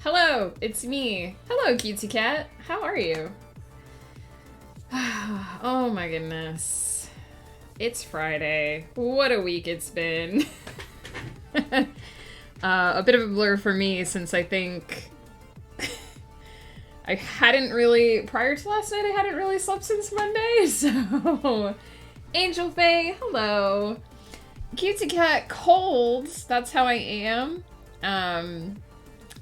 Hello, it's me. Hello, cutesy cat. How are you? Oh my goodness. It's Friday. What a week it's been. A bit of a blur for me since I think I hadn't really, prior to last night, I hadn't really slept since Monday, so... Angel Faye, hello. Cutesy cat, cold. That's how I am.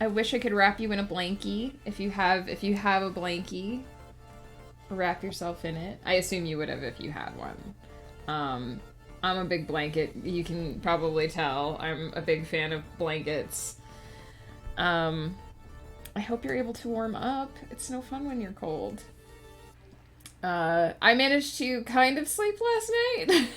I wish I could wrap you in a blankie. If you have a blankie, wrap yourself in it. I assume you would have if you had one. I'm a big blanket. You can probably tell. I'm a big fan of blankets. I hope you're able to warm up. It's no fun when you're cold. I managed to kind of sleep last night.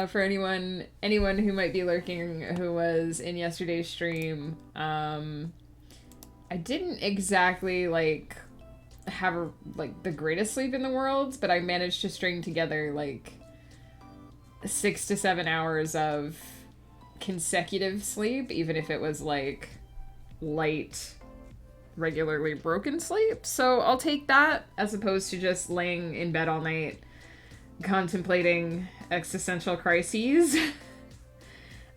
For anyone who might be lurking who was in yesterday's stream, I didn't exactly have the greatest sleep in the world, but I managed to string together 6 to 7 hours of consecutive sleep, even if it was light, regularly broken sleep. So I'll take that as opposed to just laying in bed all night contemplating existential crises.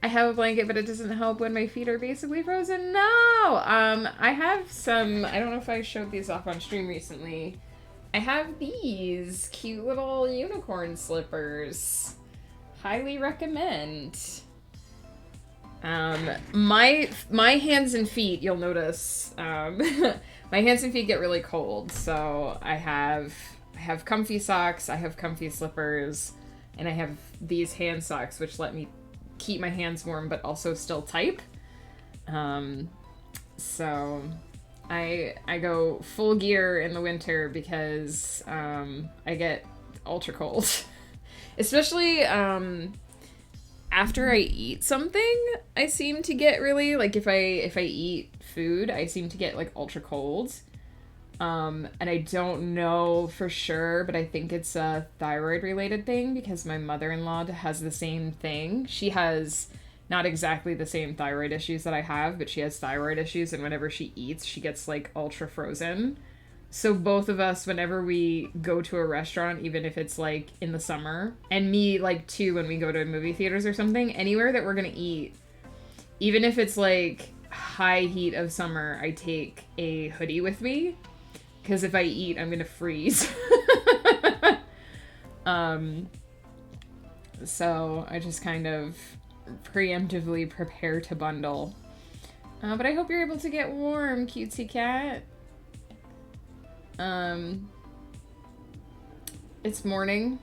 I have a blanket, but it doesn't help when my feet are basically frozen. No! I have some... I don't know if I showed these off on stream recently. I have these cute little unicorn slippers. Highly recommend. My hands and feet, you'll notice, my hands and feet get really cold, so I have comfy socks, I have comfy slippers, and I have these hand socks, which let me keep my hands warm, but also still type. So I go full gear in the winter because, I get ultra cold. Especially, after I eat something, I seem to get really, if I eat food, I seem to get, ultra cold. And I don't know for sure, but I think it's a thyroid-related thing because my mother-in-law has the same thing. She has not exactly the same thyroid issues that I have, but she has thyroid issues, and whenever she eats, she gets, ultra frozen. So both of us, whenever we go to a restaurant, even if it's, in the summer, and me, too, when we go to movie theaters or something, anywhere that we're gonna eat, even if it's, high heat of summer, I take a hoodie with me, because if I eat, I'm gonna freeze. So I just kind of preemptively prepare to bundle. But I hope you're able to get warm, cutesy cat. It's morning.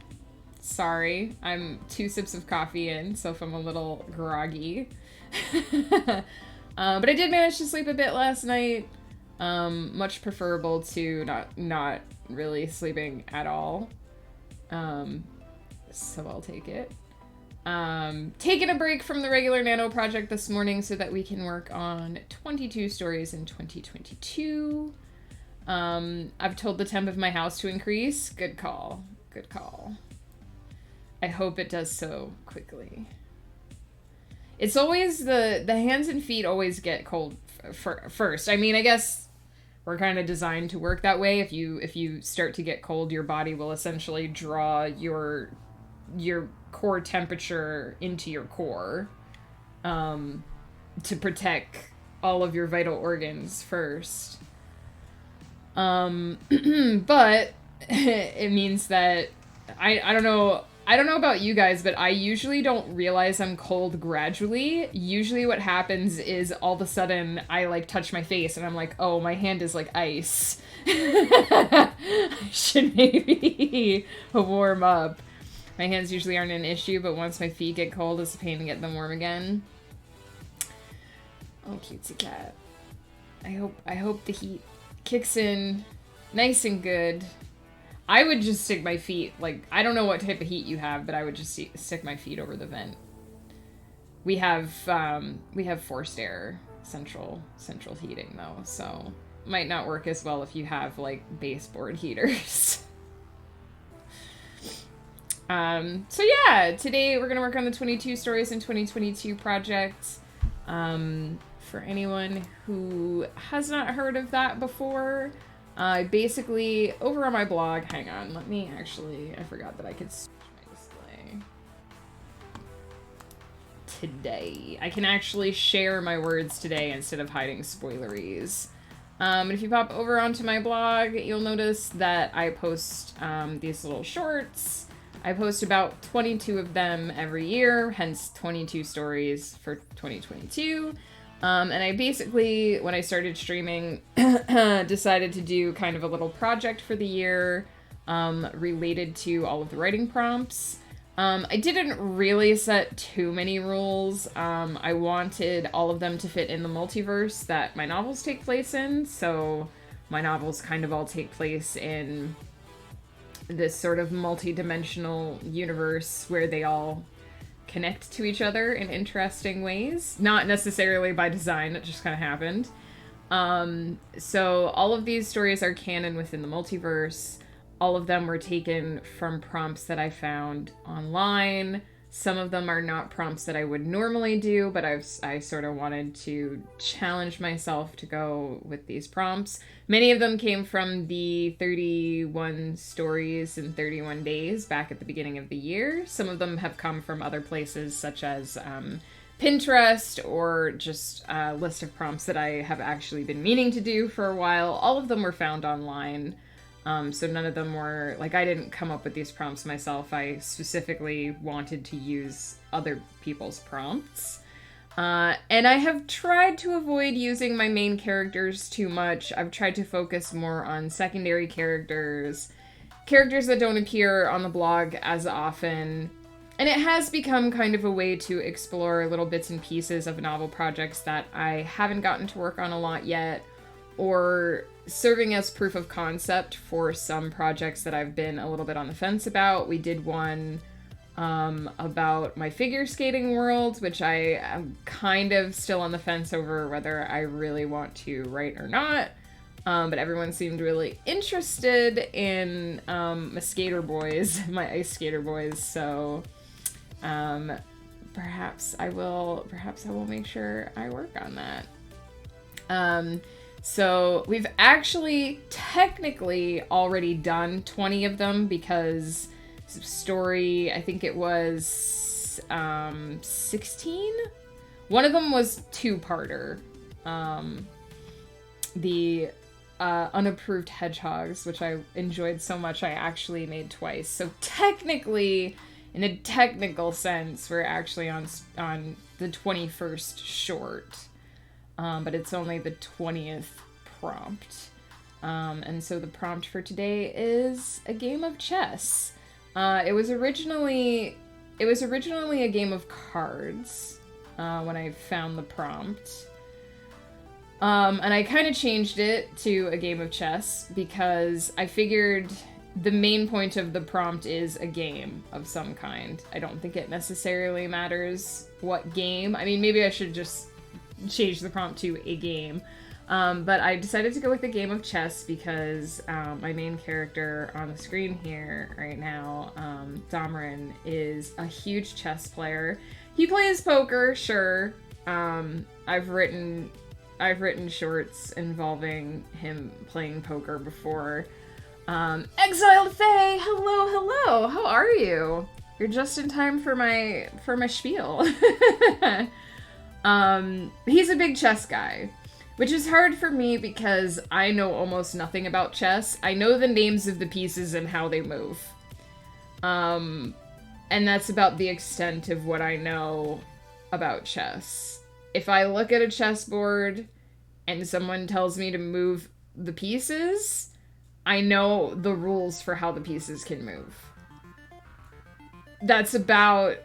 Sorry, I'm 2 sips of coffee in, so if I'm a little groggy. But I did manage to sleep a bit last night. Much preferable to not really sleeping at all. So I'll take it. Taking a break from the regular Nano project this morning so that we can work on 22 stories in 2022. I've told the temp of my house to increase. Good call. Good call. I hope it does so quickly. It's always the hands and feet always get cold first. I mean, I guess we're kind of designed to work that way. If you start to get cold, your body will essentially draw your core temperature into your core, to protect all of your vital organs first. But it means that I don't know about you guys, but I usually don't realize I'm cold gradually. Usually what happens is all of a sudden I touch my face and I'm like, oh, my hand is like ice. I should maybe warm up. My hands usually aren't an issue, but once my feet get cold, it's a pain to get them warm again. Oh, cutesy cat. I hope the heat kicks in nice and good. I would just stick my feet, I don't know what type of heat you have, but I would just stick my feet over the vent. We have forced air central heating though, so might not work as well if you have baseboard heaters. So yeah, today we're gonna work on the 22 stories in 2022 project. for anyone who has not heard of that before, basically, over on my blog, hang on, let me actually, I forgot that I could switch my display. Today. I can actually share my words today instead of hiding spoileries. If you pop over onto my blog, you'll notice that I post these little shorts. I post about 22 of them every year, hence 22 stories for 2022. And I basically, when I started streaming, decided to do kind of a little project for the year related to all of the writing prompts. I didn't really set too many rules. I wanted all of them to fit in the multiverse that my novels take place in, so my novels kind of all take place in this sort of multi-dimensional universe where they all connect to each other in interesting ways. Not necessarily by design, it just kind of happened. So all of these stories are canon within the multiverse. All of them were taken from prompts that I found online. Some of them are not prompts that I would normally do, but I sort of wanted to challenge myself to go with these prompts. Many of them came from the 31 stories in 31 days back at the beginning of the year. Some of them have come from other places such as Pinterest or just a list of prompts that I have actually been meaning to do for a while. All of them were found online. So none of them were, like, I didn't come up with these prompts myself. I specifically wanted to use other people's prompts. And I have tried to avoid using my main characters too much. I've tried to focus more on secondary characters, characters that don't appear on the blog as often. And it has become kind of a way to explore little bits and pieces of novel projects that I haven't gotten to work on a lot yet, or serving as proof of concept for some projects that I've been a little bit on the fence about. We did one about my figure skating world, which I am kind of still on the fence over whether I really want to write or not. But everyone seemed really interested in my skater boys, my ice skater boys, so perhaps I will make sure I work on that. So we've actually technically already done 20 of them because story, I think it was 16? One of them was two-parter. The unapproved hedgehogs, which I enjoyed so much I actually made twice. So technically, in a technical sense, we're actually on the 21st short. But it's only the 20th prompt. And so the prompt for today is a game of chess. It was originally a game of cards when I found the prompt. And I kind of changed it to a game of chess because I figured the main point of the prompt is a game of some kind. I don't think it necessarily matters what game. I mean, maybe I should just change the prompt to a game. But I decided to go with a game of chess because my main character on the screen here right now, Damarin, is a huge chess player. He plays poker, sure. I've written shorts involving him playing poker before. Exiled Faye, hello, how are you? You're just in time for my spiel. He's a big chess guy, which is hard for me because I know almost nothing about chess. I know the names of the pieces and how they move. And that's about the extent of what I know about chess. If I look at a chessboard and someone tells me to move the pieces, I know the rules for how the pieces can move. That's about...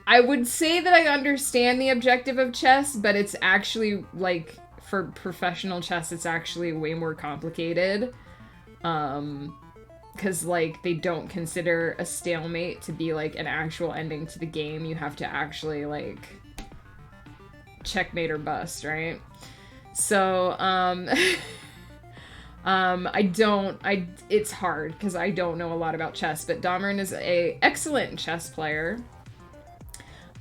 I would say that I understand the objective of chess, but it's actually, like, for professional chess, it's actually way more complicated. Because, like, they don't consider a stalemate to be, like, an actual ending to the game. You have to actually, like, checkmate or bust, right? So, it's hard because I don't know a lot about chess, but Damarin is a excellent chess player.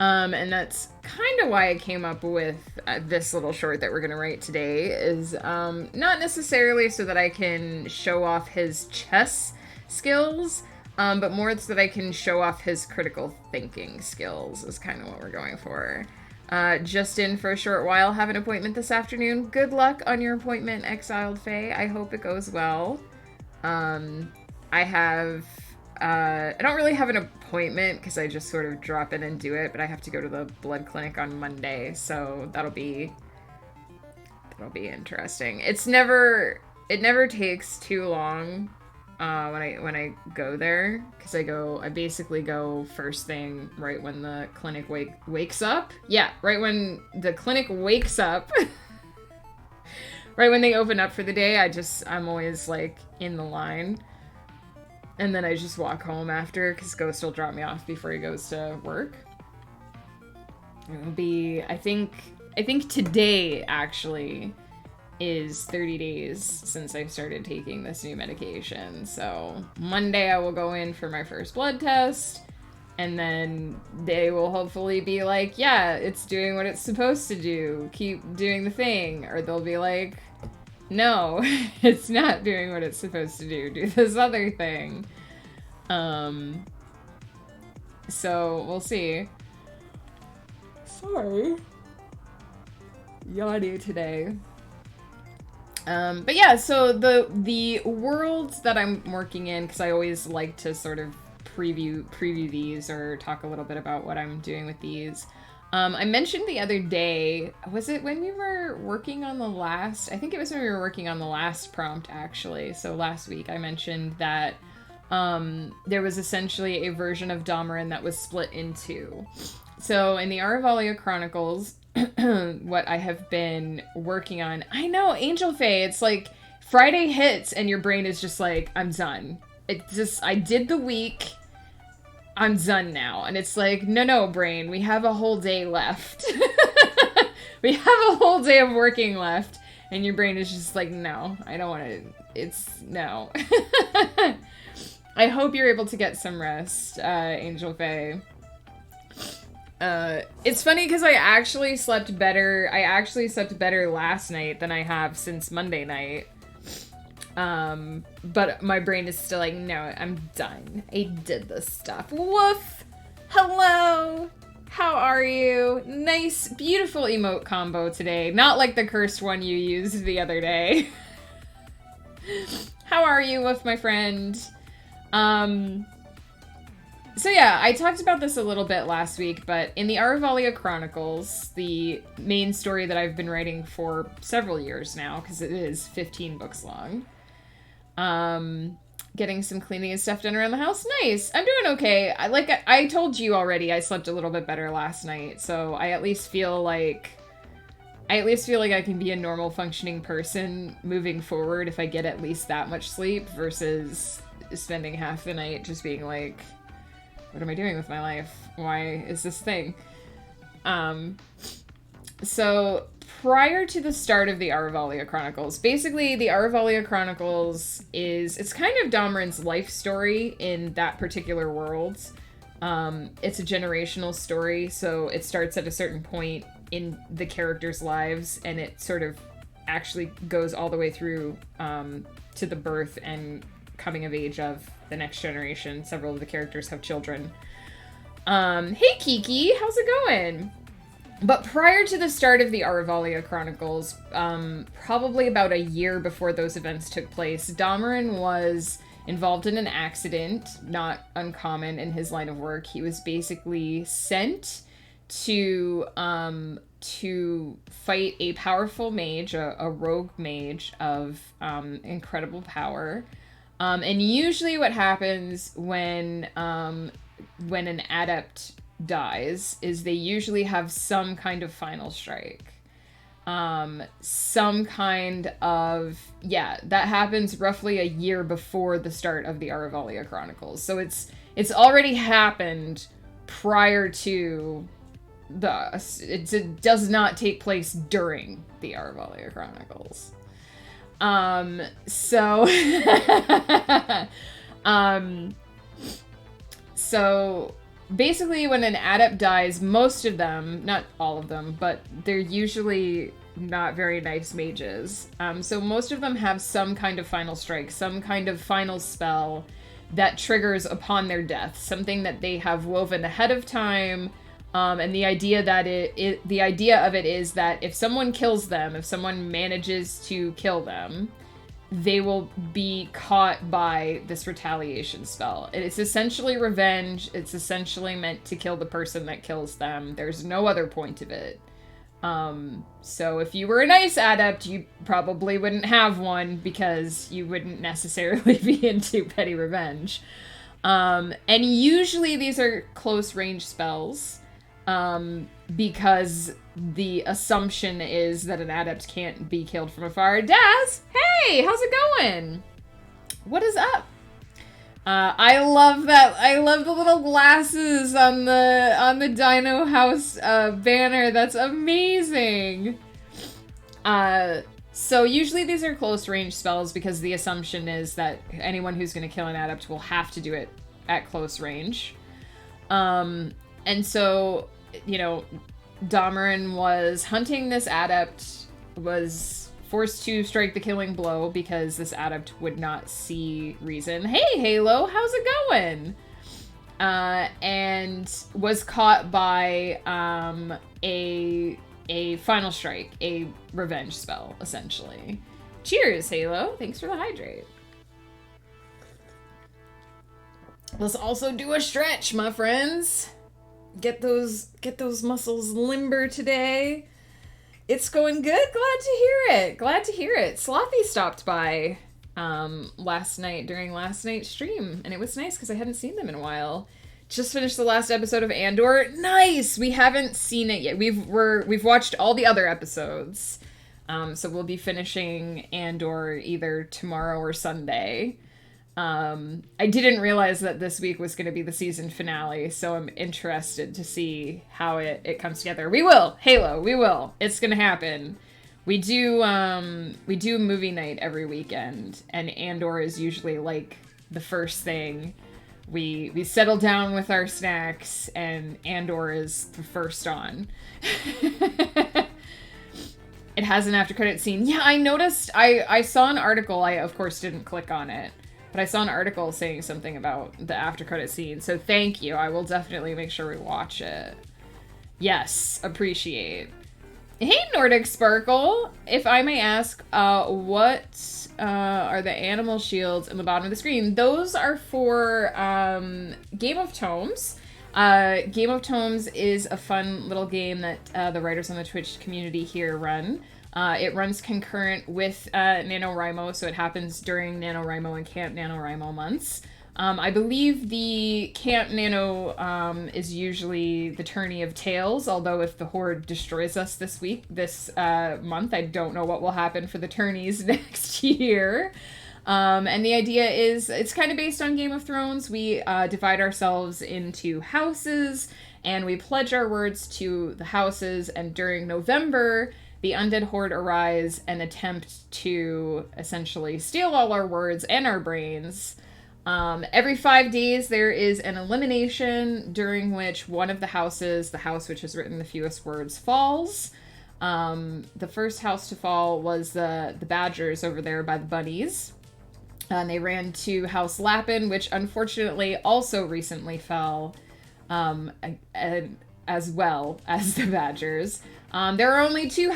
And that's kind of why I came up with this little short that we're going to write today is not necessarily so that I can show off his chess skills, but more so that I can show off his critical thinking skills is kind of what we're going for. Just in for a short while, have an appointment this afternoon. Good luck on your appointment, Exiled Fae. I hope it goes well. I don't really have an appointment because I just sort of drop in and do it, but I have to go to the blood clinic on Monday, so that'll be interesting. It never takes too long when I go there, because I basically go first thing right when the clinic wakes up. Yeah, right when the clinic wakes up. Right when they open up for the day, I'm always like in the line. And then I just walk home after, because Ghost will drop me off before he goes to work. It'll be, I think today, actually, is 30 days since I started taking this new medication. So Monday I will go in for my first blood test, and then they will hopefully be like, yeah, it's doing what it's supposed to do. Keep doing the thing. Or they'll be like, no, it's not doing what it's supposed to do. Do this other thing. So we'll see. Sorry. Yawny today. But yeah, so the worlds that I'm working in, because I always like to sort of preview these or talk a little bit about what I'm doing with these. I mentioned the other day, was it when we were working on the last, I think it was when we were working on the last prompt, actually. So last week I mentioned that there was essentially a version of Damarin that was split in two. So in the Aravalia Chronicles, what I have been working on, I know, Angel Faye, it's like Friday hits and your brain is just like, I'm done. It's just, I did the week, I'm done now. And it's like, no, brain, we have a whole day left. We have a whole day of working left. And your brain is just like, no, I don't want to, no. I hope you're able to get some rest, Angel Faye. It's funny because I actually slept better last night than I have since Monday night. But my brain is still like, no, I'm done. I did this stuff. Woof! Hello! How are you? Nice, beautiful emote combo today. Not like the cursed one you used the other day. How are you, Woof, my friend? So yeah, I talked about this a little bit last week, but in the Aravalia Chronicles, the main story that I've been writing for several years now, because it is 15 books long, getting some cleaning and stuff done around the house. Nice! I'm doing okay. I told you already, I slept a little bit better last night, so I at least feel like I can be a normal functioning person moving forward if I get at least that much sleep versus spending half the night just being like, what am I doing with my life? Why is this thing? So prior to the start of the Aravalia Chronicles, basically the Aravalia Chronicles it's kind of Damarin's life story in that particular world. It's a generational story, so it starts at a certain point in the characters' lives, and it sort of actually goes all the way through to the birth and coming of age of the next generation. Several of the characters have children. Hey Kiki, how's it going? But prior to the start of the Aravalia Chronicles, probably about a year before those events took place, Damarin was involved in an accident, not uncommon in his line of work. He was basically sent to fight a powerful mage, a rogue mage of incredible power. And usually what happens when an adept dies is they usually have some kind of final strike. Some kind of, that happens roughly a year before the start of the Aravalia Chronicles. So it's already happened prior to it does not take place during the Aravalia Chronicles. So basically when an adept dies, most of them, not all of them, but they're usually not very nice mages. So most of them have some kind of final strike, some kind of final spell that triggers upon their death, something that they have woven ahead of time. And the idea that the idea of it is that if someone kills them, if someone manages to kill them, they will be caught by this retaliation spell. It's essentially revenge. It's essentially meant to kill the person that kills them. There's no other point of it. So if you were a nice adept, you probably wouldn't have one because you wouldn't necessarily be into petty revenge. And usually these are close range spells, because the assumption is that an adept can't be killed from afar. Daz, hey, how's it going? What is up? I love that. I love the little glasses on the Dino House banner. That's amazing. So usually these are close range spells because the assumption is that anyone who's going to kill an adept will have to do it at close range. And so, you know, Damarin was hunting this adept, was forced to strike the killing blow because this adept would not see reason. Hey, Halo, how's it going? And was caught by a final strike, a revenge spell, essentially. Cheers, Halo. Thanks for the hydrate. Let's also do a stretch, my friends. Get those muscles limber today. It's going good. Glad to hear it. Slothy stopped by last night during last night's stream, and it was nice because I hadn't seen them in a while. Just finished the last episode of Andor. Nice. We haven't seen it yet. We've watched all the other episodes, so we'll be finishing Andor either tomorrow or Sunday. I didn't realize that this week was going to be the season finale, so I'm interested to see how it comes together. We will, Halo, we will. It's going to happen. We do movie night every weekend, and Andor is usually like the first thing. We settle down with our snacks, and Andor is the first on. It has an after credit scene. Yeah, I noticed. I saw an article. I of course didn't click on it. But I saw an article saying something about the after credit scene, so thank you. I will definitely make sure we watch it. Yes, appreciate. Hey, Nordic Sparkle! If I may ask, what are the animal shields in the bottom of the screen? Those are for Game of Tomes. Game of Tomes is a fun little game that the writers on the Twitch community here run. It runs concurrent with NaNoWriMo, so it happens during NaNoWriMo and Camp NaNoWriMo months. I believe the Camp Nano is usually the tourney of Tails, although if the Horde destroys us this month, I don't know what will happen for the tourneys next year. And the idea is, it's kind of based on Game of Thrones. We divide ourselves into houses, and we pledge our words to the houses, and during November, the undead horde arise and attempt to essentially steal all our words and our brains. Every 5 days there is an elimination during which one of the houses, the house which has written the fewest words, falls. The first house to fall was the Badgers over there by the bunnies. And they ran to House Lappin, which unfortunately also recently fell, as well as the Badgers. There are only two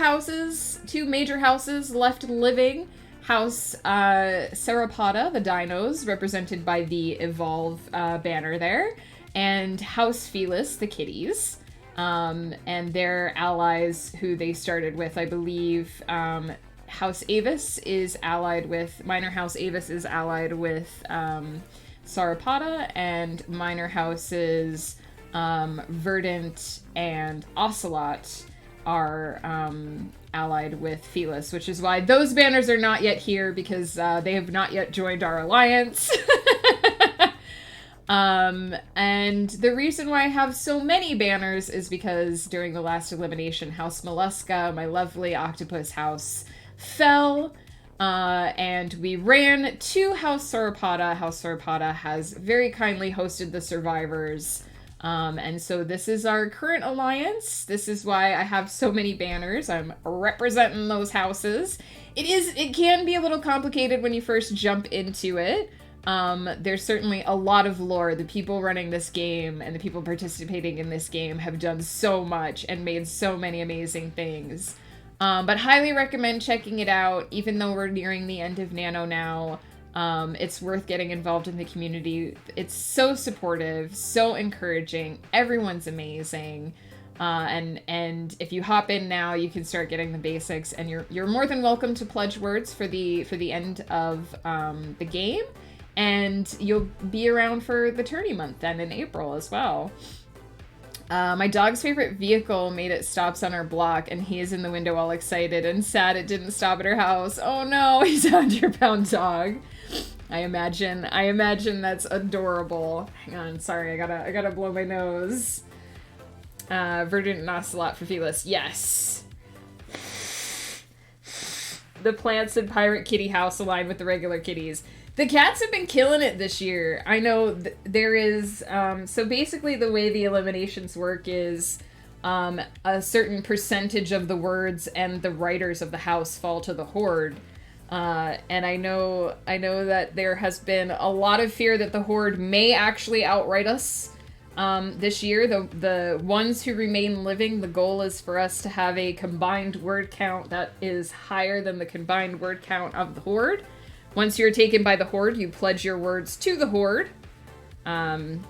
major houses left living. House Sauropoda, the dinos, represented by the Evolve banner there, and House Felis, the kitties, and their allies who they started with, I believe. House Avis is allied with, Minor House Avis is allied with Sauropoda, and minor houses Verdant and Ocelot are allied with Felis, which is why those banners are not yet here, because they have not yet joined our alliance. And the reason why I have so many banners is because during the last elimination, House Mollusca, my lovely octopus house, fell, and we ran to House Sauropoda. House Sauropoda has very kindly hosted the survivors, And so this is our current alliance. This is why I have so many banners. I'm representing those houses. It can be a little complicated when you first jump into it. There's certainly a lot of lore. The people running this game and the people participating in this game have done so much and made so many amazing things. But highly recommend checking it out, even though we're nearing the end of Nano now. It's worth getting involved in the community. It's so supportive, so encouraging. Everyone's amazing. And if you hop in now, you can start getting the basics, and you're more than welcome to pledge words for the end of the game, and you'll be around for the tourney month then in April as well. My dog's favorite vehicle made it stops on our block, and he is in the window all excited and sad it didn't stop at her house. Oh no, he's a 100-pound dog. I imagine that's adorable. Hang on, sorry, I gotta blow my nose. Verdant ocelot for Felis. Yes. The plants in Pirate Kitty House align with the regular kitties. The cats have been killing it this year. I know there is, so basically the way the eliminations work is a certain percentage of the words and the writers of the house fall to the Horde. And I know that there has been a lot of fear that the Horde may actually outright us this year. The ones who remain living, the goal is for us to have a combined word count that is higher than the combined word count of the Horde. Once you're taken by the Horde, you pledge your words to the Horde, and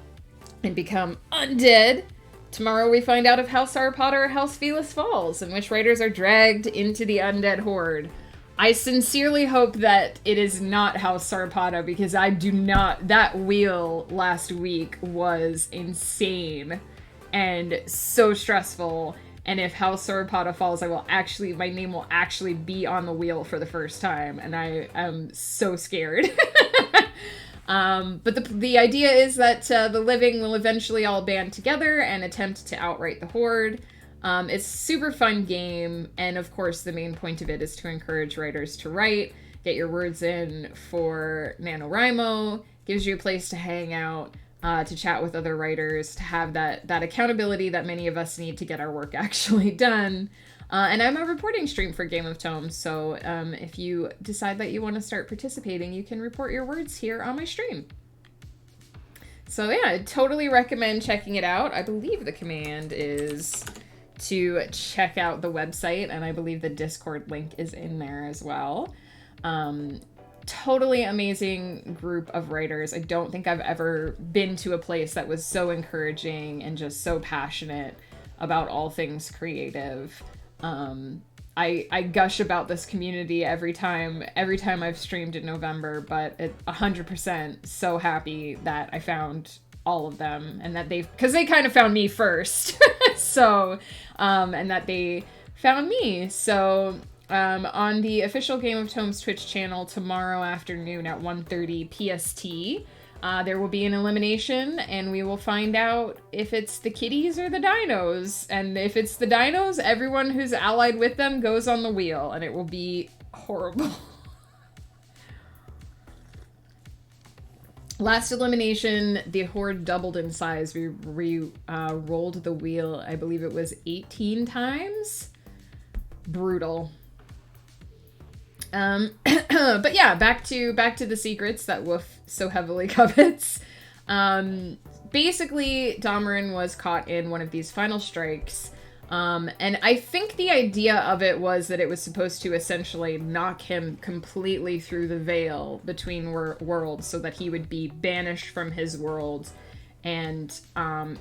become undead. Tomorrow we find out if House Sauropoda or House Felis falls, and which writers are dragged into the undead Horde. I sincerely hope that it is not House Sauropoda, because I do not... That wheel last week was insane and so stressful. And if House Sauropoda falls, my name will actually be on the wheel for the first time, and I am so scared. But the idea is that the living will eventually all band together and attempt to outright the Horde. It's a super fun game, and of course the main point of it is to encourage writers to write, get your words in for NaNoWriMo, gives you a place to hang out, to chat with other writers, to have that accountability that many of us need to get our work actually done. And I'm a reporting stream for Game of Tomes, so if you decide that you want to start participating, you can report your words here on my stream. So yeah, I totally recommend checking it out. I believe the command is to check out the website, and I believe the Discord link is in there as well. Totally amazing group of writers. I don't think I've ever been to a place that was so encouraging and just so passionate about all things creative. I gush about this community every time I've streamed in November, but 100% so happy that I found all of them, and that because they kind of found me first. So, and that they found me. So, on the official Game of Tomes Twitch channel tomorrow afternoon at 1:30 PST, there will be an elimination, and we will find out if it's the kitties or the dinos. And if it's the dinos, everyone who's allied with them goes on the wheel, and it will be horrible. Last elimination, the Horde doubled in size. We rolled the wheel, I believe it was 18 times. Brutal. But yeah, back to the secrets that Wolf so heavily covets. Basically, Damarin was caught in one of these final strikes. And I think the idea of it was that it was supposed to essentially knock him completely through the veil between worlds, so that he would be banished from his world and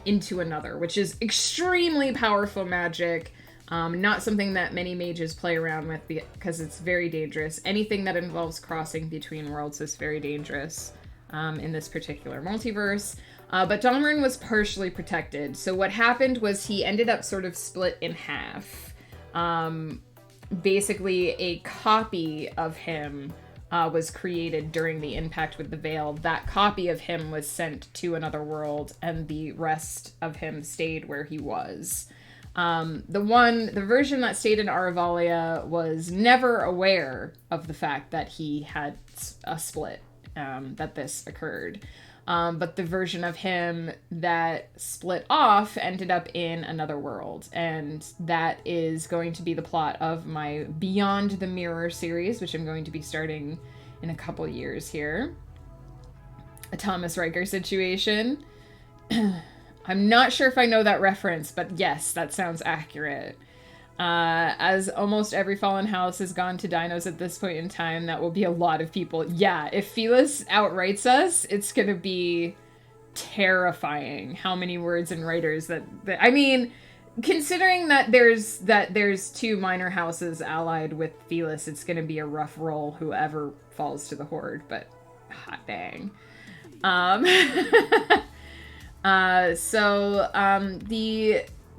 into another, which is extremely powerful magic. Not something that many mages play around with because it's very dangerous. Anything that involves crossing between worlds is very dangerous in this particular multiverse. But Damarin was partially protected. So what happened was he ended up sort of split in half. Basically, a copy of him was created during the impact with the veil. That copy of him was sent to another world, and the rest of him stayed where he was. The version that stayed in Aravalia was never aware of the fact that he had a split, that this occurred. But the version of him that split off ended up in another world. And that is going to be the plot of my Beyond the Mirror series, which I'm going to be starting in a couple years here. A Thomas Riker situation. I'm not sure if I know that reference, but yes, that sounds accurate. As almost every fallen house has gone to dinos at this point in time, that will be a lot of people. Yeah, if Felis outrights us, it's gonna be terrifying how many words and writers that I mean, considering that there's two minor houses allied with Felis, it's gonna be a rough roll whoever falls to the horde, but hot dang.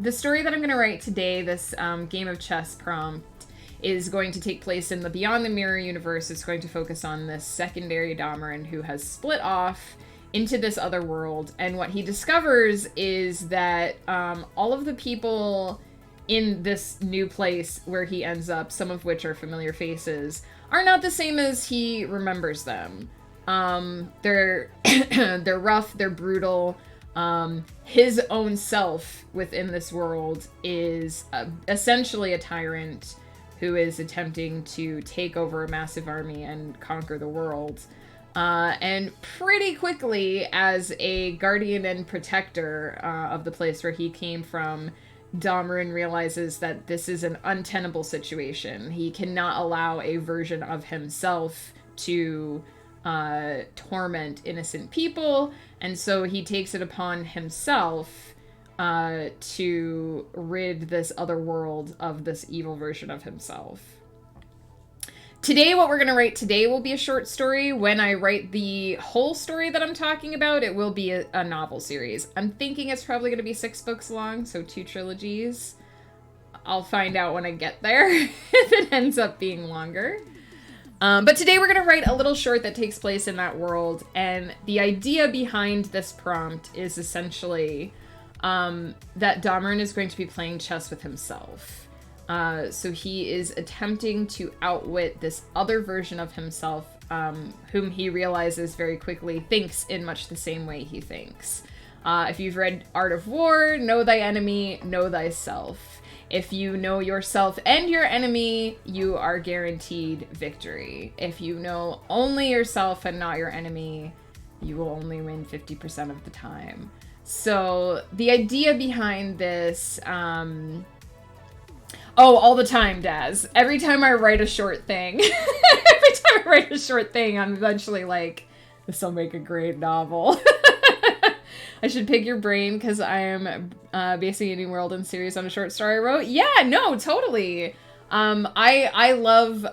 The story that I'm going to write today, this game of chess prompt, is going to take place in the Beyond the Mirror universe. It's going to focus on this secondary Damarin who has split off into this other world. And what he discovers is that all of the people in this new place where he ends up, some of which are familiar faces, are not the same as he remembers them. They're they're rough, they're brutal. His own self within this world is essentially a tyrant who is attempting to take over a massive army and conquer the world. And pretty quickly, as a guardian and protector of the place where he came from, Damarin realizes that this is an untenable situation. He cannot allow a version of himself to torment innocent people, and so he takes it upon himself to rid this other world of this evil version of himself. Today, what we're going to write today will be a short story. When I write the whole story that I'm talking about, it will be a novel series. I'm thinking it's probably going to be 6 books long, so 2 trilogies. I'll find out when I get there if it ends up being longer. But today we're going to write a little short that takes place in that world, and the idea behind this prompt is essentially that Damarin is going to be playing chess with himself. So he is attempting to outwit this other version of himself, whom he realizes very quickly thinks in much the same way he thinks. If you've read Art of War, know thy enemy, know thyself. If you know yourself and your enemy, you are guaranteed victory. If you know only yourself and not your enemy, you will only win 50% of the time. So the idea behind this, all the time, Daz. Every time I write a short thing, I'm eventually like, this will make a great novel. I should pick your brain because I am basing a New World and series on a short story I wrote. Yeah, no, totally. I love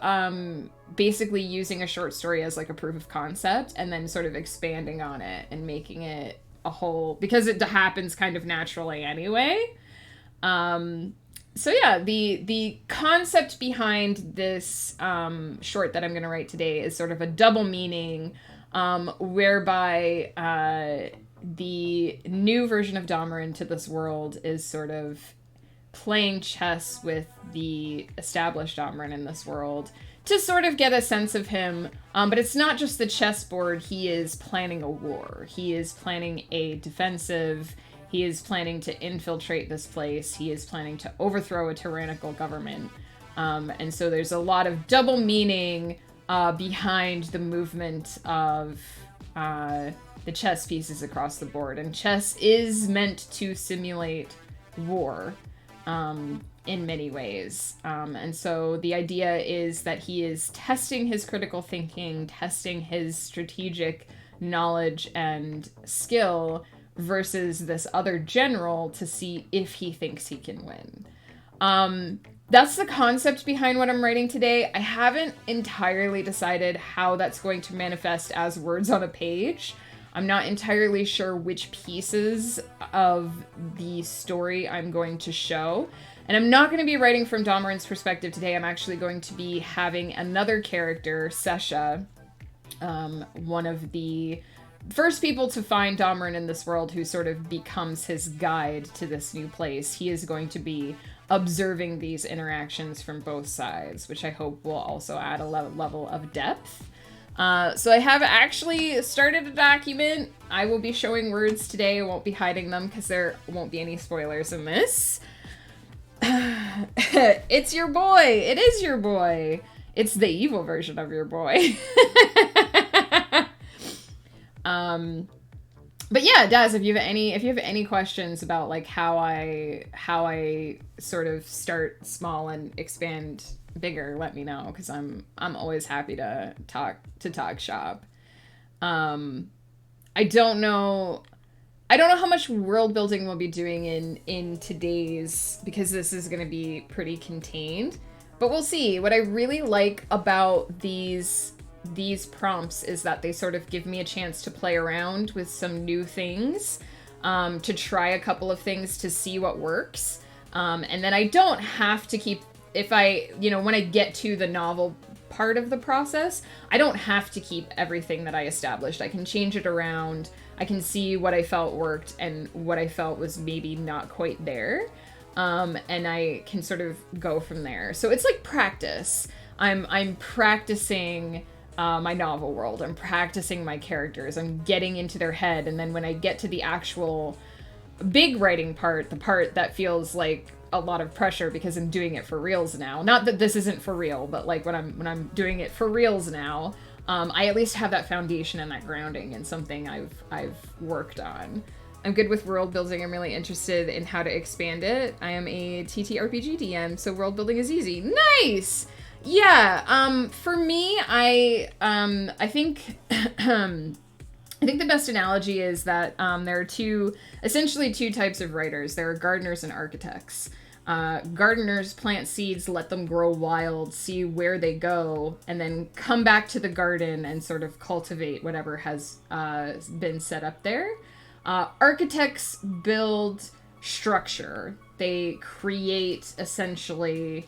basically using a short story as like a proof of concept and then sort of expanding on it and making it a whole, because it happens kind of naturally anyway. So yeah, the concept behind this short that I'm going to write today is sort of a double meaning, whereby the new version of Damarin to this world is sort of playing chess with the established Damarin in this world to sort of get a sense of him. But it's not just the chessboard. He is planning a war. He is planning a defensive. He is planning to infiltrate this place. He is planning to overthrow a tyrannical government. And so there's a lot of double meaning behind the movement of the chess pieces across the board. And chess is meant to simulate war in many ways. And so the idea is that he is testing his critical thinking, testing his strategic knowledge and skill versus this other general to see if he thinks he can win. That's the concept behind what I'm writing today. I haven't entirely decided how that's going to manifest as words on a page. I'm not entirely sure which pieces of the story I'm going to show. And I'm not going to be writing from Damarin's perspective today. I'm actually going to be having another character, Sesha, one of the first people to find Damarin in this world, who sort of becomes his guide to this new place. He is going to be observing these interactions from both sides, which I hope will also add a level of depth. So I have actually started a document. I will be showing words today. I won't be hiding them because there won't be any spoilers in this. It's your boy. It is your boy. It's the evil version of your boy. But yeah, Daz, if you have any questions about like how I sort of start small and expand bigger, let me know because I'm always happy to talk shop. Um, I don't know. I don't know how much world building we'll be doing in today's because this is going to be pretty contained. But we'll see. What I really like about these prompts is that they sort of give me a chance to play around with some new things, to try a couple of things to see what works. And then I don't have to keep, if I, when I get to the novel part of the process, I don't have to keep everything that I established. I can change it around. I can see what I felt worked and what I felt was maybe not quite there. And I can sort of go from there. So it's like practice. I'm practicing my novel world. I'm practicing my characters. I'm getting into their head. And then when I get to the actual big writing part, the part that feels like a lot of pressure because I'm doing it for reals now. Not that this isn't for real, but like when I'm doing it for reals now, I at least have that foundation and that grounding in something I've worked on. I'm good with world building. I'm really interested in how to expand it. I am a TTRPG DM, so world building is easy. Nice. Yeah. For me, I think I think the best analogy is that there are essentially two types of writers. There are gardeners and architects. Gardeners plant seeds, let them grow wild, see where they go, and then come back to the garden and sort of cultivate whatever has been set up there. Architects build structure. They create essentially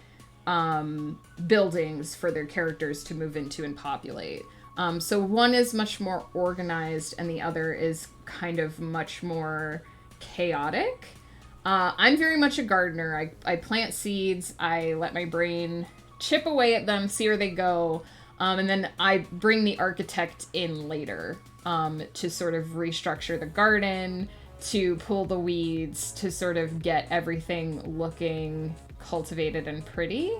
buildings for their characters to move into and populate. So one is much more organized and the other is kind of much more chaotic. I'm very much a gardener. I plant seeds, I let my brain chip away at them, see where they go, and then I bring the architect in later to sort of restructure the garden, to pull the weeds, to sort of get everything looking cultivated and pretty.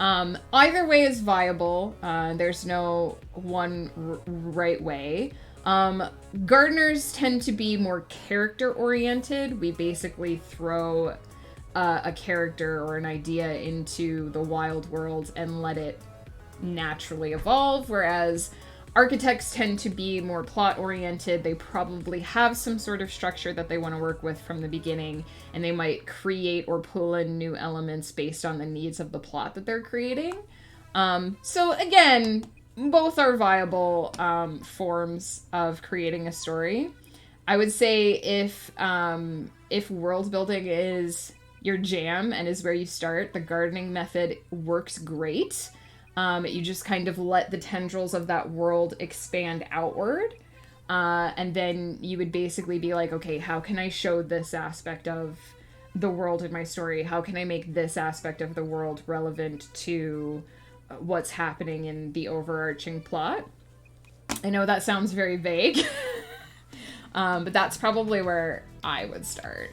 Either way is viable. There's no one right way. Gardeners tend to be more character oriented. We basically throw a character or an idea into the wild world and let it naturally evolve, whereas architects tend to be more plot oriented. They probably have some sort of structure that they want to work with from the beginning, and they might create or pull in new elements based on the needs of the plot that they're creating. So again, both are viable forms of creating a story. I would say if world building is your jam and is where you start, the gardening method works great. You just kind of let the tendrils of that world expand outward. And then you would basically be like, okay, how can I show this aspect of the world in my story? How can I make this aspect of the world relevant to what's happening in the overarching plot? I know that sounds very vague, but that's probably where I would start.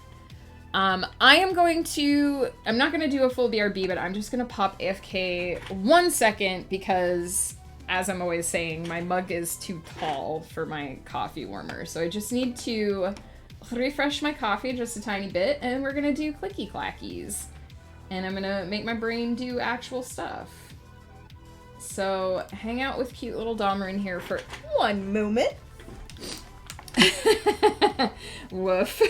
I'm not going to do a full BRB, but I'm just going to pop AFK 1 second because, as I'm always saying, my mug is too tall for my coffee warmer. So I just need to refresh my coffee just a tiny bit, and we're going to do clicky clackies. And I'm going to make my brain do actual stuff. So hang out with cute little Dahmer in here for 1 moment. Woof.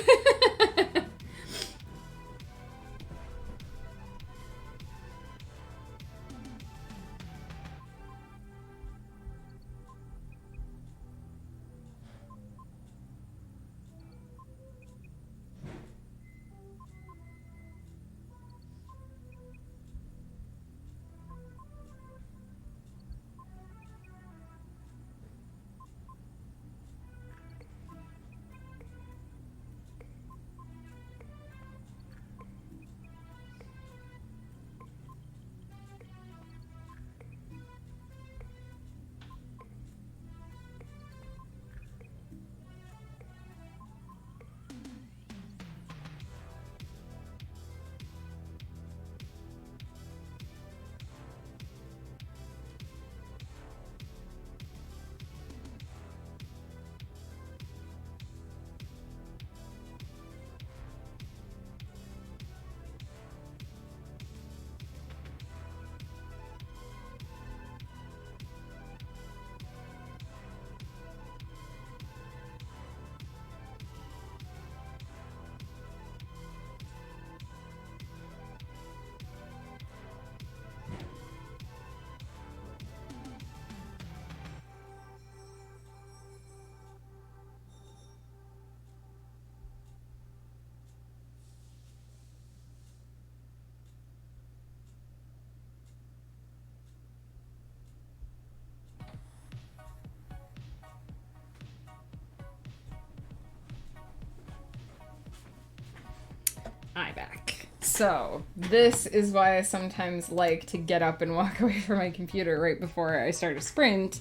I back. So, this is why I sometimes like to get up and walk away from my computer right before I start a sprint,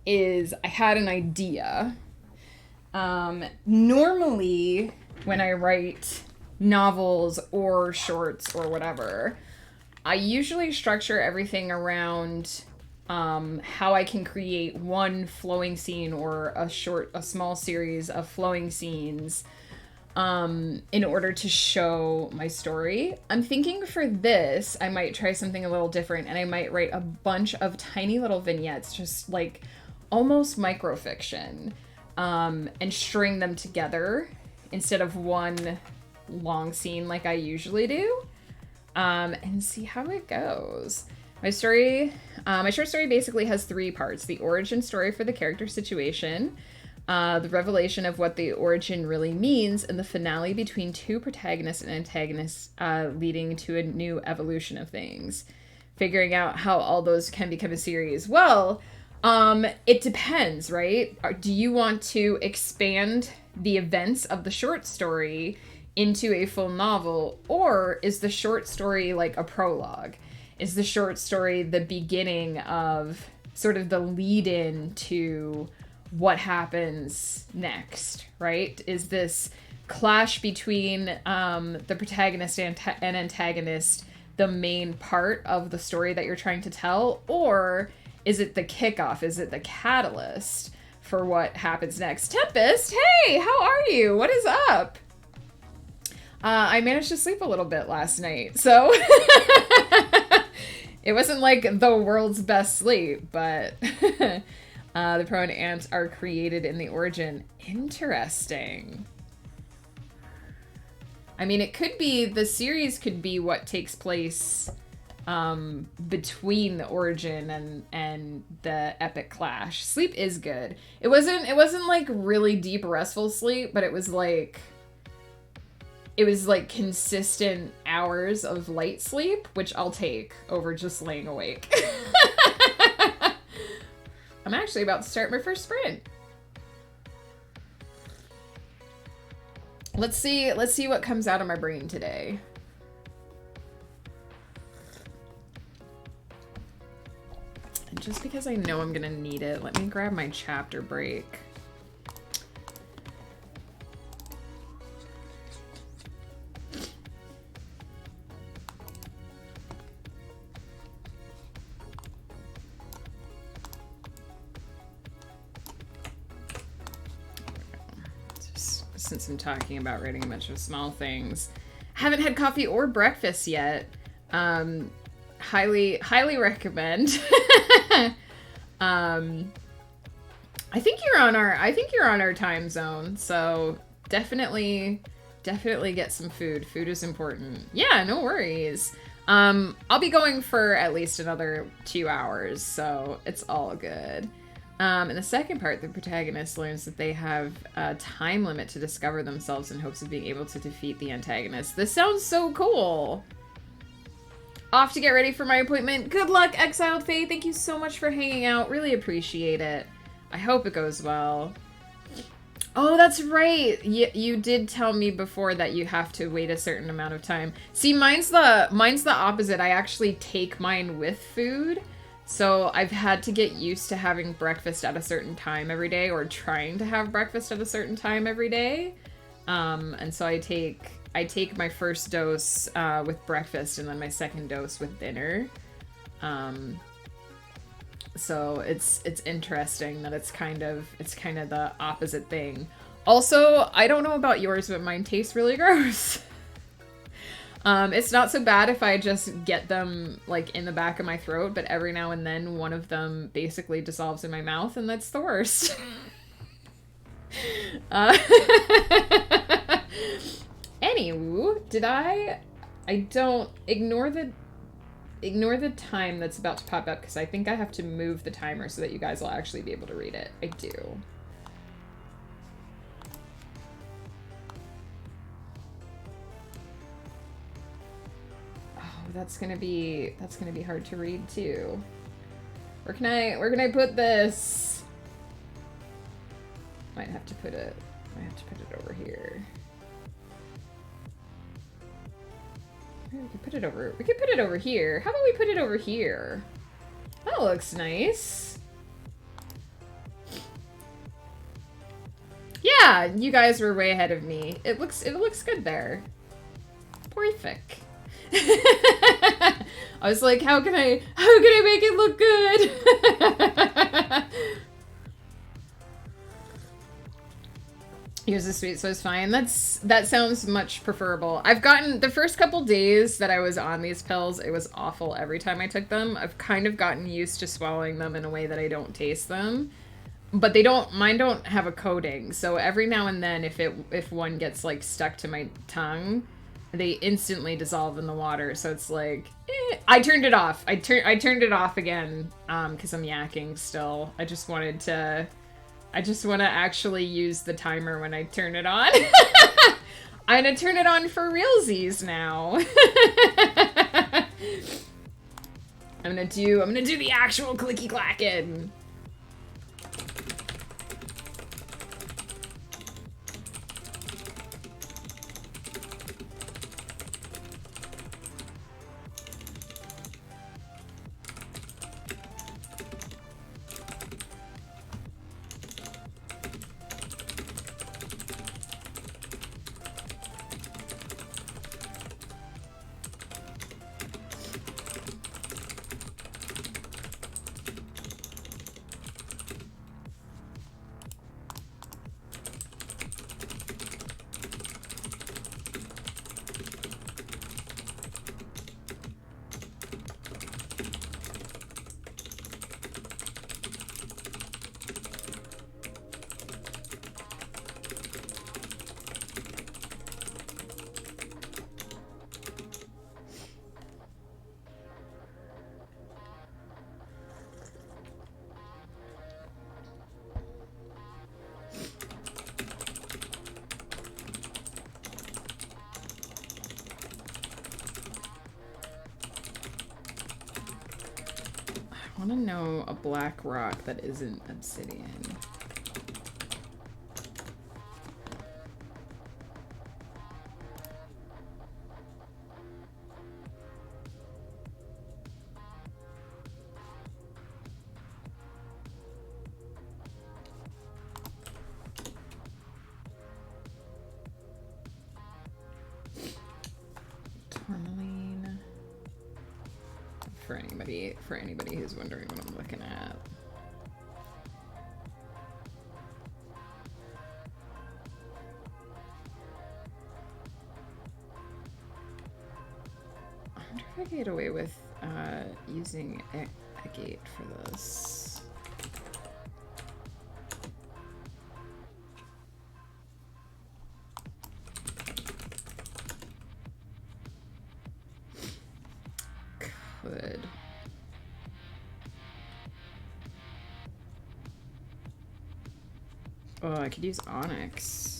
is I had an idea. Normally, when I write novels or shorts or whatever, I usually structure everything around how I can create one flowing scene or a small series of flowing scenes in order to show my story. I'm thinking for this, I might try something a little different, and I might write a bunch of tiny little vignettes, just like almost microfiction, and string them together instead of one long scene like I usually do, and see how it goes. My short story basically has 3 parts: the origin story for the character situation, the revelation of what the origin really means, and the finale between 2 protagonists and antagonists, leading to a new evolution of things. Figuring out how all those can become a series. Well, it depends, right? Do you want to expand the events of the short story into a full novel, or is the short story like a prologue? Is the short story the beginning of sort of the lead-in to what happens next, right? Is this clash between the protagonist and antagonist the main part of the story that you're trying to tell? Or is it the kickoff? Is it the catalyst for what happens next? Tempest, hey, how are you? What is up? I managed to sleep a little bit last night, so it wasn't like the world's best sleep, but the pro and ant are created in the origin. Interesting. I mean, it could be, the series could be what takes place between the origin and the epic clash. Sleep is good. It wasn't like really deep restful sleep, but it was like consistent hours of light sleep, which I'll take over just laying awake. I'm actually about to start my first sprint. Let's see what comes out of my brain today. And just because I know I'm gonna need it, let me grab my chapter break. Since I'm talking about writing a bunch of small things. Haven't had coffee or breakfast yet. Highly recommend. I think you're on our time zone, so definitely get some food. Food is important. Yeah, no worries. I'll be going for at least another 2 hours, so it's all good. In the second part, the protagonist learns that they have a time limit to discover themselves in hopes of being able to defeat the antagonist. This sounds so cool! Off to get ready for my appointment. Good luck, Exiled Faye. Thank you so much for hanging out. Really appreciate it. I hope it goes well. Oh, that's right. You did tell me before that you have to wait a certain amount of time. See, mine's the opposite. I actually take mine with food. So I've had to get used to having breakfast at a certain time every day, or trying to have breakfast at a certain time every day. And so I take my first dose with breakfast, and then my second dose with dinner. So it's interesting that it's kind of the opposite thing. Also, I don't know about yours, but mine tastes really gross. It's not so bad if I just get them like in the back of my throat, but every now and then one of them basically dissolves in my mouth, and that's the worst. Anywho, don't ignore the time that's about to pop up, because I think I have to move the timer so that you guys will actually be able to read it. I do. That's gonna be hard to read too. Where can I put this? Might have to put it over here. We can put it over. We can put it over here. How about we put it over here? That looks nice. Yeah, you guys were way ahead of me. It looks good there. Perfect. I was like, how can I make it look good? Here's the sweet, so it's fine. That sounds much preferable. I've gotten, the first couple days that I was on these pills, it was awful every time I took them. I've kind of gotten used to swallowing them in a way that I don't taste them. But mine don't have a coating, so every now and then if one gets like stuck to my tongue, they instantly dissolve in the water. So it's like, I turned it off. I turned it off again because I'm yakking still. I just want to actually use the timer when I turn it on. I'm gonna turn it on for realsies now. I'm gonna do the actual clicky clacking. I want to know a black rock that isn't obsidian. Tourmaline. For anybody who's wondering what I'm looking at. I wonder if I can get away with using a gate for this. Could. Oh, I could use onyx.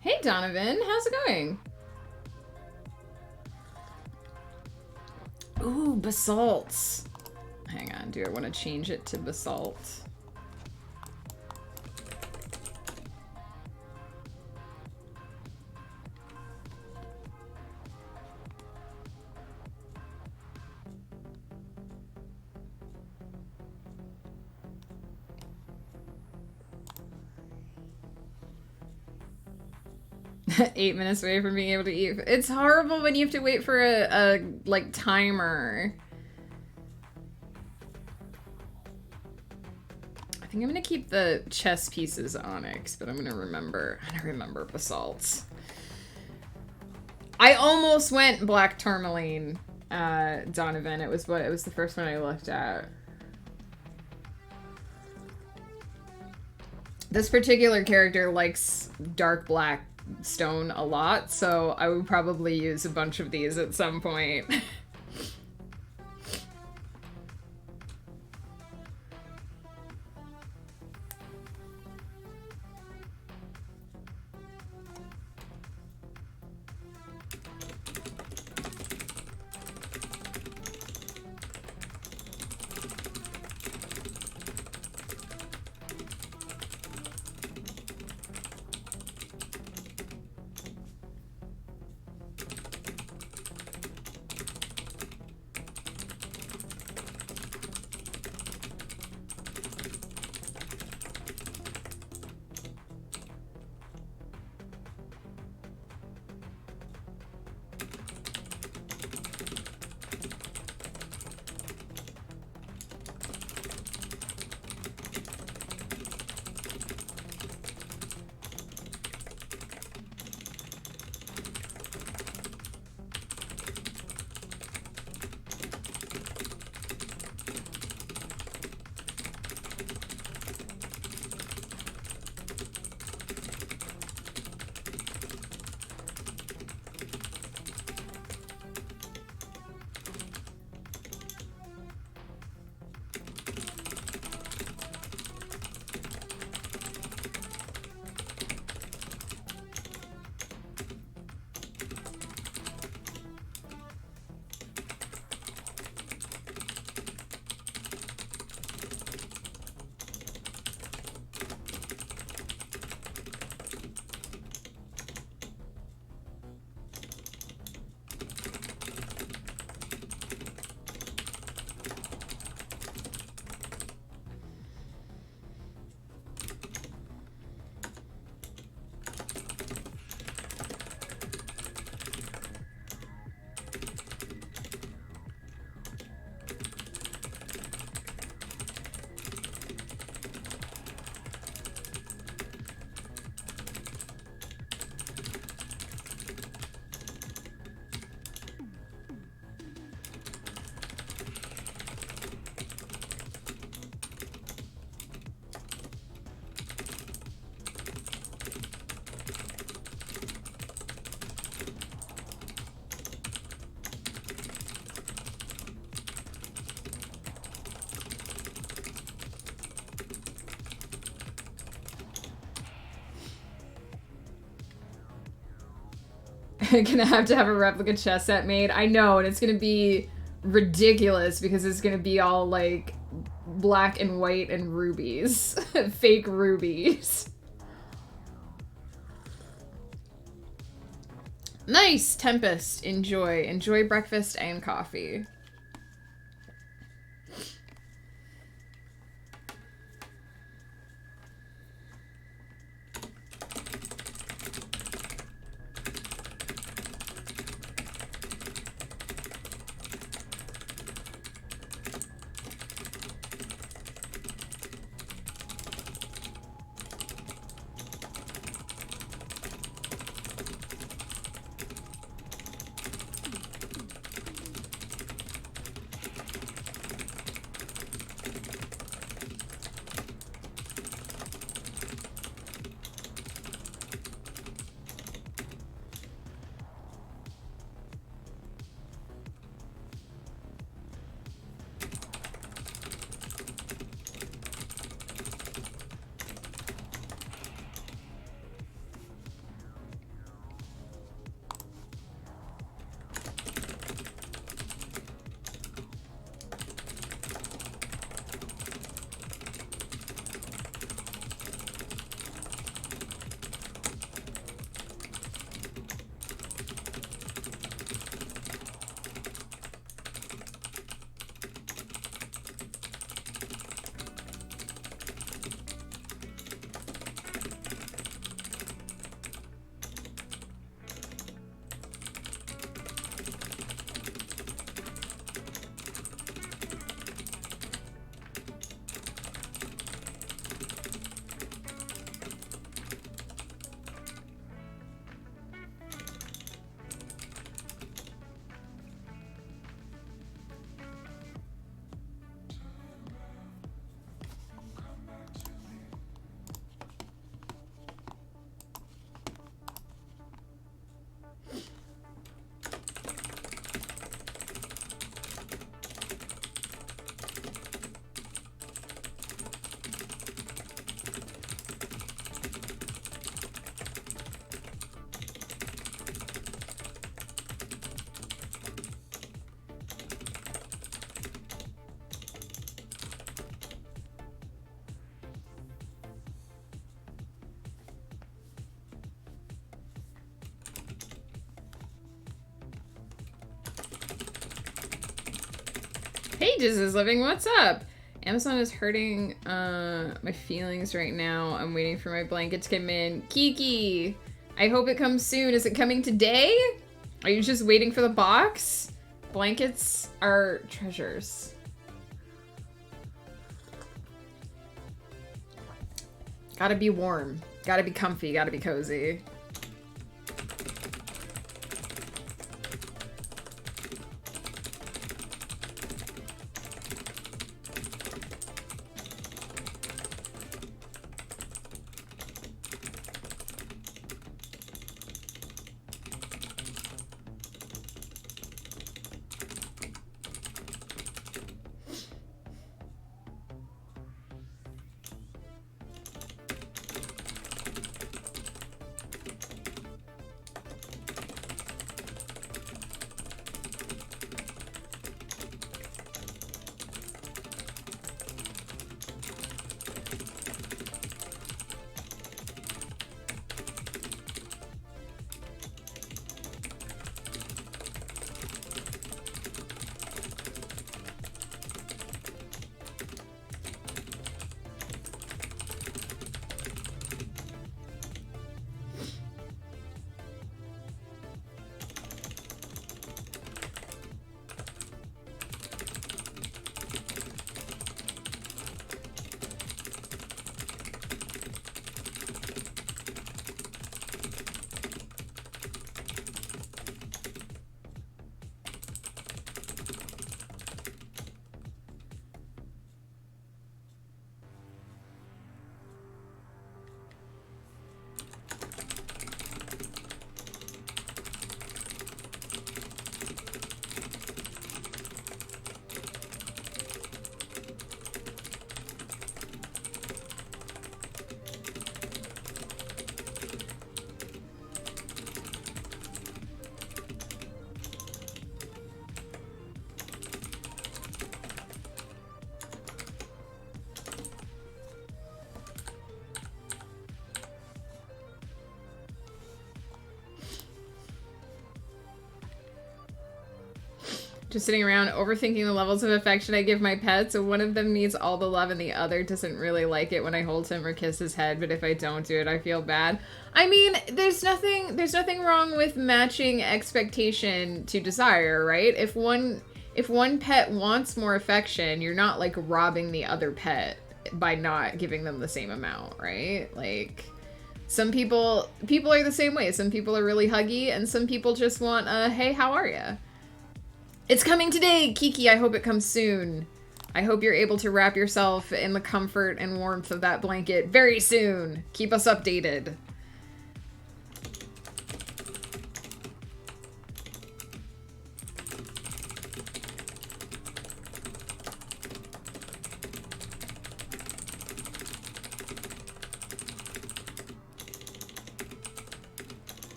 Hey Donovan, how's it going? Ooh, basalt. Hang on, do I want to change it to basalt? Eight minutes away from being able to eat. It's horrible when you have to wait for a like timer. I think I'm gonna keep the chess pieces onyx, but I'm gonna remember basalt. I almost went black tourmaline. Donovan. It was the first one I looked at. This particular character likes dark black stone a lot, so I would probably use a bunch of these at some point. Gonna have to have a replica chess set made. I know, and it's gonna be ridiculous because it's gonna be all like black and white and rubies. Fake rubies. Nice, Tempest. Enjoy. Enjoy breakfast and coffee. Pages is living. What's up? Amazon is hurting my feelings right now. I'm waiting for my blanket to come in. Kiki, I hope it comes soon. Is it coming today? Are you just waiting for the box? Blankets are treasures. Gotta be warm. Gotta be comfy. Gotta be cozy. Just sitting around overthinking the levels of affection I give my pets. So one of them needs all the love and the other doesn't really like it when I hold him or kiss his head, but if I don't do it, I feel bad. I mean, there's nothing wrong with matching expectation to desire, right? If one pet wants more affection, you're not like robbing the other pet by not giving them the same amount, right? Like some people are the same way. Some people are really huggy and some people just want a hey, how are ya? It's coming today, Kiki. I hope it comes soon. I hope you're able to wrap yourself in the comfort and warmth of that blanket very soon. Keep us updated.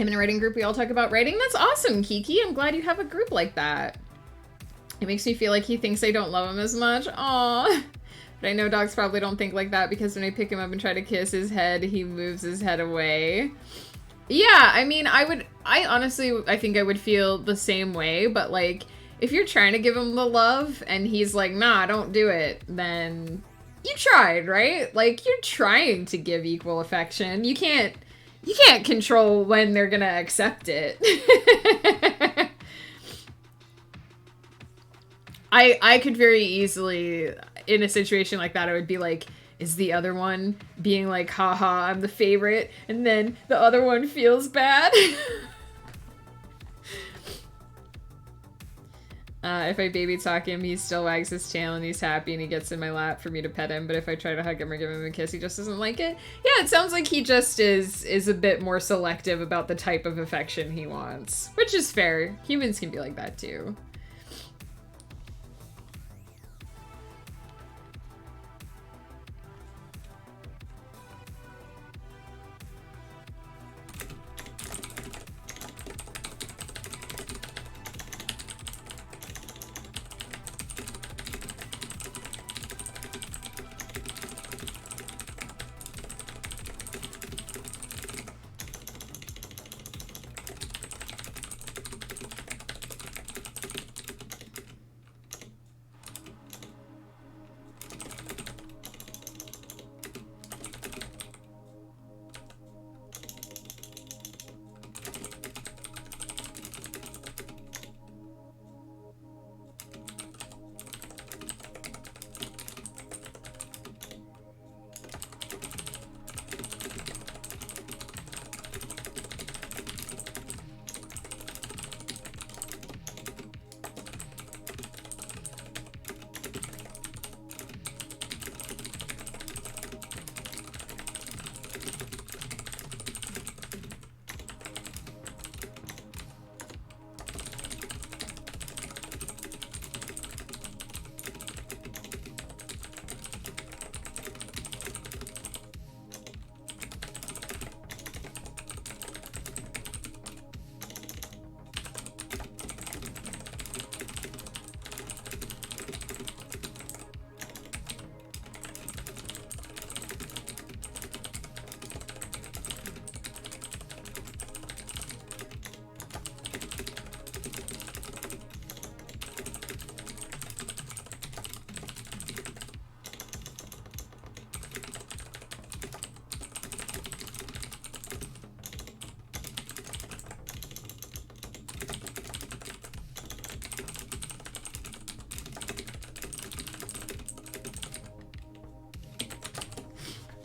I'm in a writing group. We all talk about writing. That's awesome, Kiki. I'm glad you have a group like that. It makes me feel like he thinks I don't love him as much. Aww. But I know dogs probably don't think like that because when I pick him up and try to kiss his head, he moves his head away. Yeah, I mean, I think I would feel the same way, but like, if you're trying to give him the love and he's like, nah, don't do it, then you tried, right? Like, you're trying to give equal affection. You can't control when they're gonna accept it. I could very easily, in a situation like that, I would be like, is the other one being like, haha, I'm the favorite, and then the other one feels bad? If I baby talk him, he still wags his tail and he's happy and he gets in my lap for me to pet him, but if I try to hug him or give him a kiss, he just doesn't like it. Yeah, it sounds like he just is a bit more selective about the type of affection he wants, which is fair. Humans can be like that too.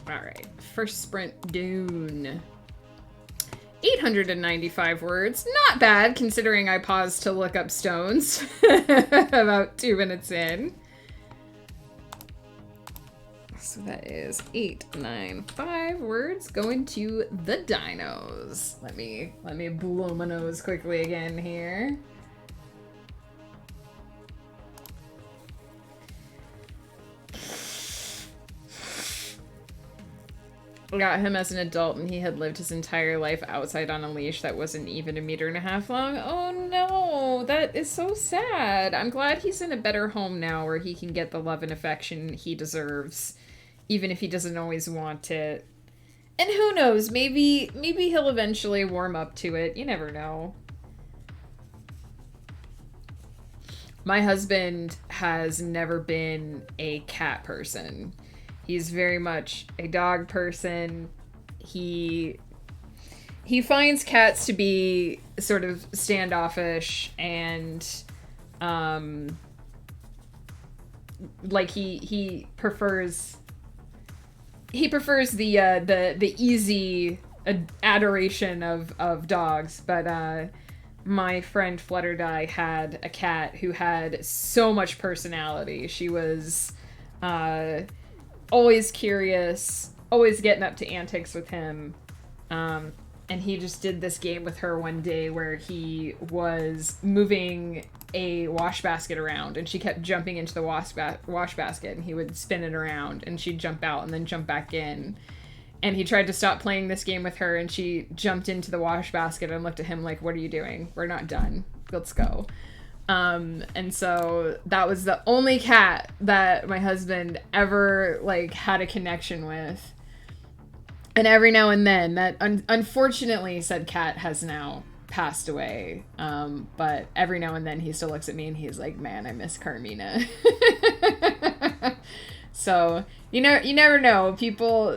Alright, first sprint dune. 895 words. Not bad, considering I paused to look up stones about 2 minutes in. So that is 895 words going to the dinos. Let me blow my nose quickly again here. I got him as an adult and he had lived his entire life outside on a leash that wasn't even 1.5 meters long. Oh no, that is so sad. I'm glad he's in a better home now where he can get the love and affection he deserves, even if he doesn't always want it. And who knows, maybe he'll eventually warm up to it. You never know. My husband has never been a cat person. He's very much a dog person. He finds cats to be sort of standoffish and like he prefers the easy adoration of dogs, but my friend Flutterdye had a cat who had so much personality. She was always curious, always getting up to antics with him. And he just did this game with her one day where he was moving a wash basket around and she kept jumping into the wash basket and he would spin it around and she'd jump out and then jump back in. And he tried to stop playing this game with her, and she jumped into the wash basket and looked at him like, what are you doing? We're not done. Let's go. And so that was the only cat that my husband ever, like, had a connection with. And every now and then, that unfortunately said cat has now passed away. But every now and then he still looks at me and he's like, man, I miss Carmina. So, you never know. People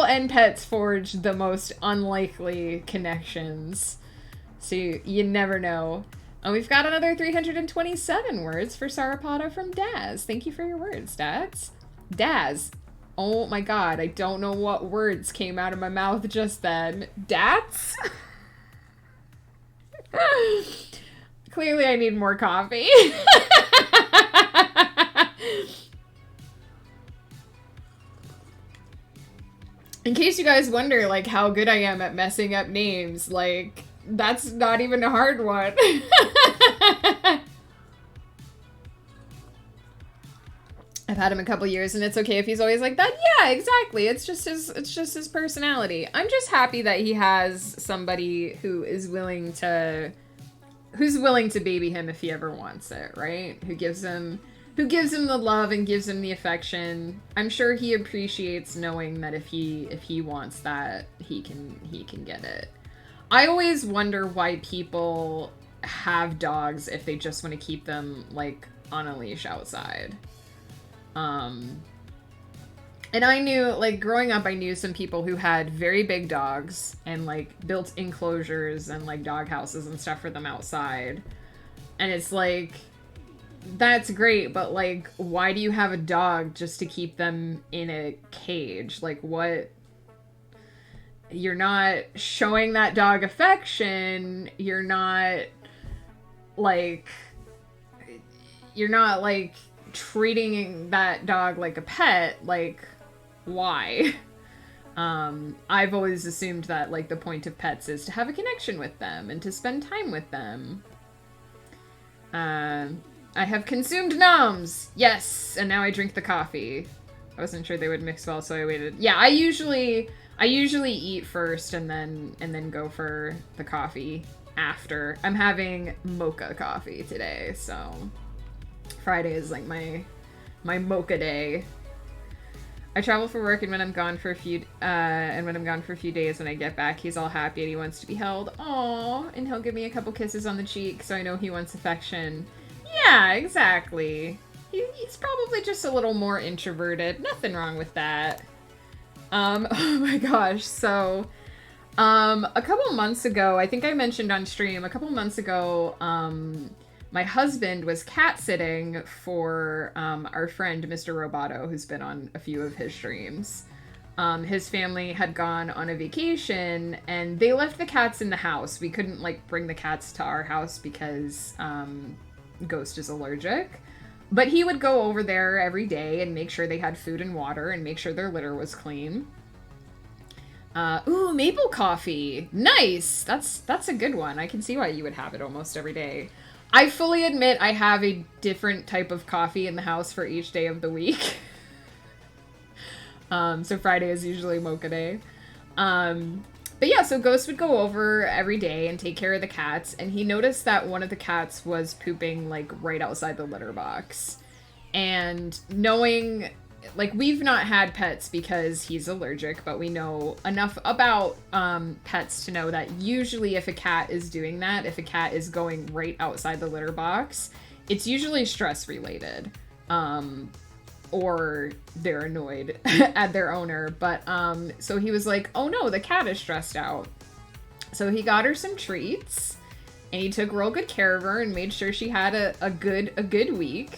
and pets forge the most unlikely connections. So you never know. And we've got another 327 words for Sarapata from Daz. Thank you for your words, Daz. Daz. Oh my god, I don't know what words came out of my mouth just then. Daz? Clearly I need more coffee. In case you guys wonder, like, how good I am at messing up names, like, that's not even a hard one. I've had him a couple years, and it's okay if he's always like that. Yeah, exactly. It's just his personality. I'm just happy that he has somebody who's willing to baby him if he ever wants it, right? Who gives him the love and gives him the affection. I'm sure he appreciates knowing that if he wants that, he can get it. I always wonder why people have dogs if they just want to keep them, like, on a leash outside. And I knew, like, growing up, I knew some people who had very big dogs and, like, built enclosures and, like, dog houses and stuff for them outside. And it's like, that's great, but, like, why do you have a dog just to keep them in a cage? Like, what? You're not showing that dog affection. You're not, like, treating that dog like a pet. Like, why? I've always assumed that, like, the point of pets is to have a connection with them and to spend time with them. I have consumed noms. Yes, and now I drink the coffee. I wasn't sure they would mix well, so I waited. Yeah, I usually eat first and then go for the coffee after. I'm having mocha coffee today, so Friday is like my mocha day. I travel for work, and when I'm gone for a few days, when I get back, he's all happy and he wants to be held. Aww, and he'll give me a couple kisses on the cheek, so I know he wants affection. Yeah, exactly. He's probably just a little more introverted. Nothing wrong with that. Oh my gosh. So, a couple months ago, I think I mentioned on stream, my husband was cat sitting for, our friend, Mr. Roboto, who's been on a few of his streams. His family had gone on a vacation, and they left the cats in the house. We couldn't, like, bring the cats to our house because, Ghost is allergic. But he would go over there every day and make sure they had food and water and make sure their litter was clean. Ooh, maple coffee. Nice! That's a good one. I can see why you would have it almost every day. I fully admit I have a different type of coffee in the house for each day of the week. So Friday is usually mocha day. But yeah, so Ghost would go over every day and take care of the cats, and he noticed that one of the cats was pooping, like, right outside the litter box. And knowing, like, we've not had pets because he's allergic, but we know enough about pets to know that usually if a cat is doing that, if a cat is going right outside the litter box, it's usually stress related. Or they're annoyed at their owner. But, so he was like, oh no, the cat is stressed out. So he got her some treats, and he took real good care of her and made sure she had a good week,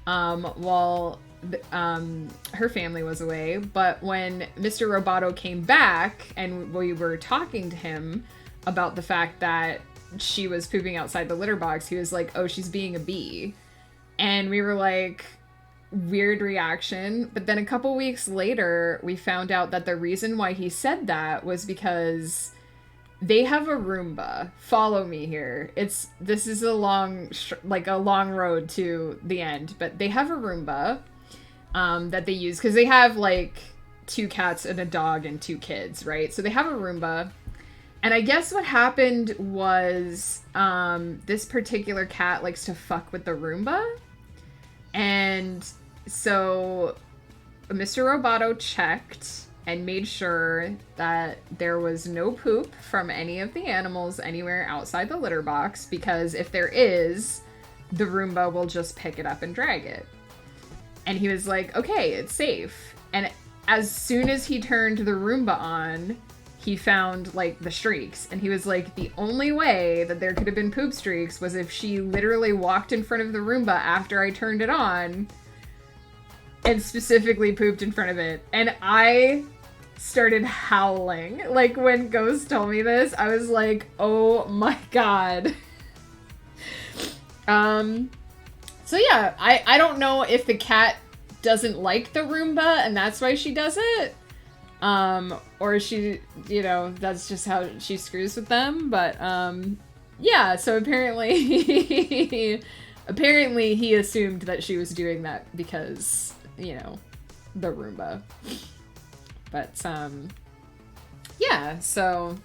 while, her family was away. But when Mr. Roboto came back and we were talking to him about the fact that she was pooping outside the litter box, he was like, oh, she's being a bee. And we were like, weird reaction. But then a couple weeks later, we found out that the reason why he said that was because they have a Roomba. Follow me here. This is a long road to the end, but they have a Roomba that they use because they have, like, 2 cats and a dog and 2 kids, right? So they have a Roomba. And I guess what happened was this particular cat likes to fuck with the Roomba. And so Mr. Roboto checked and made sure that there was no poop from any of the animals anywhere outside the litter box, because if there is, the Roomba will just pick it up and drag it. And he was like, okay, it's safe. And as soon as he turned the Roomba on, he found, like, the streaks. And he was like, the only way that there could have been poop streaks was if she literally walked in front of the Roomba after I turned it on and specifically pooped in front of it. And I started howling. Like, when Ghost told me this, I was like, oh my god. So yeah, I don't know if the cat doesn't like the Roomba and that's why she does it. Or she, you know, that's just how she screws with them. But, yeah, so apparently, apparently he assumed that she was doing that because, you know, the Roomba. But, yeah, so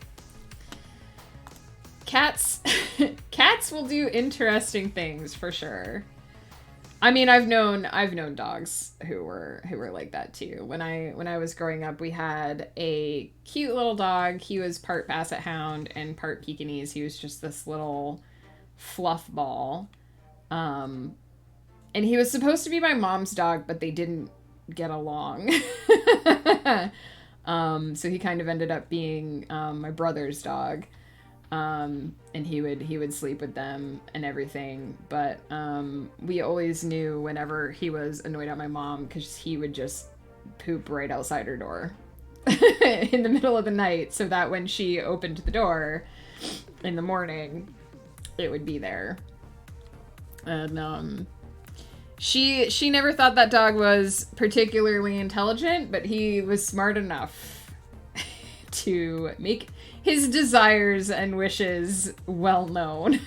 cats, cats will do interesting things for sure. I mean, I've known dogs who were like that too. When I was growing up, we had a cute little dog. He was part Basset Hound and part Pekingese. He was just this little fluff ball. And he was supposed to be my mom's dog, but they didn't get along. So he kind of ended up being my brother's dog. And he would sleep with them and everything, but we always knew whenever he was annoyed at my mom, because he would just poop right outside her door in the middle of the night, so that when she opened the door in the morning, it would be there. And she never thought that dog was particularly intelligent, but he was smart enough to make his desires and wishes well known.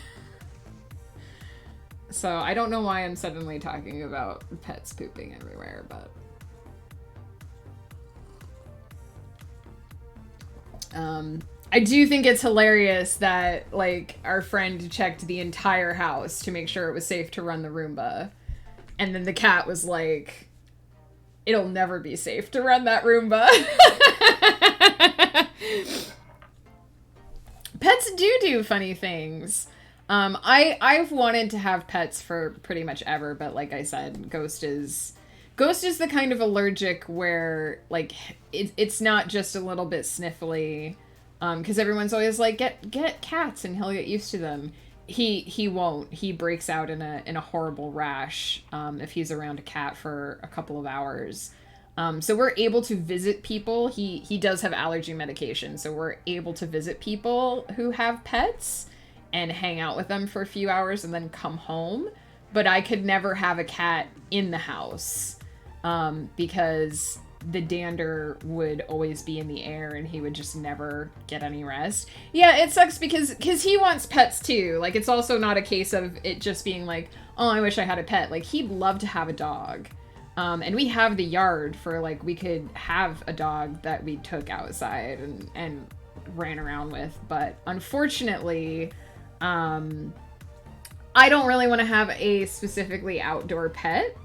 So I don't know why I'm suddenly talking about pets pooping everywhere, but I do think it's hilarious that, like, our friend checked the entire house to make sure it was safe to run the Roomba, and then the cat was like, it'll never be safe to run that Roomba. Pets do funny things. I've wanted to have pets for pretty much ever, but like I said, Ghost is the kind of allergic where, like, it's not just a little bit sniffly, because everyone's always like, get cats and he'll get used to them. He won't. He breaks out in a horrible rash if he's around a cat for a couple of hours. So we're able to visit people. He does have allergy medication, so we're able to visit people who have pets and hang out with them for a few hours and then come home. But I could never have a cat in the house because the dander would always be in the air and he would just never get any rest. Yeah, it sucks because he wants pets too. Like, it's also not a case of it just being like, oh, I wish I had a pet. Like, he'd love to have a dog. And we have the yard for, like, we could have a dog that we took outside and ran around with. But unfortunately, I don't really want to have a specifically outdoor pet.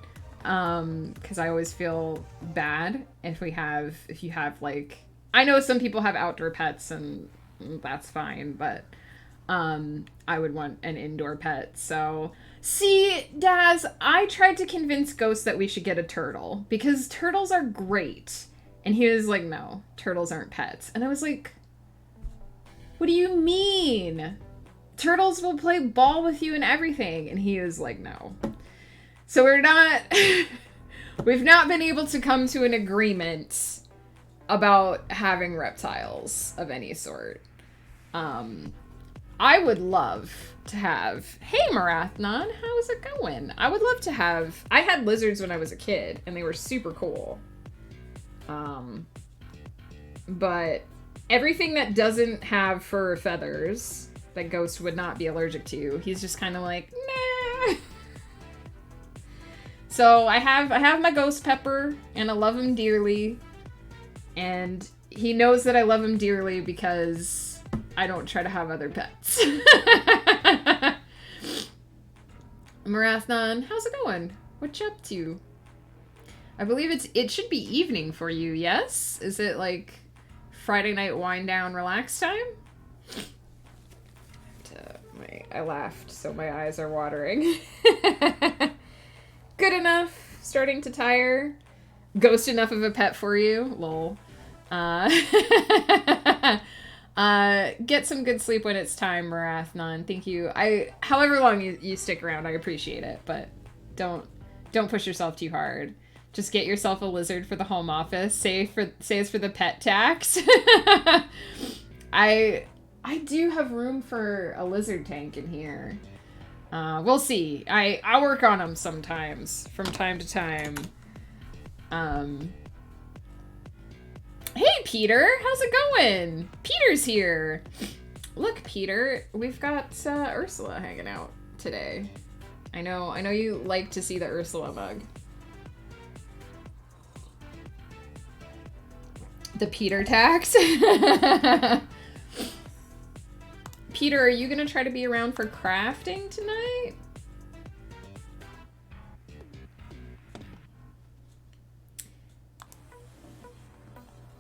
Because I always feel bad if you have, like, I know some people have outdoor pets and that's fine, but I would want an indoor pet. So, see, Daz, I tried to convince Ghost that we should get a turtle because turtles are great. And he was like, no, turtles aren't pets. And I was like, what do you mean? Turtles will play ball with you and everything. And he was like, no. So we've not been able to come to an agreement about having reptiles of any sort. I would love to have, hey Marathon, how's it going? I would love to have, I had lizards when I was a kid and they were super cool. But everything that doesn't have fur or feathers that Ghost would not be allergic to, he's just kind of like, nah. So I have my ghost pepper and I love him dearly. And he knows that I love him dearly because I don't try to have other pets. Marathon, how's it going? What you up to? I believe it should be evening for you, yes? Is it like Friday night wind down relax time? I laughed, so my eyes are watering. Good enough. Starting to tire. Ghost enough of a pet for you. Lol. Get some good sleep when it's time, Marathon. Thank you. However long you stick around, I appreciate it, but don't push yourself too hard. Just get yourself a lizard for the home office. Say it's for the pet tax. I do have room for a lizard tank in here. We'll see. I work on them sometimes, from time to time. Hey, Peter! How's it going? Peter's here! Look, Peter, we've got Ursula hanging out today. I know you like to see the Ursula mug. The Peter tax? Peter, are you gonna try to be around for crafting tonight?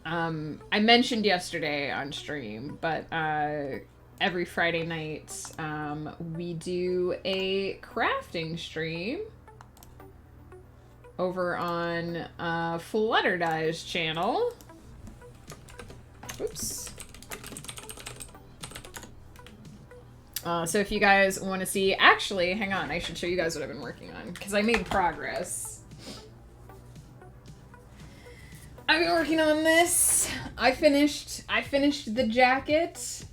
I mentioned yesterday on stream, but every Friday night we do a crafting stream over on Flutterdye's channel. Oops. So if you guys want to see, actually, hang on, I should show you guys what I've been working on, because I made progress. I've been working on this. I finished the jacket.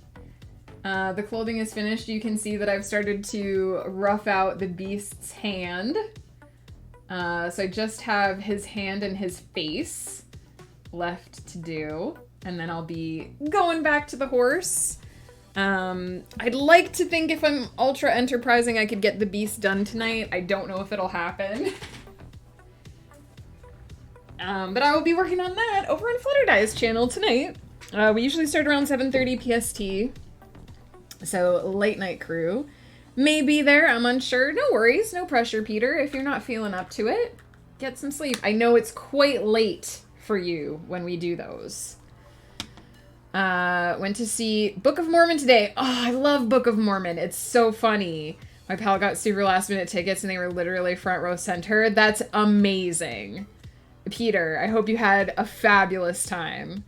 The clothing is finished. You can see that I've started to rough out the beast's hand. So I just have his hand and his face left to do, and then I'll be going back to the horse. I'd like to think if I'm ultra enterprising I could get the beast done tonight. I don't know if it'll happen. But I will be working on that over on Flutterdye's channel tonight. We usually start around 7:30 PST. So late night crew. May be there, I'm unsure. No worries, no pressure, Peter. If you're not feeling up to it, get some sleep. I know it's quite late for you when we do those. Went to see Book of Mormon today. Oh, I love Book of Mormon. It's so funny. My pal got super last minute tickets and they were literally front row center. That's amazing. Peter, I hope you had a fabulous time.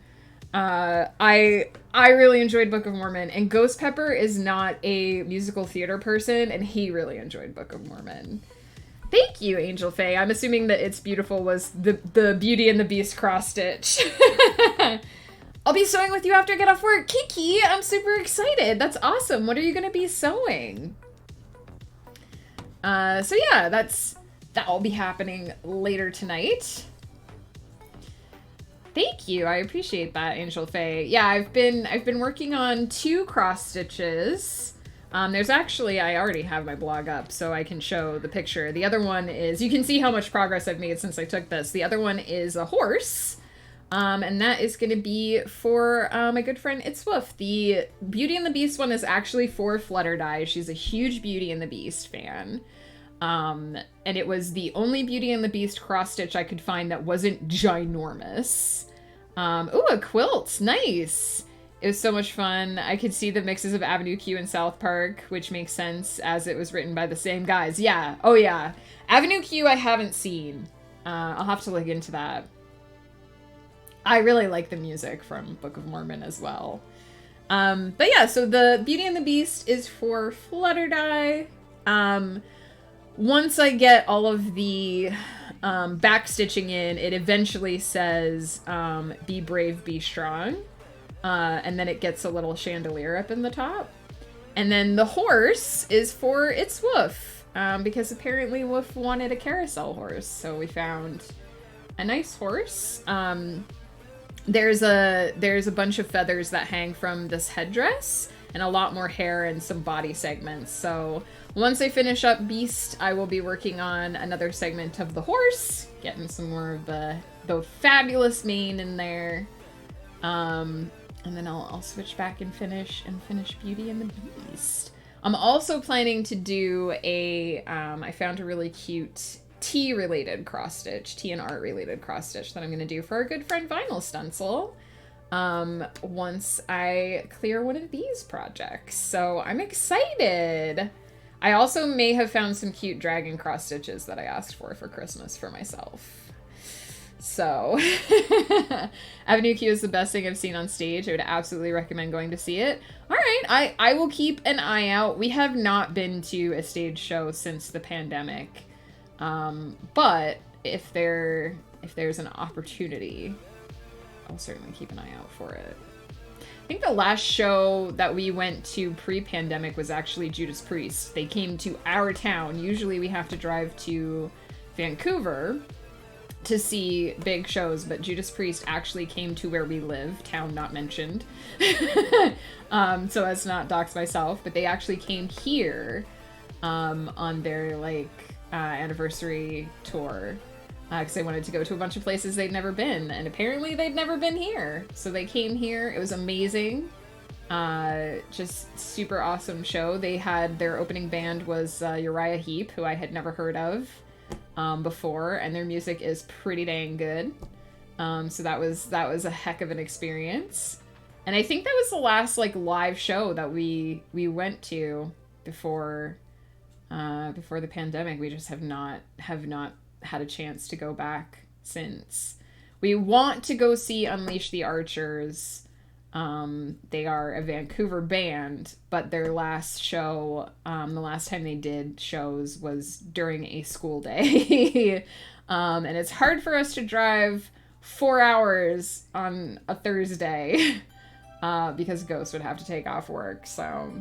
I really enjoyed Book of Mormon, and Ghost Pepper is not a musical theater person, and he really enjoyed Book of Mormon. Thank you, Angel Faye. I'm assuming that It's Beautiful was the Beauty and the Beast cross stitch. I'll be sewing with you after I get off work. Kiki, I'm super excited. That's awesome. What are you going to be sewing? So yeah, that'll be happening later tonight. Thank you. I appreciate that, Angel Faye. Yeah, I've been working on 2 cross stitches. There's actually, I already have my blog up, so I can show the picture. The other one is, you can see how much progress I've made since I took this. The other one is a horse. And that is going to be for my good friend It's Woof. The Beauty and the Beast one is actually for Flutterdye. She's a huge Beauty and the Beast fan. And it was the only Beauty and the Beast cross stitch I could find that wasn't ginormous. Ooh, a quilt. Nice. It was so much fun. I could see the mixes of Avenue Q and South Park, which makes sense as it was written by the same guys. Yeah. Oh, yeah. Avenue Q I haven't seen. I'll have to look into that. I really like the music from Book of Mormon as well. But yeah, so the Beauty and the Beast is for Flutterdye. Once I get all of the back stitching in, it eventually says, be brave, be strong. And then it gets a little chandelier up in the top. And then the horse is for It's Woof, because apparently Woof wanted a carousel horse. So we found a nice horse. There's a bunch of feathers that hang from this headdress and a lot more hair and some body segments. So once I finish up Beast, I will be working on another segment of the horse, getting some more of the fabulous mane in there. And then I'll switch back and finish Beauty and the Beast. I'm also planning to do I found a really cute tea-related cross-stitch, tea and art-related cross-stitch that I'm going to do for our good friend Vinyl Stencil once I clear one of these projects. So I'm excited! I also may have found some cute dragon cross-stitches that I asked for Christmas for myself. So, Avenue Q is the best thing I've seen on stage. I would absolutely recommend going to see it. All right, I will keep an eye out. We have not been to a stage show since the pandemic, but if there's an opportunity, I'll certainly keep an eye out for it. I think the last show that we went to pre-pandemic was actually Judas Priest. They came to our town. Usually we have to drive to Vancouver to see big shows, but Judas Priest actually came to where we live, town not mentioned, so as not dox myself, but they actually came here on their anniversary tour because they wanted to go to a bunch of places they'd never been, and apparently they'd never been here, so they came here. It was amazing. Just super awesome show. They had their opening band was Uriah Heep, who I had never heard of before, and their music is pretty dang good. So that was a heck of an experience. And I think that was the last live show that we went to before the pandemic. We just have not had a chance to go back since. We want to go see Unleash the Archers. They are a Vancouver band, but their last show, the last time they did shows was during a school day. And it's hard for us to drive 4 hours on a Thursday, because Ghost would have to take off work, so.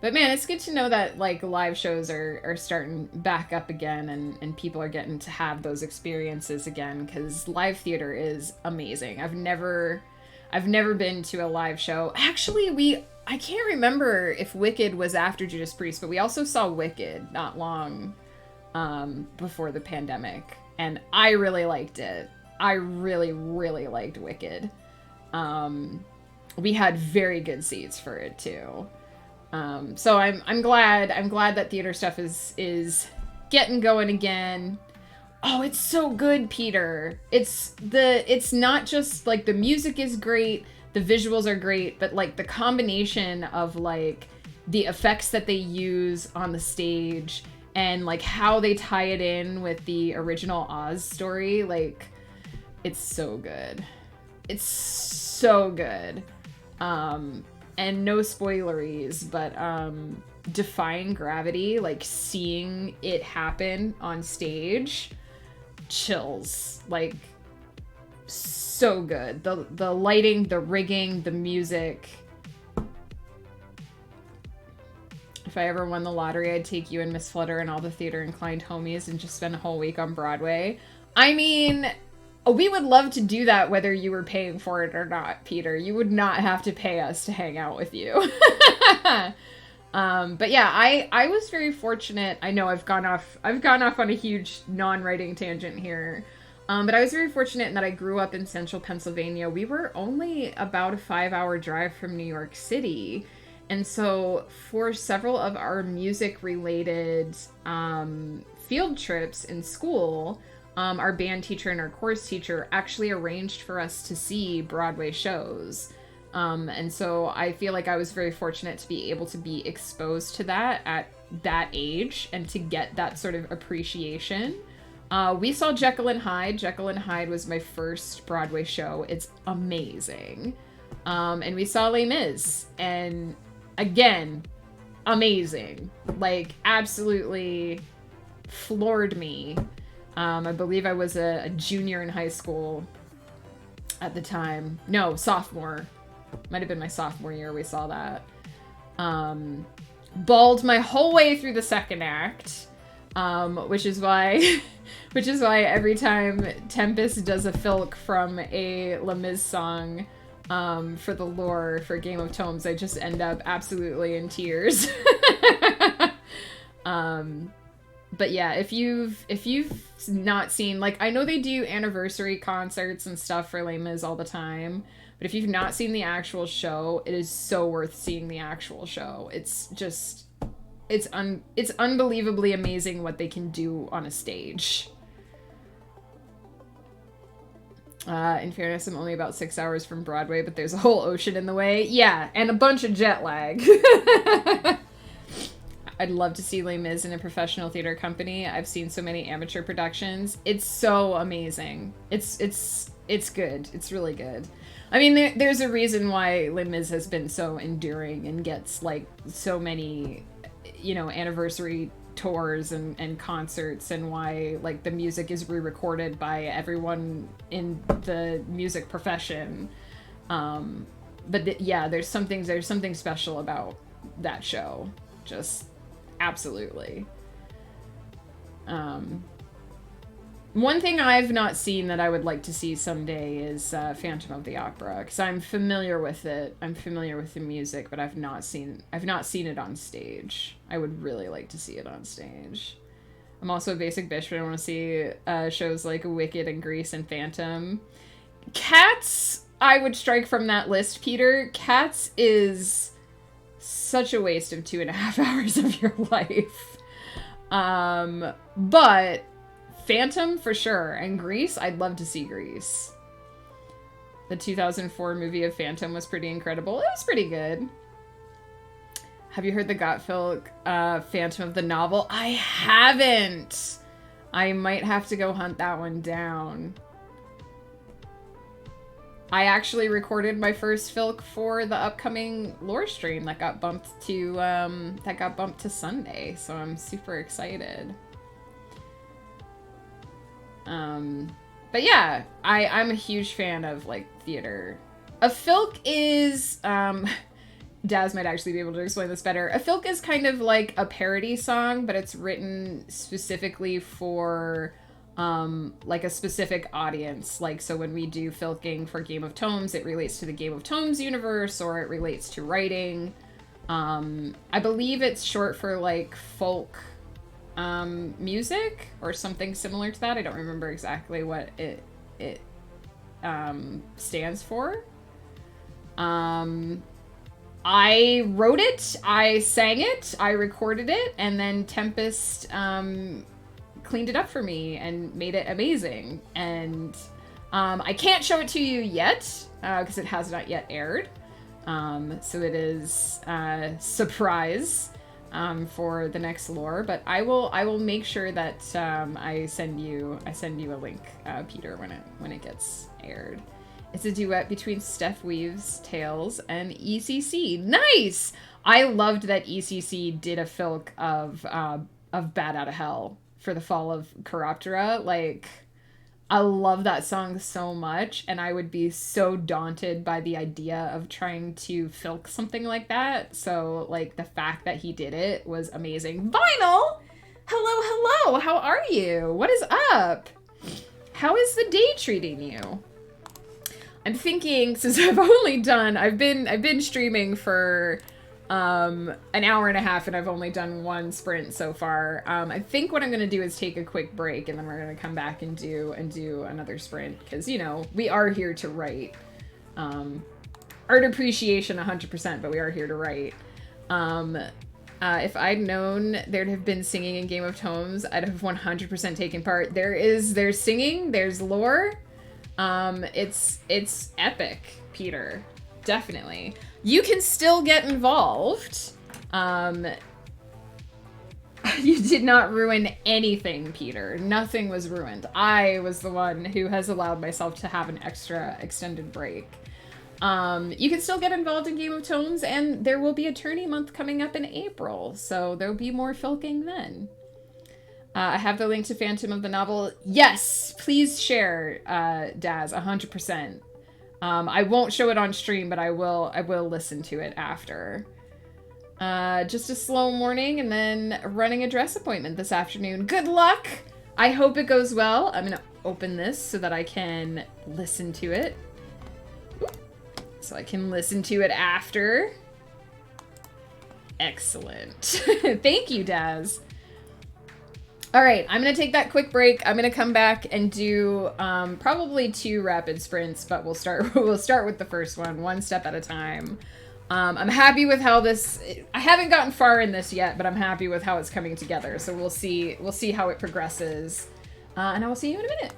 But man, it's good to know that live shows are starting back up again, and people are getting to have those experiences again, because live theater is amazing. I've never been to a live show. Actually, I can't remember if Wicked was after Judas Priest, but we also saw Wicked not long before the pandemic, and I really liked it. I really, really liked Wicked. We had very good seats for it too. So I'm glad that theater stuff is getting going again. Oh, it's so good, Peter. It's not just the music is great, the visuals are great, but the combination of the effects that they use on the stage and how they tie it in with the original Oz story, it's so good. It's so good. And no spoileries, but Defying Gravity, seeing it happen on stage, chills. So good. The lighting, the rigging, the music. If I ever won the lottery, I'd take you and Miss Flutter and all the theater inclined homies and just spend a whole week on Broadway. I mean, we would love to do that whether you were paying for it or not, Peter. You would not have to pay us to hang out with you. But yeah, I was very fortunate. I know I've gone off on a huge non-writing tangent here. But I was very fortunate in that I grew up in central Pennsylvania. We were only about a 5-hour drive from New York City. And so for several of our music-related field trips in school, our band teacher and our course teacher actually arranged for us to see Broadway shows. And so I feel like I was very fortunate to be able to be exposed to that at that age and to get that sort of appreciation. We saw Jekyll and Hyde. Jekyll and Hyde was my first Broadway show. It's amazing. And we saw Les Mis, and again, amazing. Absolutely floored me. I believe I was a junior in high school at the time. No, sophomore. Might have been my sophomore year we saw that. Bawled my whole way through the second act, which is why every time Tempest does a filk from a Les Mis song for the lore for Game of Tomes, I just end up absolutely in tears. But yeah, if you've not seen, like, I know they do anniversary concerts and stuff for Les Mis all the time, but if you've not seen the actual show, it is so worth seeing the actual show. It's just it's unbelievably amazing what they can do on a stage. In fairness, I'm only about 6 hours from Broadway, but there's a whole ocean in the way. Yeah, and a bunch of jet lag. I'd love to see Les Mis in a professional theater company. I've seen so many amateur productions. It's so amazing. It's good. It's really good. I mean, there's a reason why Les Mis has been so enduring and gets like so many, you know, anniversary tours and concerts, and why like the music is re-recorded by everyone in the music profession. But yeah, there's something special about that show. Just absolutely. One thing I've not seen that I would like to see someday is Phantom of the Opera, because I'm familiar with it. I'm familiar with the music, but I've not seen it on stage. I would really like to see it on stage. I'm also a basic bitch, but I want to see shows like Wicked and Grease and Phantom. Cats, I would strike from that list, Peter. Cats is such a waste of 2.5 hours of your life. But Phantom for sure, and Grease, I'd love to see Grease. The 2004 movie of Phantom was pretty incredible. It was pretty good. Have you heard the Gottfilk Phantom of the novel? I haven't. I might have to go hunt that one down. I actually recorded my first filk for the upcoming lore stream that got bumped to Sunday, so I'm super excited. But yeah, I'm a huge fan of like theater. A filk is Daz might actually be able to explain this better. A filk is kind of like a parody song, but it's written specifically for like a specific audience. Like, so when we do filking for Game of Tomes, it relates to the Game of Tomes universe, or it relates to writing. I believe it's short for like folk music or something similar to that. I don't remember exactly what it stands for. I wrote it, I sang it, I recorded it, and then Tempest cleaned it up for me and made it amazing. And I can't show it to you yet because it has not yet aired. So it is a surprise for the next lore, but I will make sure that I send you a link, Peter, when it gets aired. It's a duet between Steph Weave's Tales and ECC. Nice! I loved that ECC did a filk of Bat Out of Hell for the Fall of Chiroptera. Like, I love that song so much, and I would be so daunted by the idea of trying to filk something like that. So, like, the fact that he did it was amazing. Vinyl! Hello, how are you? What is up? How is the day treating you? I'm thinking, since I've been streaming for an hour and a half, and I've only done one sprint so far. I think what I'm gonna do is take a quick break, and then we're gonna come back and do another sprint, because, you know, we are here to write. Art appreciation 100%, but we are here to write. If I'd known there'd have been singing in Game of Tomes, I'd have 100% taken part. There's singing, there's lore. It's epic, Peter. Definitely. You can still get involved. You did not ruin anything, Peter. Nothing was ruined. I was the one who has allowed myself to have an extra extended break. You can still get involved in Game of Tomes, and there will be a tourney month coming up in April, so there'll be more filking then. I have the link to Phantom of the novel. Yes, please share, Daz, 100%. I won't show it on stream, but I will listen to it after. Just a slow morning and then running a dress appointment this afternoon. Good luck! I hope it goes well. I'm gonna open this so that I can listen to it. So I can listen to it after. Excellent. Thank you, Daz. All right, I'm gonna take that quick break. I'm gonna come back and do probably 2 rapid sprints, but we'll start we'll start with the first one step at a time. I'm happy with how this. I haven't gotten far in this yet, but I'm happy with how it's coming together. So we'll see how it progresses, and I will see you in a minute.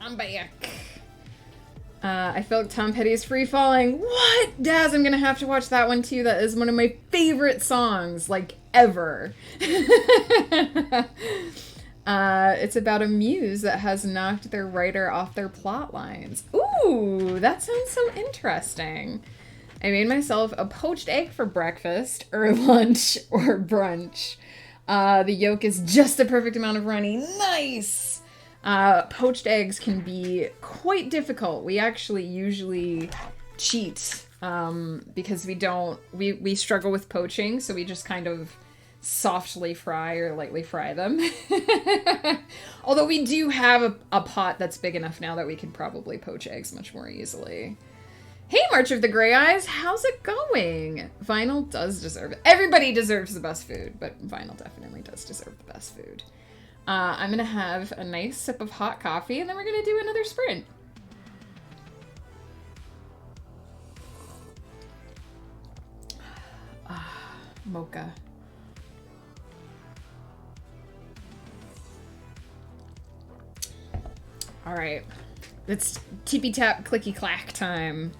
I'm back. I feel like Tom Petty is free falling. What? Daz, I'm gonna have to watch that one too. That is one of my favorite songs, like, ever. It's about a muse that has knocked their writer off their plot lines. Ooh, that sounds so interesting. I made myself a poached egg for breakfast, or lunch, or brunch. The yolk is just the perfect amount of runny. Nice! Poached eggs can be quite difficult. We actually usually cheat because we struggle with poaching, so we just kind of softly fry or lightly fry them. Although we do have a pot that's big enough now that we can probably poach eggs much more easily. Hey, March of the Grey Eyes, how's it going? Vinyl does deserve it. Everybody deserves the best food, but Vinyl definitely does deserve the best food. I'm gonna have a nice sip of hot coffee, and then we're gonna do another sprint. Mocha. All right, it's tippy tap clicky clack time.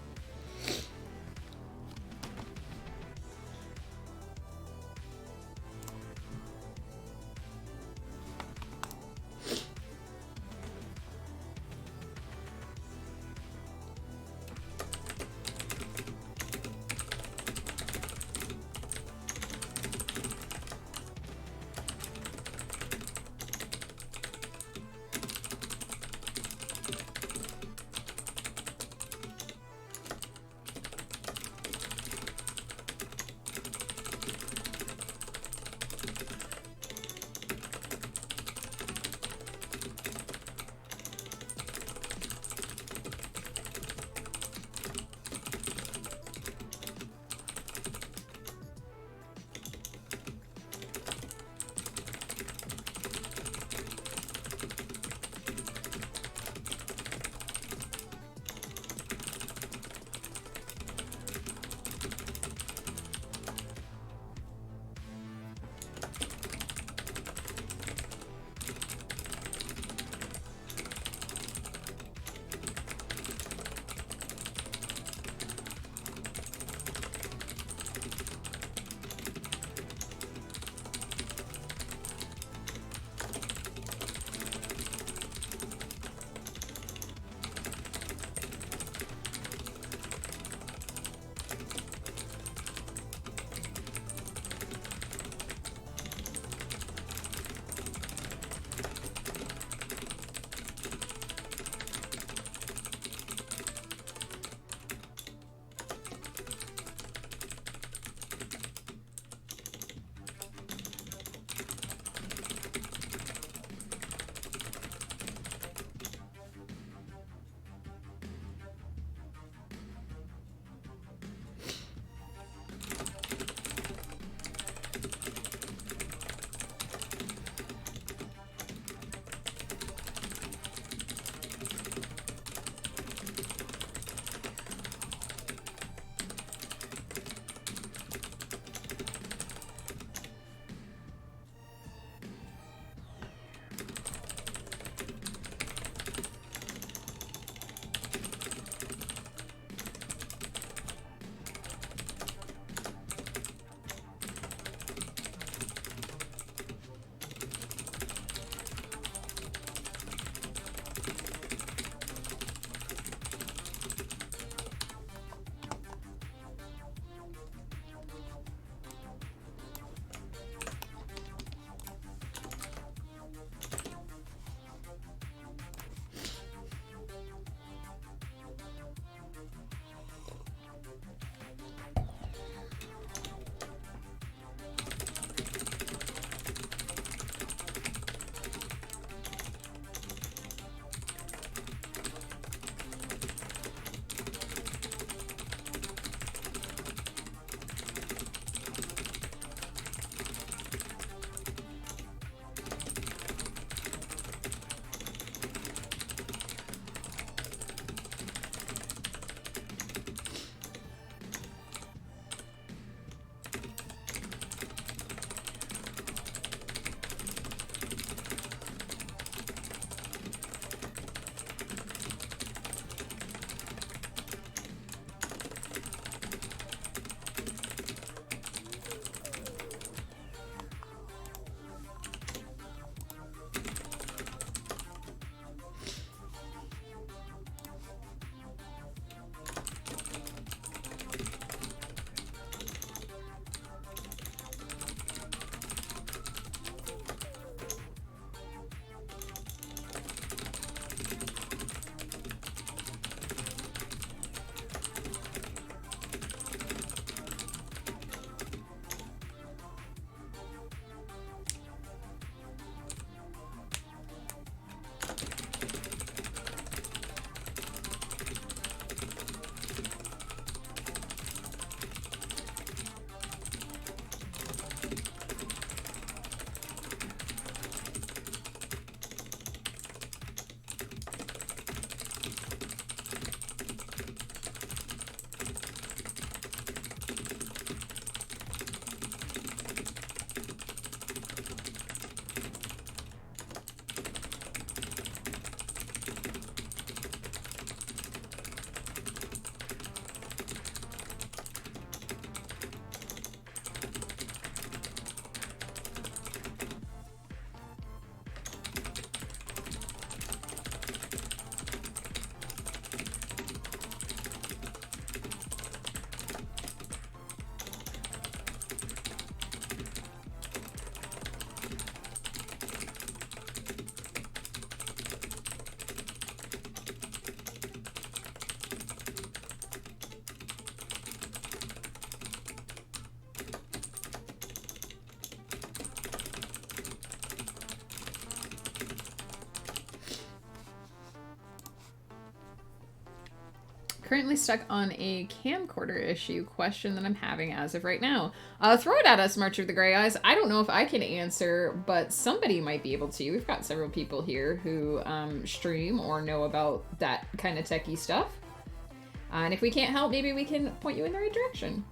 currently stuck on a camcorder issue question that I'm having as of right now. Throw it at us, March of the Grey Eyes. I don't know if I can answer, but somebody might be able to. We've got several people here who stream or know about that kind of techie stuff. And if we can't help, maybe we can point you in the right direction.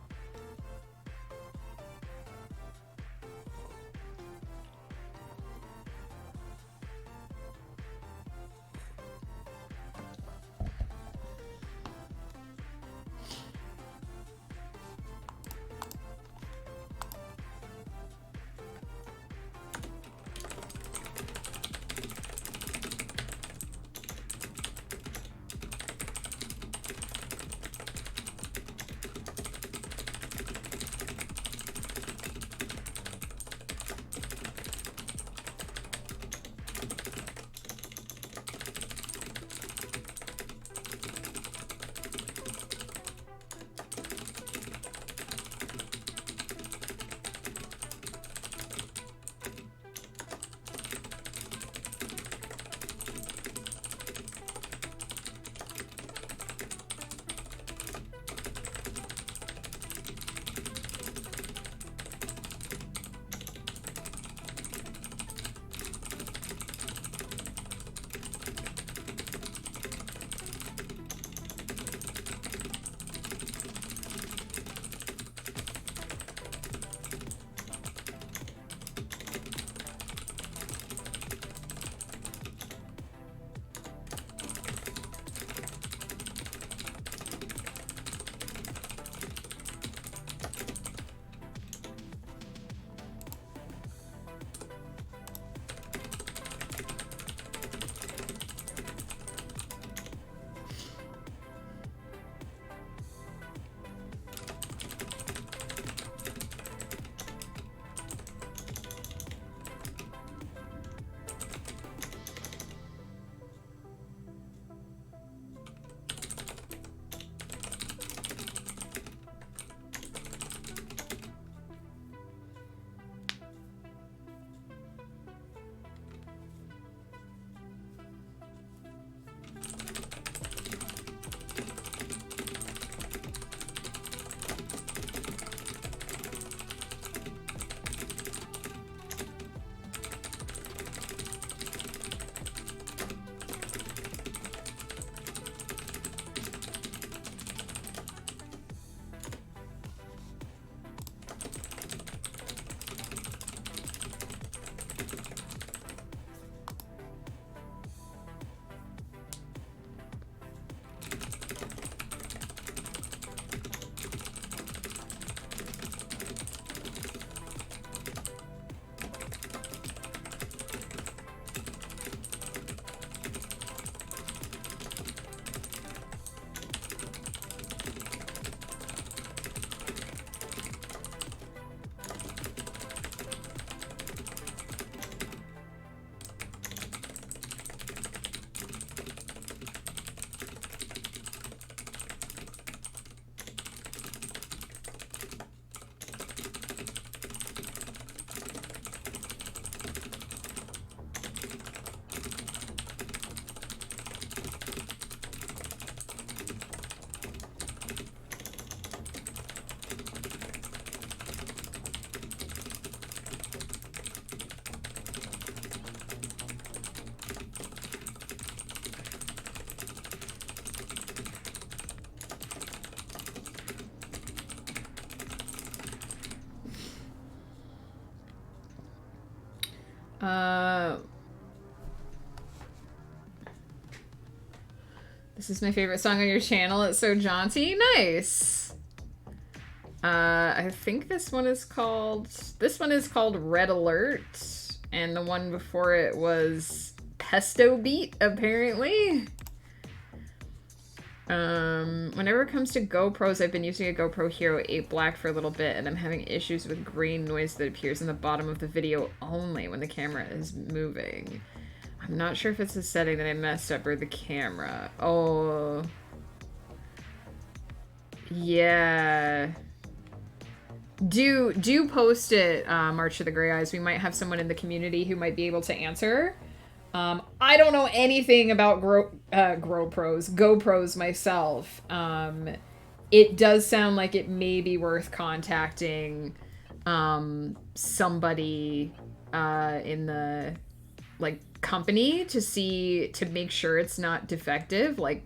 This is my favorite song on your channel. It's so jaunty. Nice. I think this one is called Red Alert, and the one before it was Pesto Beat, apparently. Whenever it comes to GoPros, I've been using a GoPro Hero 8 Black for a little bit, and I'm having issues with green noise that appears in the bottom of the video only when the camera is moving. I'm not sure if it's a setting that I messed up or the camera. Oh. Yeah. Do post it, March of the Grey Eyes. We might have someone in the community who might be able to answer. I don't know anything about GoPros myself. It does sound like it may be worth contacting somebody in the like company to make sure it's not defective. Like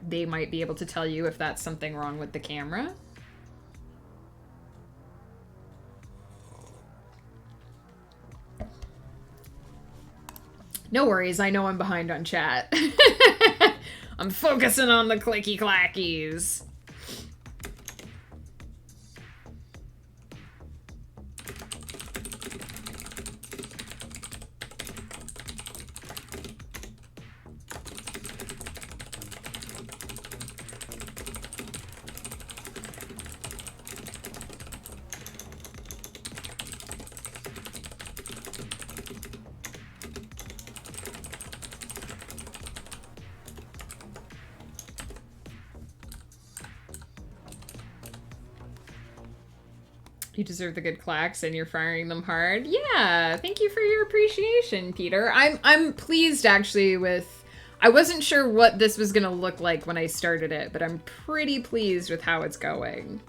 they might be able to tell you if that's something wrong with the camera. No worries, I know I'm behind on chat. I'm focusing on the clicky clackies. You deserve the good clacks and you're firing them hard. Yeah, thank you for your appreciation, Peter. I'm pleased actually with I wasn't sure what this was gonna look like when I started it, but I'm pretty pleased with how it's going.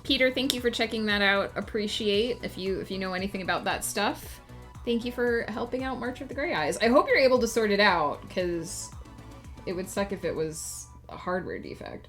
Peter, thank you for checking that out. Appreciate if you know anything about that stuff. Thank you for helping out March of the Grey Eyes. I hope you're able to sort it out, because it would suck if it was a hardware defect.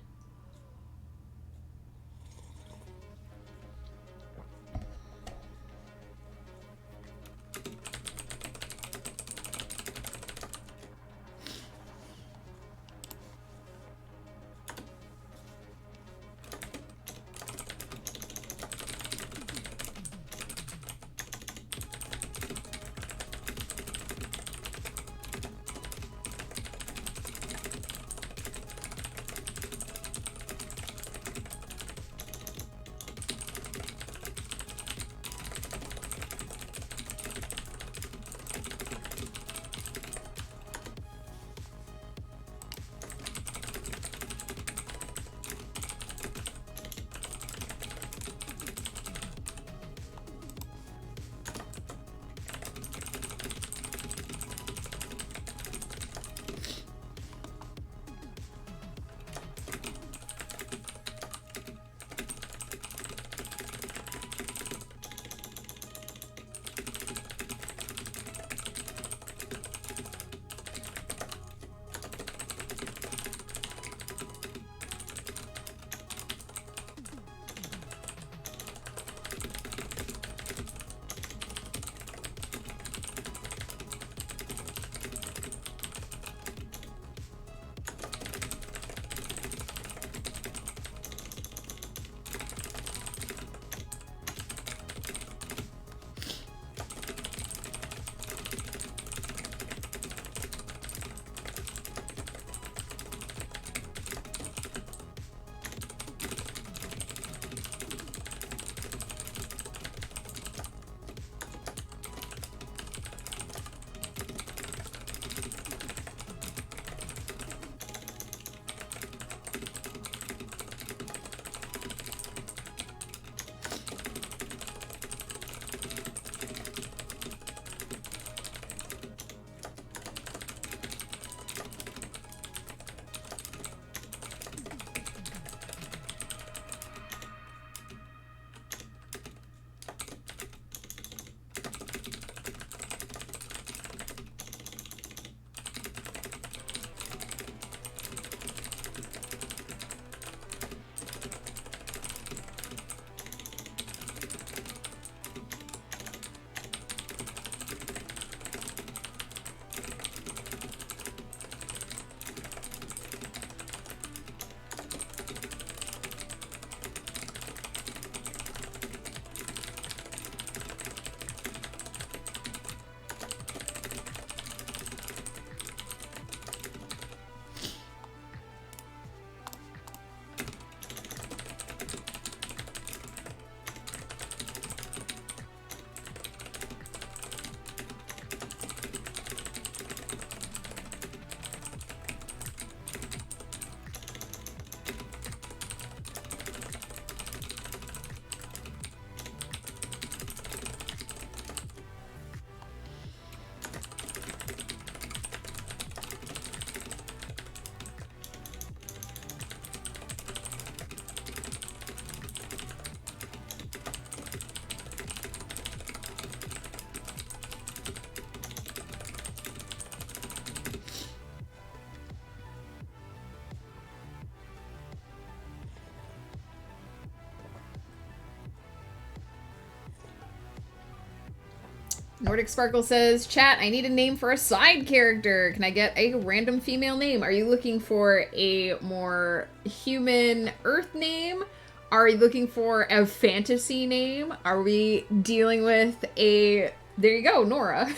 Nordic Sparkle says, chat, I need a name for a side character. Can I get a random female name? Are you looking for a more human Earth name? Are you looking for a fantasy name? Are we dealing with a... There you go, Nora.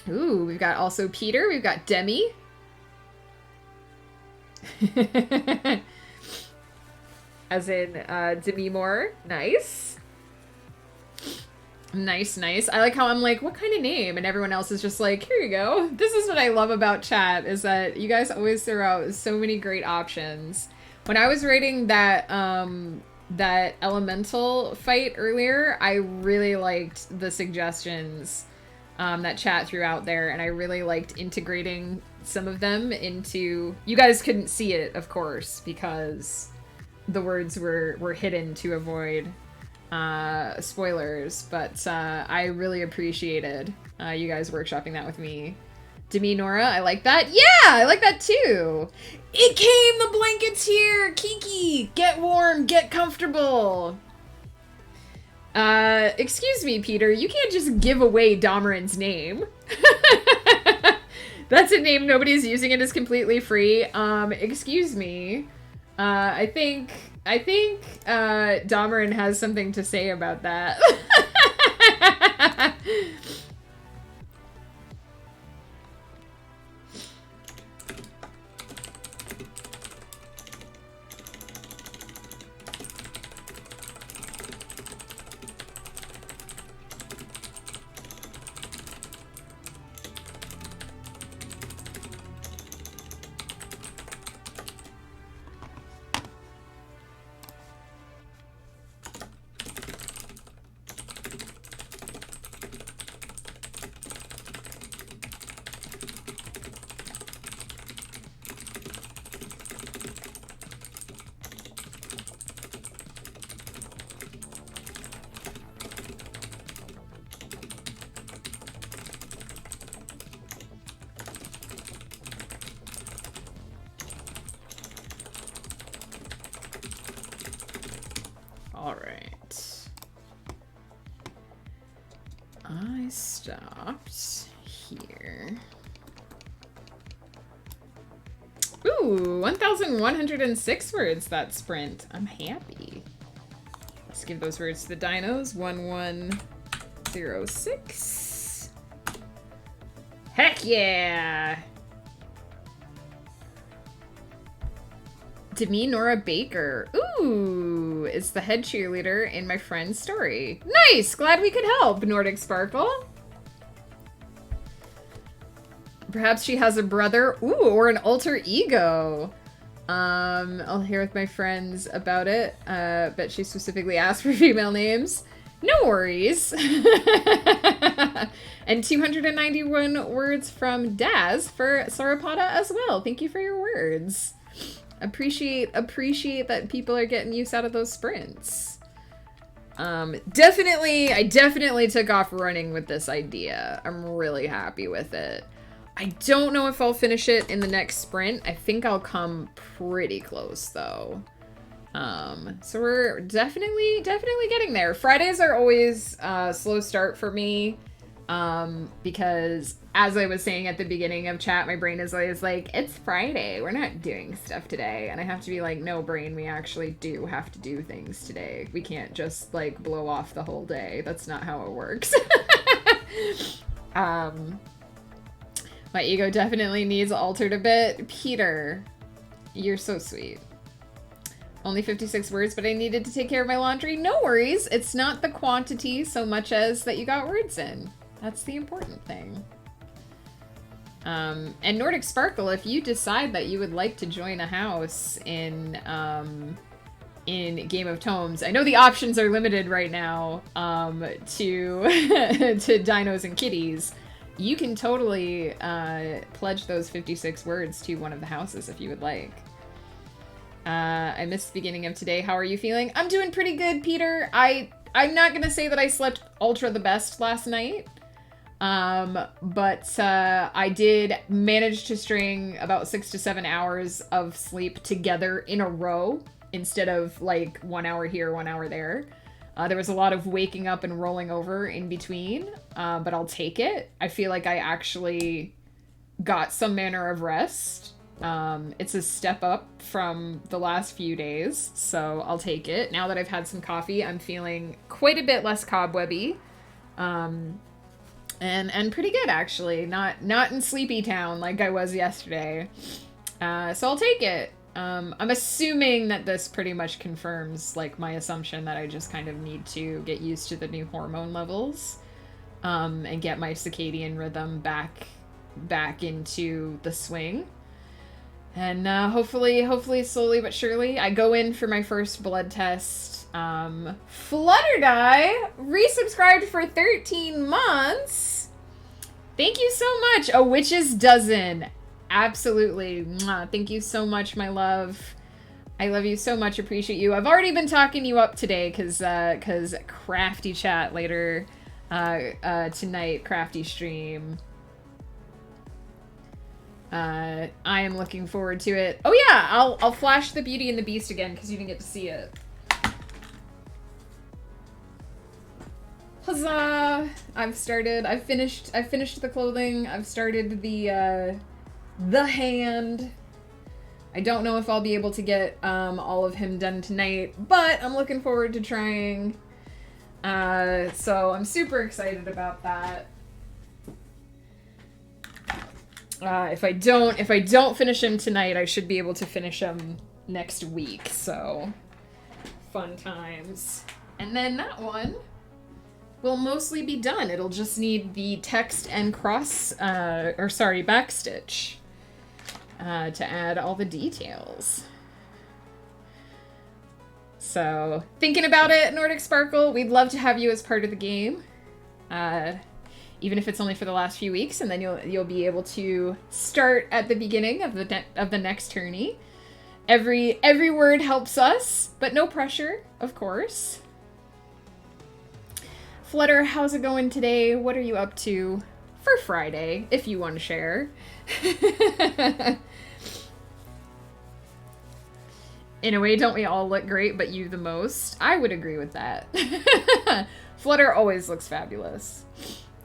Ooh, we've got also Peter. We've got Demi. As in Demi Moore. Nice. Nice, nice. I like how I'm like, what kind of name? And everyone else is just like, here you go. This is what I love about chat, is that you guys always throw out so many great options. When I was rating that that elemental fight earlier, I really liked the suggestions that chat threw out there, and I really liked integrating some of them into... You guys couldn't see it, of course, because the words were hidden to avoid spoilers, but I really appreciated you guys workshopping that with me. Demi Nora, I like that. Yeah, I like that too. It came, the blanket's here. Kiki, get warm, get comfortable. Excuse me, Peter, you can't just give away Domeran's name. That's a name nobody's using, it is completely free. Excuse me. I think Domeran has something to say about that. Stopped here. Ooh, 1,106 words, that sprint. I'm happy. Let's give those words to the dinos. 1106. Heck yeah! Demi Nora Baker. Ooh, is the head cheerleader in my friend's story. Nice! Glad we could help, Nordic Sparkle. Perhaps she has a brother. Ooh, or an alter ego. I'll hear with my friends about it. Bet she specifically asked for female names. No worries. And 291 words from Daz for Sarapata as well. Thank you for your words. Appreciate that people are getting use out of those sprints. I definitely took off running with this idea. I'm really happy with it. I don't know if I'll finish it in the next sprint. I think I'll come pretty close though. So we're definitely getting there. Fridays are always a slow start for me. Because as I was saying at the beginning of chat, my brain is always like, it's Friday, we're not doing stuff today. And I have to be like, no, brain, we actually do have to do things today. We can't just like blow off the whole day. That's not how it works. My ego definitely needs altered a bit. Peter, you're so sweet. Only 56 words, but I needed to take care of my laundry. No worries. It's not the quantity so much as that you got words in. That's the important thing. And Nordic Sparkle, if you decide that you would like to join a house in Game of Tomes, I know the options are limited right now to dinos and kitties. You can totally pledge those 56 words to one of the houses if you would like. I missed the beginning of today. How are you feeling? I'm doing pretty good, Peter. I'm not gonna say that I slept ultra the best last night. But I did manage to string about 6 to 7 hours of sleep together in a row instead of like 1 hour here, 1 hour there. There was a lot of waking up and rolling over in between, but I'll take it. I feel like I actually got some manner of rest. It's a step up from the last few days, so I'll take it. Now that I've had some coffee, I'm feeling quite a bit less cobwebby. And pretty good, actually. Not in Sleepy Town like I was yesterday. So I'll take it. I'm assuming that this pretty much confirms, like, my assumption that I just kind of need to get used to the new hormone levels, and get my circadian rhythm back into the swing. And hopefully slowly but surely, I go in for my first blood test. Flutterguy resubscribed for 13 months. Thank you so much. A witch's dozen. Absolutely. Mwah. Thank you so much, my love. I love you so much. Appreciate you. I've already been talking you up today because crafty chat later tonight, crafty stream. I am looking forward to it. Oh yeah, I'll flash the Beauty and the Beast again because you didn't get to see it. Huzzah! I've finished the clothing. I've started the hand. I don't know if I'll be able to get all of him done tonight, but I'm looking forward to trying. So I'm super excited about that. If I don't finish him tonight, I should be able to finish him next week. So fun times. And then that one will mostly be done. It'll just need the text and backstitch to add all the details. So, thinking about it, Nordic Sparkle, we'd love to have you as part of the game. Even if it's only for the last few weeks, and then you'll be able to start at the beginning of the next tourney. Every word helps us, but no pressure, of course. Flutter, how's it going today? What are you up to for Friday, if you want to share? In a way, don't we all look great, but you the most? I would agree with that. Flutter always looks fabulous.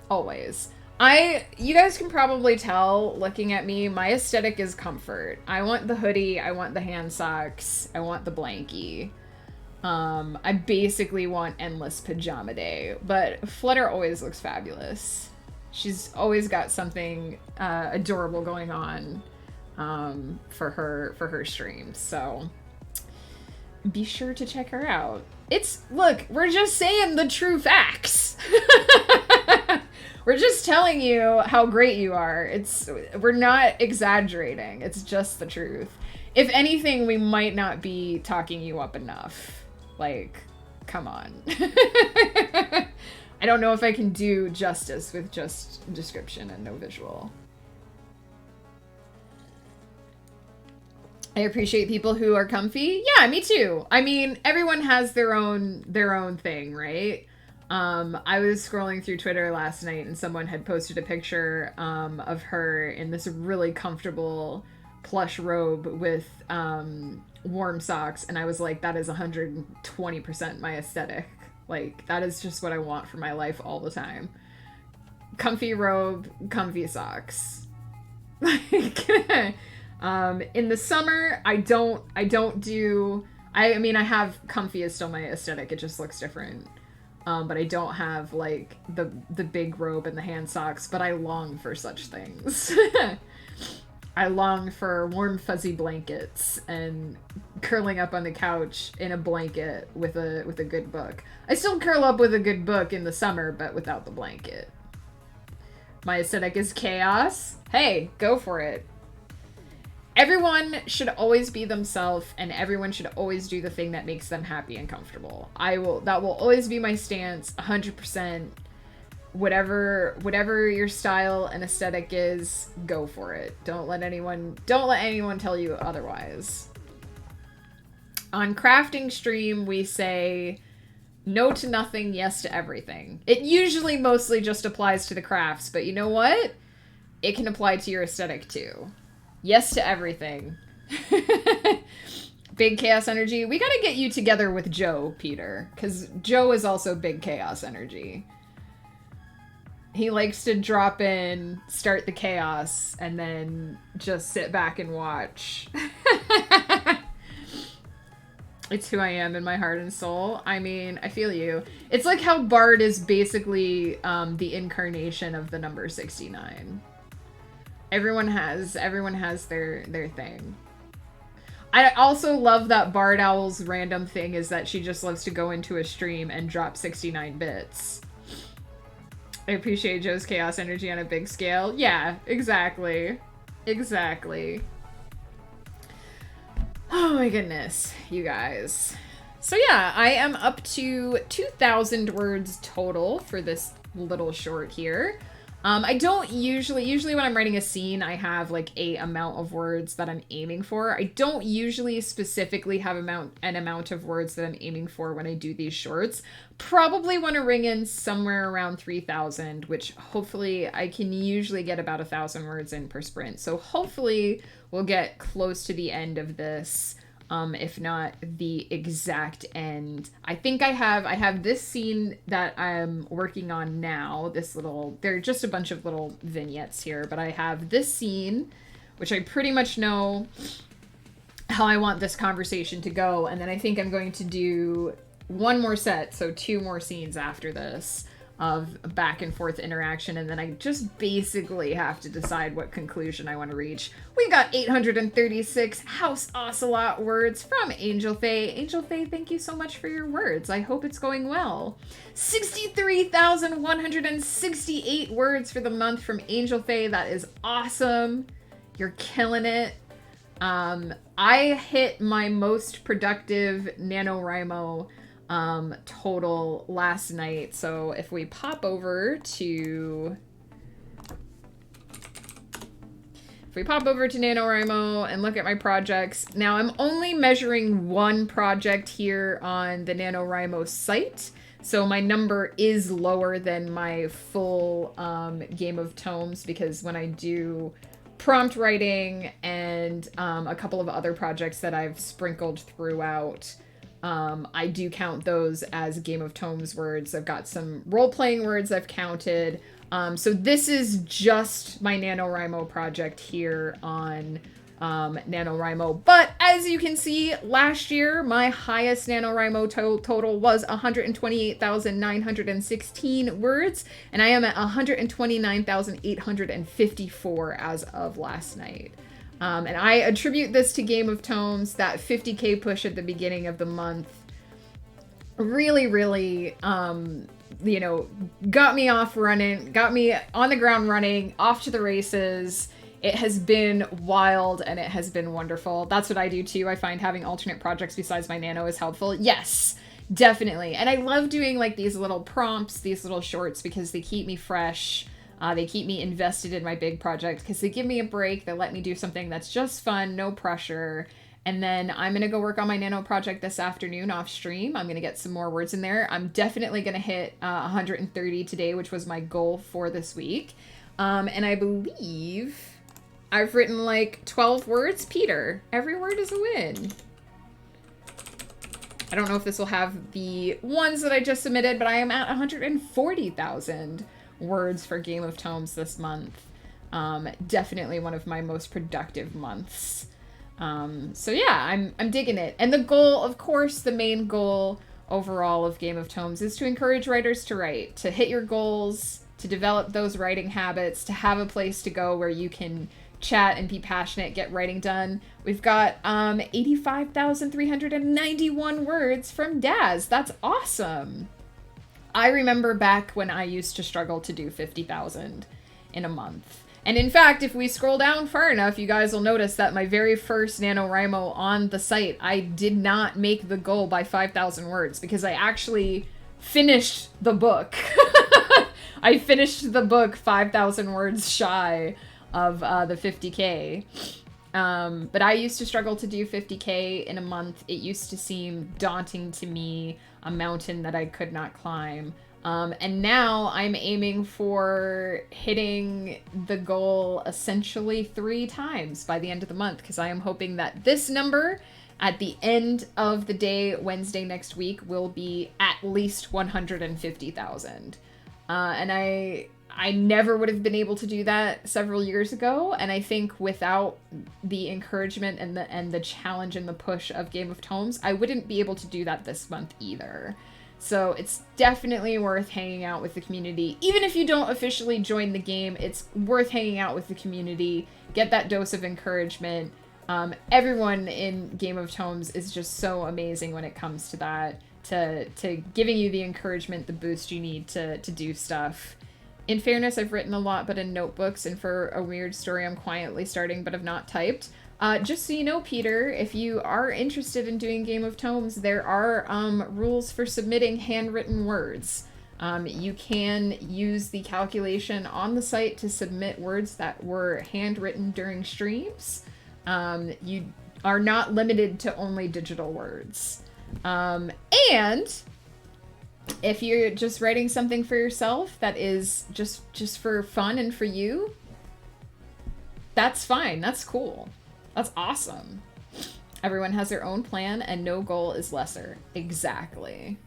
Always. You guys can probably tell, looking at me, my aesthetic is comfort. I want the hoodie, I want the hand socks, I want the blankie. I basically want endless pajama day, but Flutter always looks fabulous. She's always got something adorable going on for her streams, so be sure to check her out. Look, we're just saying the true facts. We're just telling you how great you are. We're not exaggerating. It's just the truth. If anything, we might not be talking you up enough. Like, come on. I don't know if I can do justice with just description and no visual. I appreciate people who are comfy. Yeah, me too. I mean, everyone has their own thing, right? I was scrolling through Twitter last night and someone had posted a picture of her in this really comfortable plush robe with warm socks, and I was like, that is 120% my aesthetic. Like, that is just what I want for my life all the time. Comfy robe, comfy socks. Like, in the summer, I mean, I have comfy is still my aesthetic, it just looks different. But I don't have, like, the big robe and the hand socks, but I long for such things. I long for warm, fuzzy blankets and curling up on the couch in a blanket with a good book. I still curl up with a good book in the summer, but without the blanket. My aesthetic is chaos. Hey, go for it. Everyone should always be themselves, and everyone should always do the thing that makes them happy and comfortable. That will always be my stance, 100%. Whatever your style and aesthetic is, go for it. Don't let anyone tell you otherwise. On crafting stream, we say no to nothing, yes to everything. It usually mostly just applies to the crafts, but you know what? It can apply to your aesthetic too. Yes to everything. Big chaos energy. We gotta get you together with Joe, Peter, because Joe is also big chaos energy. He likes to drop in, start the chaos, and then just sit back and watch. It's who I am in my heart and soul. I mean, I feel you. It's like how Bard is basically the incarnation of the number 69. Everyone has their thing. I also love that Bard Owl's random thing is that she just loves to go into a stream and drop 69 bits. I appreciate Joe's chaos energy on a big scale. Yeah, exactly. Exactly. Oh my goodness, you guys. So yeah, I am up to 2,000 words total for this little short here. I don't usually when I'm writing a scene, I have like a amount of words that I'm aiming for. I don't usually specifically have an amount of words that I'm aiming for when I do these shorts. Probably want to ring in somewhere around 3,000, which hopefully I can usually get about 1,000 words in per sprint. So hopefully we'll get close to the end of this. If not the exact end. I think I have this scene that I'm working on now, they're just a bunch of little vignettes here, but I have this scene, which I pretty much know how I want this conversation to go, and then I think I'm going to do one more set, so 2 more scenes after this, of back and forth interaction, and then I just basically have to decide what conclusion I want to reach. We got 836 House Ocelot words from Angel Faye. Angel Faye, thank you so much for your words. I hope it's going well. 63,168 words for the month from Angel Faye. That is awesome. You're killing it. I hit my most productive NaNoWriMo total last night. So if we pop over to NaNoWriMo and look at my projects, now I'm only measuring one project here on the NaNoWriMo site. So my number is lower than my full Game of Tomes, because when I do prompt writing and a couple of other projects that I've sprinkled throughout, I do count those as Game of Tomes words. I've got some role-playing words I've counted. So this is just my NaNoWriMo project here on NaNoWriMo. But as you can see, last year, my highest NaNoWriMo total was 128,916 words, and I am at 129,854 as of last night. And I attribute this to Game of Tomes. That 50K push at the beginning of the month really, really, you know, got me off running, got me on the ground running, off to the races. It has been wild and it has been wonderful. That's what I do too. I find having alternate projects besides my Nano is helpful. Yes, definitely. And I love doing like these little prompts, these little shorts, because they keep me fresh. They keep me invested in my big project because they give me a break. They let me do something that's just fun, no pressure. And then I'm going to go work on my Nano project this afternoon off stream. I'm going to get some more words in there. I'm definitely going to hit 130 today, which was my goal for this week. And I believe I've written like 12 words. Peter, every word is a win. I don't know if this will have the ones that I just submitted, but I am at 140,000 words for Game of Tomes this month. Definitely one of my most productive months. So yeah, I'm digging it. And the goal, of course, the main goal overall of Game of Tomes is to encourage writers to write, to hit your goals, to develop those writing habits, to have a place to go where you can chat and be passionate, get writing done. We've got 85,391 words from Daz. That's awesome. I remember back when I used to struggle to do 50,000 in a month. And in fact, if we scroll down far enough, you guys will notice that my very first NaNoWriMo on the site, I did not make the goal by 5,000 words because I actually finished the book. I finished the book 5,000 words shy of the 50K. But I used to struggle to do 50K in a month. It used to seem daunting to me, a mountain that I could not climb. And now I'm aiming for hitting the goal essentially 3 times by the end of the month, because I am hoping that this number At the end of the day, Wednesday next week, will be at least 150,000. And I never would have been able to do that several years ago, and I think without the encouragement and the challenge and the push of Game of Tomes, I wouldn't be able to do that this month either. So it's definitely worth hanging out with the community. Even if you don't officially join the game, it's worth hanging out with the community, get that dose of encouragement. Everyone in Game of Tomes is just so amazing when it comes to that, to giving you the encouragement, the boost you need to do stuff. In fairness, I've written a lot, but in notebooks, and for a weird story I'm quietly starting but have not typed. Just so you know, Peter, if you are interested in doing Game of Tomes, there are rules for submitting handwritten words. You can use the calculation on the site to submit words that were handwritten during streams. You are not limited to only digital words. And if you're just writing something for yourself that is just for fun and for you, that's fine. That's cool. That's awesome. Everyone has their own plan and no goal is lesser. Exactly.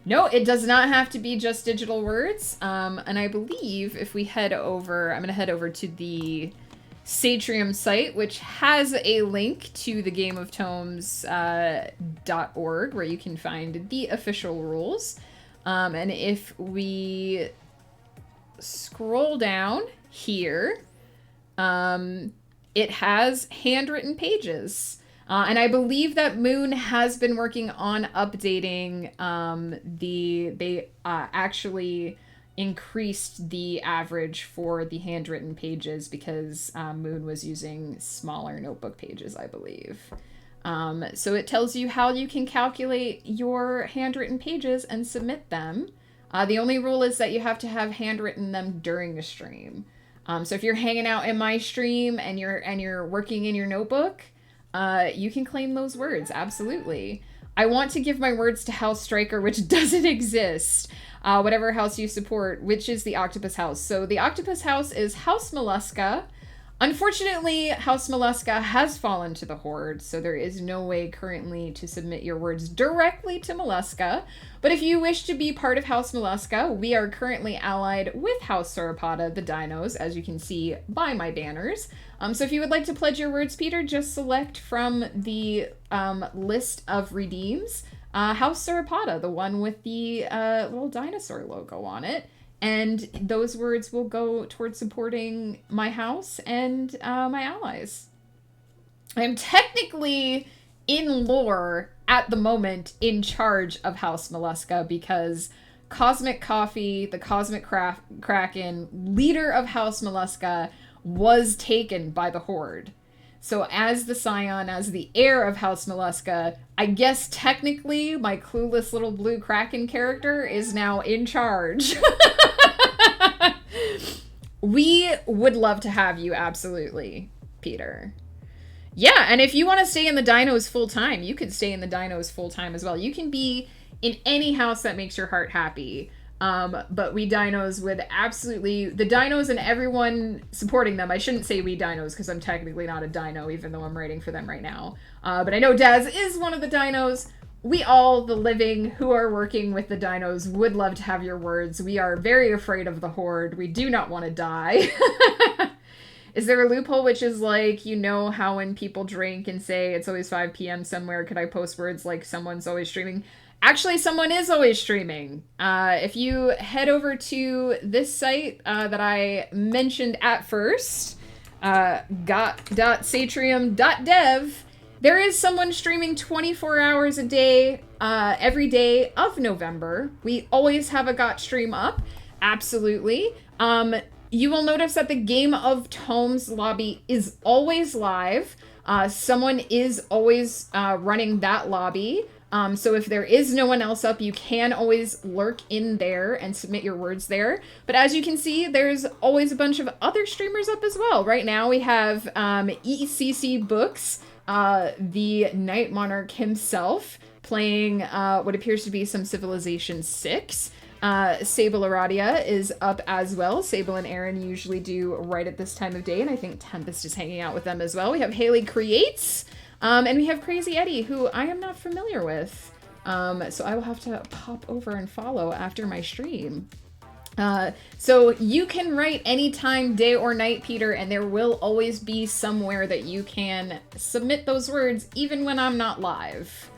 No, it does not have to be just digital words. And I believe if we head over, I'm going to head over to the Satrium site, which has a link to the Game of Tomes .org, where you can find the official rules. And if we scroll down here, it has handwritten pages. And I believe that Moon has been working on updating they actually increased the average for the handwritten pages because Moon was using smaller notebook pages, I believe. So it tells you how you can calculate your handwritten pages and submit them. The only rule is that you have to have handwritten them during the stream. So if you're hanging out in my stream and you're working in your notebook, you can claim those words, absolutely. I want to give my words to House Striker, which doesn't exist. Whatever house you support, which is the Octopus House. So the Octopus House is House Mollusca. Unfortunately, House Mollusca has fallen to the Horde, so there is no way currently to submit your words directly to Mollusca. But if you wish to be part of House Mollusca, we are currently allied with House Sauropoda, the dinos, as you can see by my banners. So if you would like to pledge your words, Peter, just select from the list of redeems House Sauropoda, the one with the little dinosaur logo on it. And those words will go towards supporting my house and my allies. I'm technically, in lore, at the moment, in charge of House Mollusca because Cosmic Coffee, the Cosmic Kraken, leader of House Mollusca, was taken by the Horde. So as the scion, as the heir of House Mollusca, I guess technically my clueless little blue Kraken character is now in charge. We would love to have you, absolutely, Peter. Yeah, and if you want to stay in the dinos full time, you could stay in the dinos full time as well. You can be in any house that makes your heart happy. But we dinos would absolutely, the dinos and everyone supporting them, I shouldn't say we dinos because I'm technically not a dino even though I'm writing for them right now. But I know Daz is one of the dinos. We all, the living who are working with the dinos, would love to have your words. We are very afraid of the Horde. We do not want to die. Is there a loophole which is like, you know how when people drink and say it's always 5 p.m. somewhere, could I post words like someone's always streaming? Actually, someone is always streaming. If you head over to this site that I mentioned at first, got.satrium.dev, there is someone streaming 24 hours a day, every day of November. We always have a GOT stream up, absolutely. You will notice that the Game of Tomes lobby is always live. Someone is always running that lobby. So if there is no one else up, you can always lurk in there and submit your words there. But as you can see, there's always a bunch of other streamers up as well. Right now we have ECC Books, the Night Monarch himself, playing what appears to be some Civilization 6. Sable Aradia is up as well. Sable and Aaron usually do right at this time of day, and I think Tempest is hanging out with them as well. We have Haley Creates, and we have Crazy Eddie, who I am not familiar with. So I will have to pop over and follow after my stream. So you can write anytime, day or night, Peter, and there will always be somewhere that you can submit those words, even when I'm not live.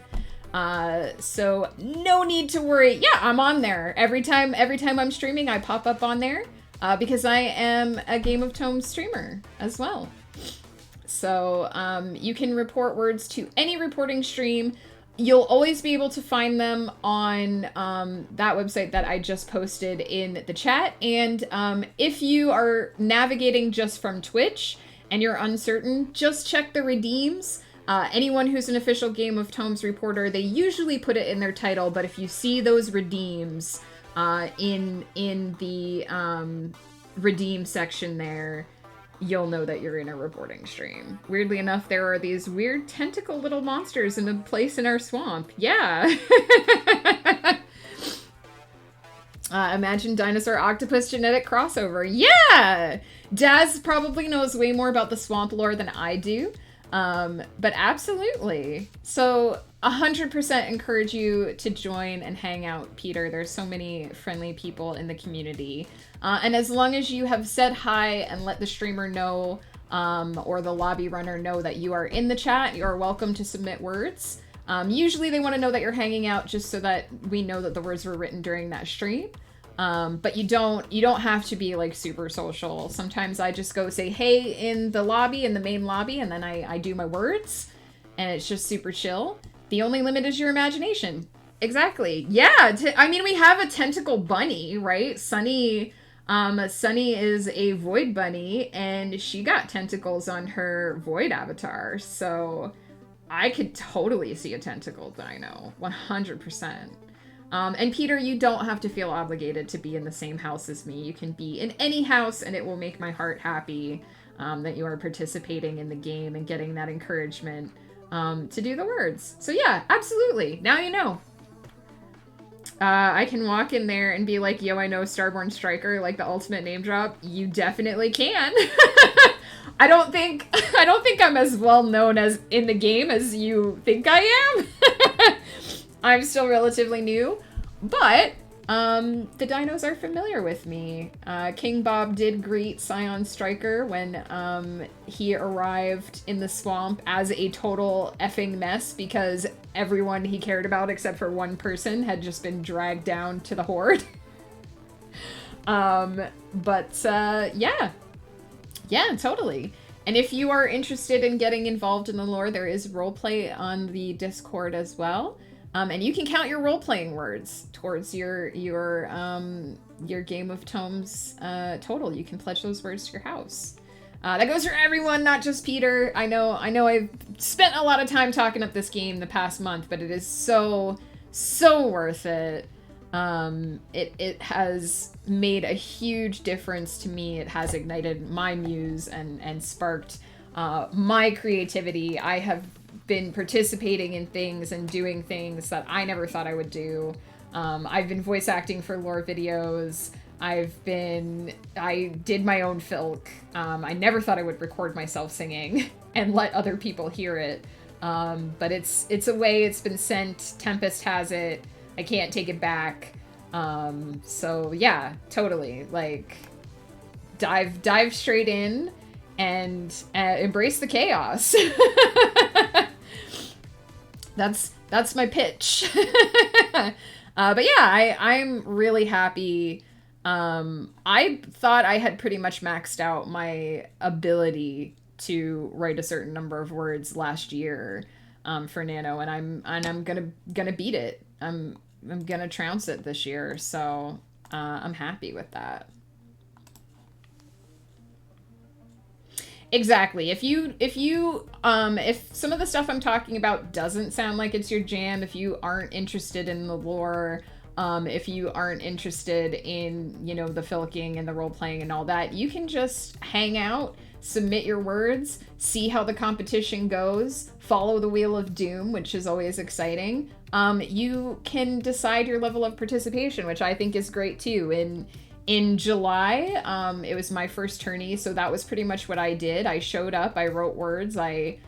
So no need to worry. Yeah, I'm on there. Every time I'm streaming, I pop up on there, because I am a Game of Tomes streamer as well. So, you can report words to any reporting stream. You'll always be able to find them on, that website that I just posted in the chat. And, if you are navigating just from Twitch and you're uncertain, just check the redeems. Anyone who's an official Game of Tomes reporter, they usually put it in their title, but if you see those redeems in the redeem section there, you'll know that you're in a reporting stream. Weirdly enough, there are these weird tentacle little monsters in a place in our swamp. Yeah. Imagine dinosaur octopus genetic crossover. Yeah! Daz probably knows way more about the swamp lore than I do. But absolutely. So 100% encourage you to join and hang out, Peter. There's so many friendly people in the community. And as long as you have said hi and let the streamer know, or the lobby runner know that you are in the chat, you're welcome to submit words. Usually they want to know that you're hanging out just so that we know that the words were written during that stream. But you don't have to be like super social. Sometimes I just go say, hey, in the lobby, in the main lobby, and then I do my words, and it's just super chill. The only limit is your imagination. Exactly. Yeah. I mean, we have a tentacle bunny, right? Sunny is a void bunny, and she got tentacles on her void avatar. So I could totally see a tentacle dino. 100%. And Peter, you don't have to feel obligated to be in the same house as me. You can be in any house, and it will make my heart happy that you are participating in the game and getting that encouragement to do the words. So yeah, absolutely. Now you know. I can walk in there and be like, yo, I know Starborn Striker, like the ultimate name drop. You definitely can. I don't think I'm as well known as in the game as you think I am. I'm still relatively new, but the dinos are familiar with me. King Bob did greet Scion Striker when he arrived in the swamp as a total effing mess because everyone he cared about except for one person had just been dragged down to the horde. Yeah, totally. And if you are interested in getting involved in the lore, there is roleplay on the Discord as well. And you can count your role-playing words towards your Game of Tomes total. You can pledge those words to your house. That goes for everyone, not just Peter. I know I've spent a lot of time talking up this game the past month, but it is so worth it. It has made a huge difference to me. It has ignited my muse and sparked my creativity. I have been participating in things and doing things that I never thought I would do. I've been voice acting for lore videos. I did my own filk. I never thought I would record myself singing and let other people hear it. But it's a way it's been sent. Tempest has it. I can't take it back. So yeah, totally. Like, dive straight in and embrace the chaos. That's my pitch. But yeah, I'm really happy. I thought I had pretty much maxed out my ability to write a certain number of words last year for Nano, and I'm gonna beat it. I'm gonna trounce it this year, so I'm happy with that. Exactly. If some of the stuff I'm talking about doesn't sound like it's your jam, if you aren't interested in the lore, If you aren't interested in, you know, the filking and the role playing and all that, you can just hang out, submit your words, see how the competition goes, follow the Wheel of Doom, which is always exciting. You can decide your level of participation, which I think is great too. In July, it was my first tourney, so that was pretty much what I did. I showed up, I wrote words, I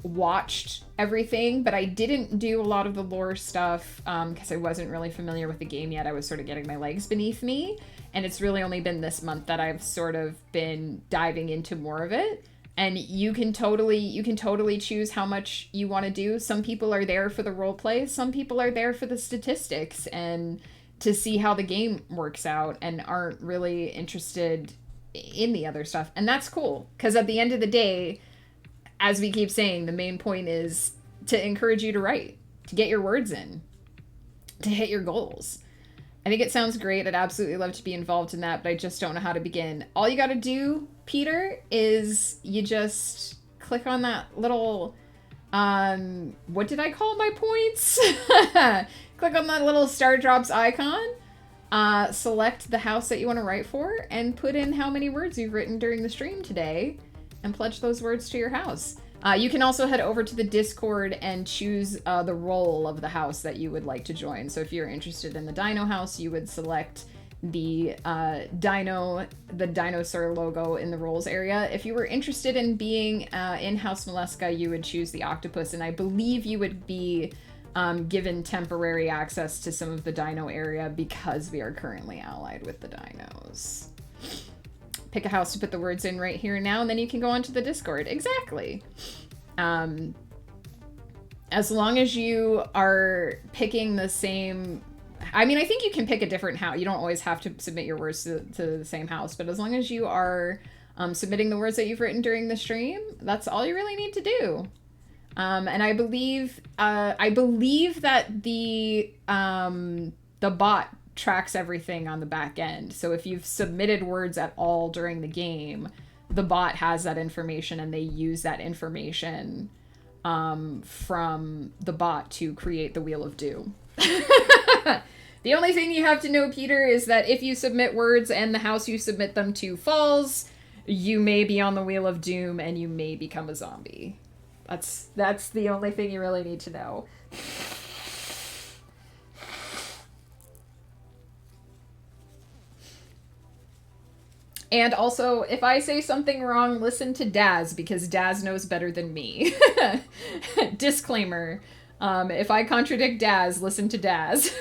watched everything, but I didn't do a lot of the lore stuff because I wasn't really familiar with the game yet. I was sort of getting my legs beneath me, and it's really only been this month that I've sort of been diving into more of it. And you can totally choose how much you want to do. Some people are there for the role play, some people are there for the statistics and to see how the game works out and aren't really interested in the other stuff. And that's cool, because at the end of the day, as we keep saying, the main point is to encourage you to write, to get your words in, to hit your goals. I think it sounds great. I'd absolutely love to be involved in that, but I just don't know how to begin. All you got to do, Peter, is you just click on that little, what did I call my points? Click on that little Star Drops icon, select the house that you want to write for, and put in how many words you've written during the stream today, and pledge those words to your house. You can also head over to the Discord and choose the role of the house that you would like to join. So if you're interested in the Dino house, you would select the dinosaur logo in the roles area. If you were interested in being in House Mollusca, you would choose the octopus, and I believe you would be given temporary access to some of the dino area because we are currently allied with the dinos. Pick a house to put the words in right here and now, and then you can go onto the Discord. Exactly. As long as you are picking the same... I mean, I think you can pick a different house. You don't always have to submit your words to the same house, but as long as you are submitting the words that you've written during the stream, that's all you really need to do. And I believe that the bot tracks everything on the back end. So if you've submitted words at all during the game, the bot has that information, and they use that information from the bot to create the Wheel of Doom. The only thing you have to know, Peter, is that if you submit words and the house you submit them to falls, you may be on the Wheel of Doom and you may become a zombie. That's the only thing you really need to know. And also, if I say something wrong, listen to Daz, because Daz knows better than me. Disclaimer. If I contradict Daz, listen to Daz.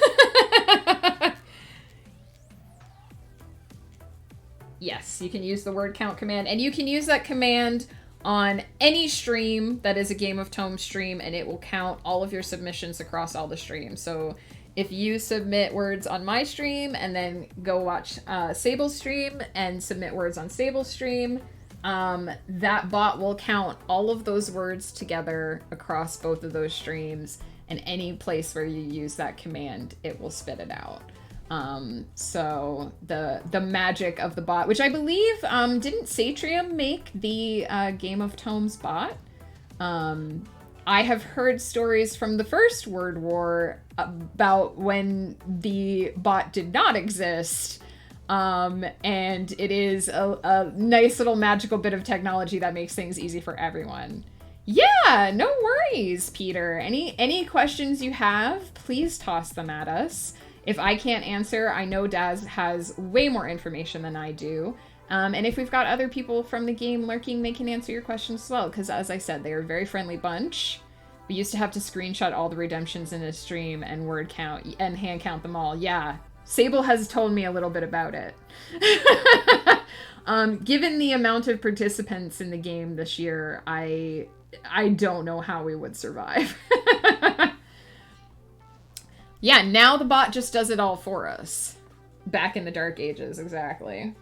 Yes, you can use the word count command, and you can use that command on any stream that is a Game of Tome stream, and it will count all of your submissions across all the streams. So if you submit words on my stream and then go watch Sable's stream and submit words on Sable's stream, that bot will count all of those words together across both of those streams, and any place where you use that command, it will spit it out. So the magic of the bot, which I believe, didn't Satrium make the Game of Tomes bot? I have heard stories from the first Word War about when the bot did not exist. And it is a nice little magical bit of technology that makes things easy for everyone. Yeah, no worries, Peter. Any questions you have, please toss them at us. If I can't answer, I know Daz has way more information than I do. And if we've got other people from the game lurking, they can answer your questions as well, because as I said, they're a very friendly bunch. We used to have to screenshot all the redemptions in a stream and word count and hand count them all. Yeah, Sable has told me a little bit about it. Given the amount of participants in the game this year, I don't know how we would survive. Yeah, now the bot just does it all for us. Back in the Dark Ages, exactly.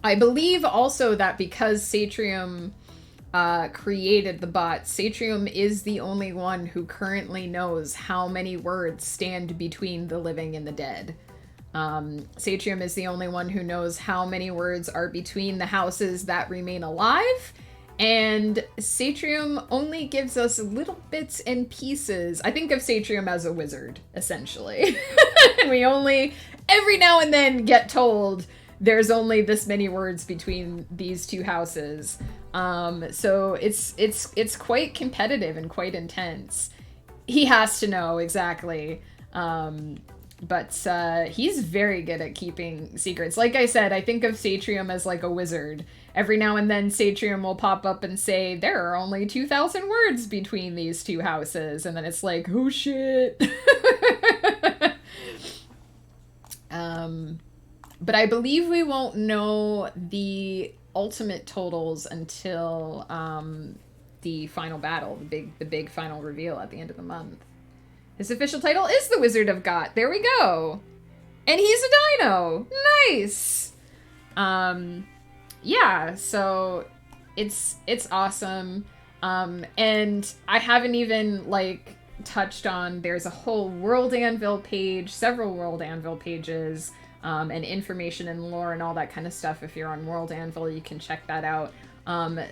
I believe also that because Satrium created the bot, Satrium is the only one who currently knows how many words stand between the living and the dead. Satrium is the only one who knows how many words are between the houses that remain alive And Satrium only gives us little bits and pieces. I think of Satrium as a wizard, essentially. And we only, every now and then, get told there's only this many words between these two houses. So it's quite competitive and quite intense. He has to know, exactly. But he's very good at keeping secrets. Like I said, I think of Satrium as like a wizard. Every now and then Satrium will pop up and say, there are only 2,000 words between these two houses. And then it's like, oh shit. But I believe we won't know the ultimate totals until the final battle, the big final reveal at the end of the month. His official title is the Wizard of Got. There we go. And he's a dino. Nice. Yeah, so it's awesome. And I haven't even like touched on, there's a whole World Anvil page, several World Anvil pages, and information and lore and all that kind of stuff. If you're on World Anvil, you can check that out.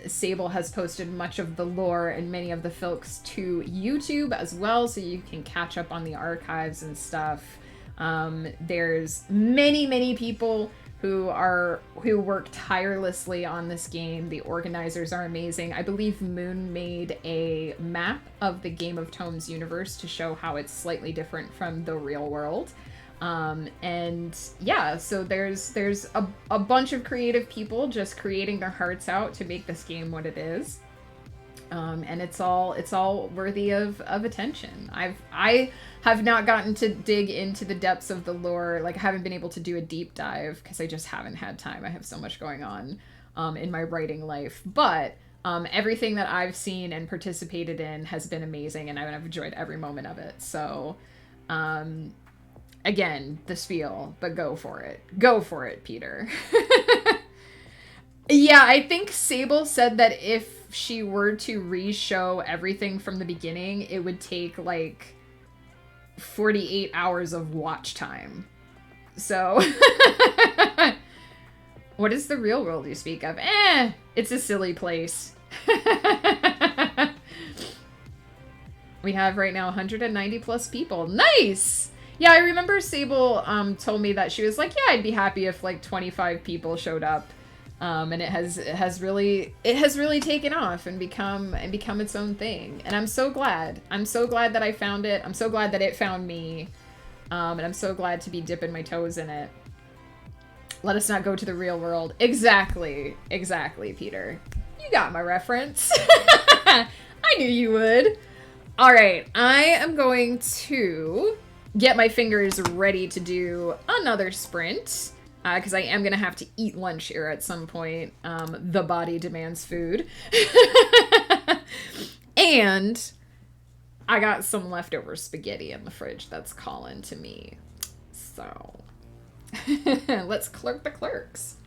Sable has posted much of the lore and many of the filks to YouTube as well, so you can catch up on the archives and stuff. There's many people who work tirelessly on this game. The organizers are amazing. I believe Moon made a map of the Game of Tomes universe to show how it's slightly different from the real world. And yeah, so there's a bunch of creative people just creating their hearts out to make this game what it is. And it's all worthy of attention. I have not gotten to dig into the depths of the lore. Like, I haven't been able to do a deep dive because I just haven't had time. I have so much going on in my writing life. But everything that I've seen and participated in has been amazing, and I've enjoyed every moment of it. So again, the spiel, but go for it. Go for it, Peter. Yeah, I think Sable said that if she were to re-show everything from the beginning, it would take like 48 hours of watch time. So, what is the real world you speak of? It's a silly place. We have right now 190 plus people. Nice! Yeah, I remember Sable told me that she was like, yeah, I'd be happy if like 25 people showed up. And it has really taken off and become its own thing. And I'm so glad. I'm so glad that I found it. I'm so glad that it found me. And I'm so glad to be dipping my toes in it. Let us not go to the real world. Exactly, Peter. You got my reference. I knew you would. All right, I am going to get my fingers ready to do another sprint. Because I am going to have to eat lunch here at some point. The body demands food. And I got some leftover spaghetti in the fridge that's calling to me. So let's clerk the clerks.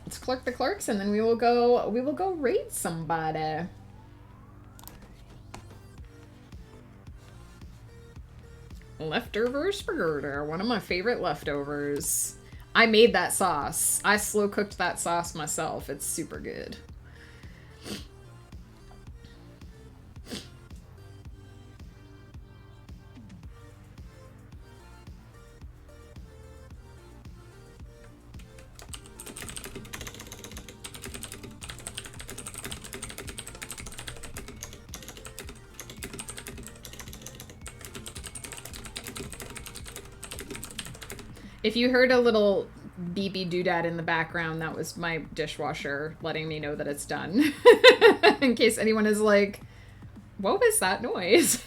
Let's clerk the clerks, and then we will go raid somebody. Leftover spaghetti, one of my favorite leftovers. I made that sauce. I slow cooked that sauce myself. It's super good. If you heard a little beepy doodad in the background, that was my dishwasher letting me know that it's done. In case anyone is like, what was that noise?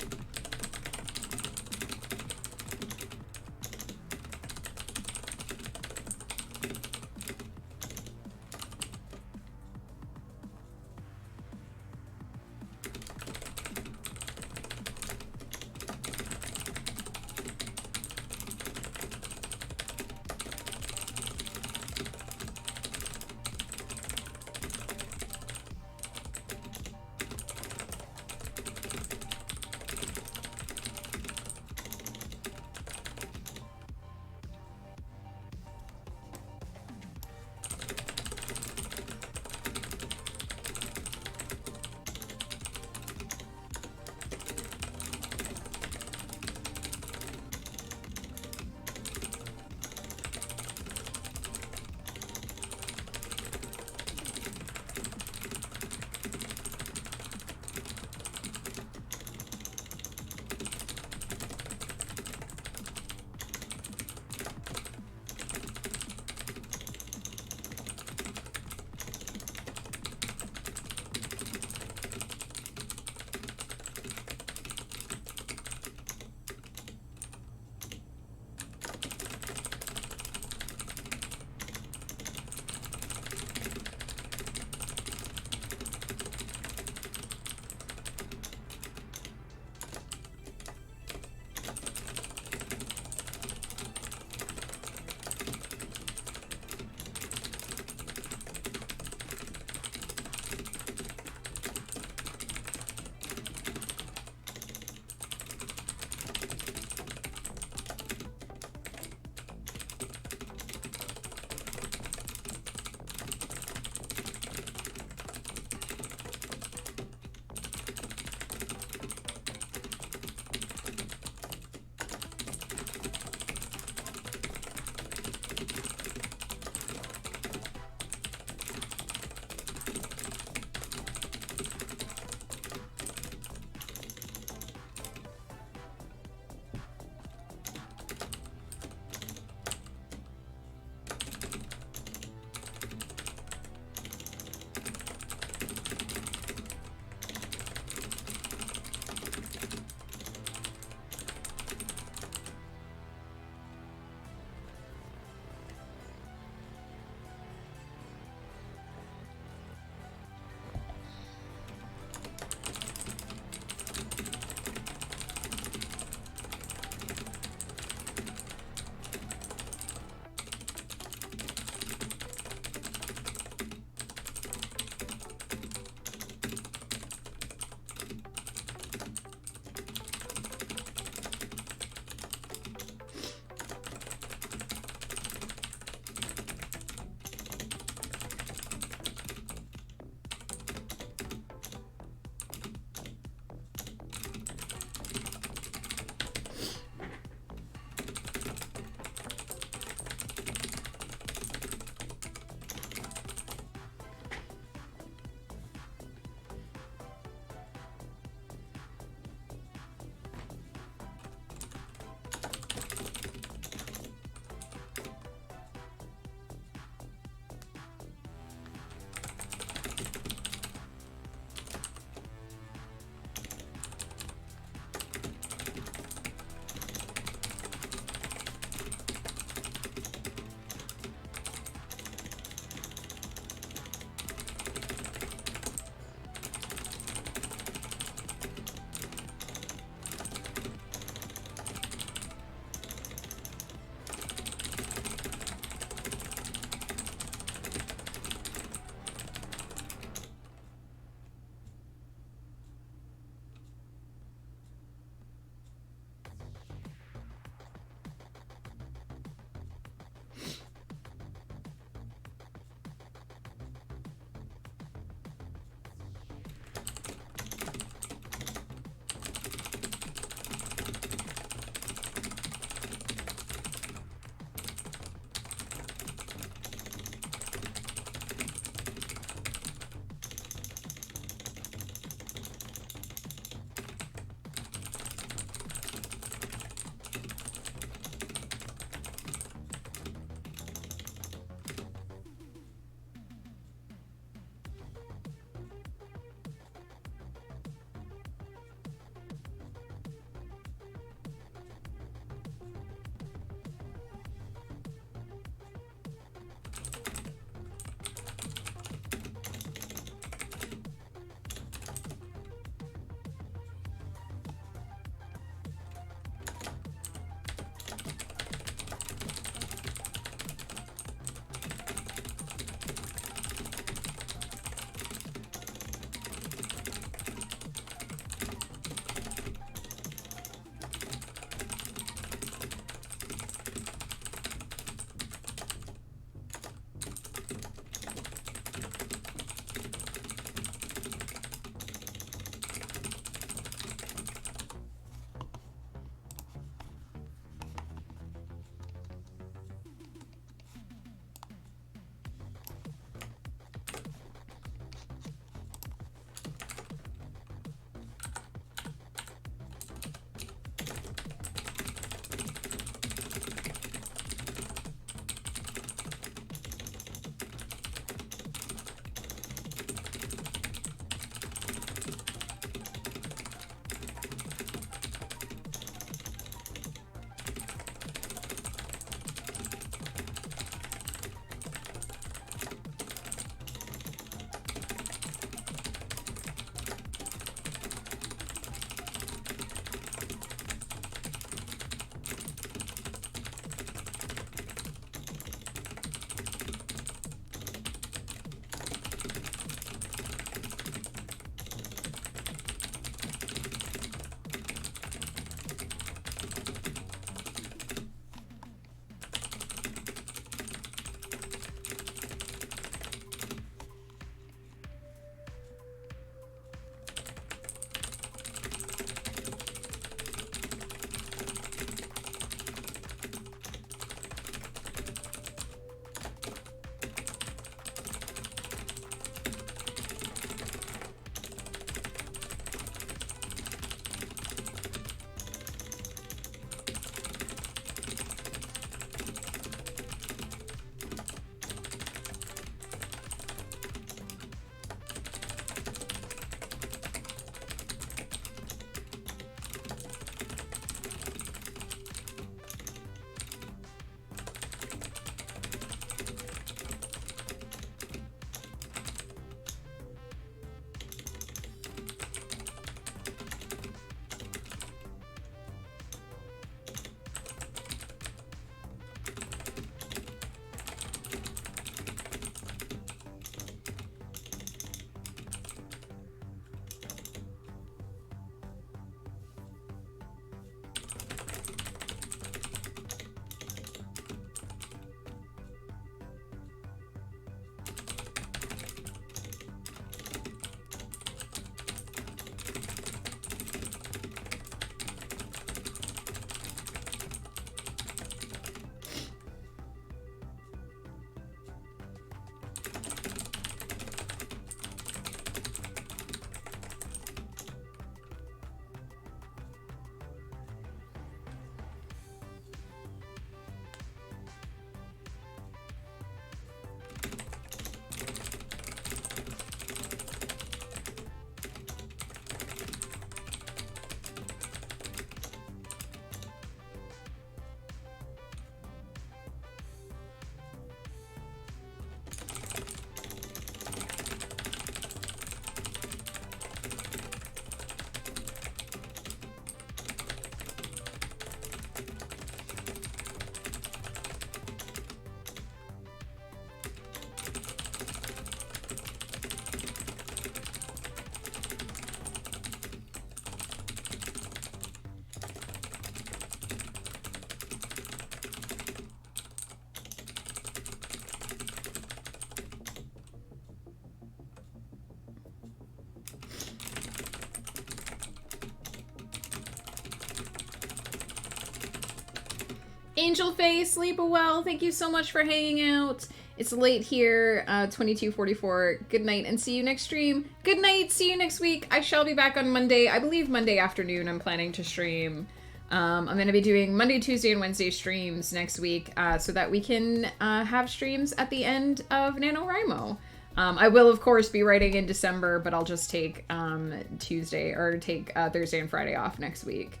Angel Face, sleep well. Thank you so much for hanging out. It's late here, 22:44. Good night and see you next stream. Good night, see you next week. I shall be back on Monday. I believe Monday afternoon I'm planning to stream. I'm going to be doing Monday, Tuesday, and Wednesday streams next week so that we can have streams at the end of NaNoWriMo. I will, of course, be writing in December, but I'll just take Thursday and Friday off next week.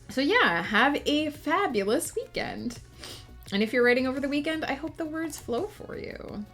So yeah, have a fabulous weekend. And if you're writing over the weekend, I hope the words flow for you.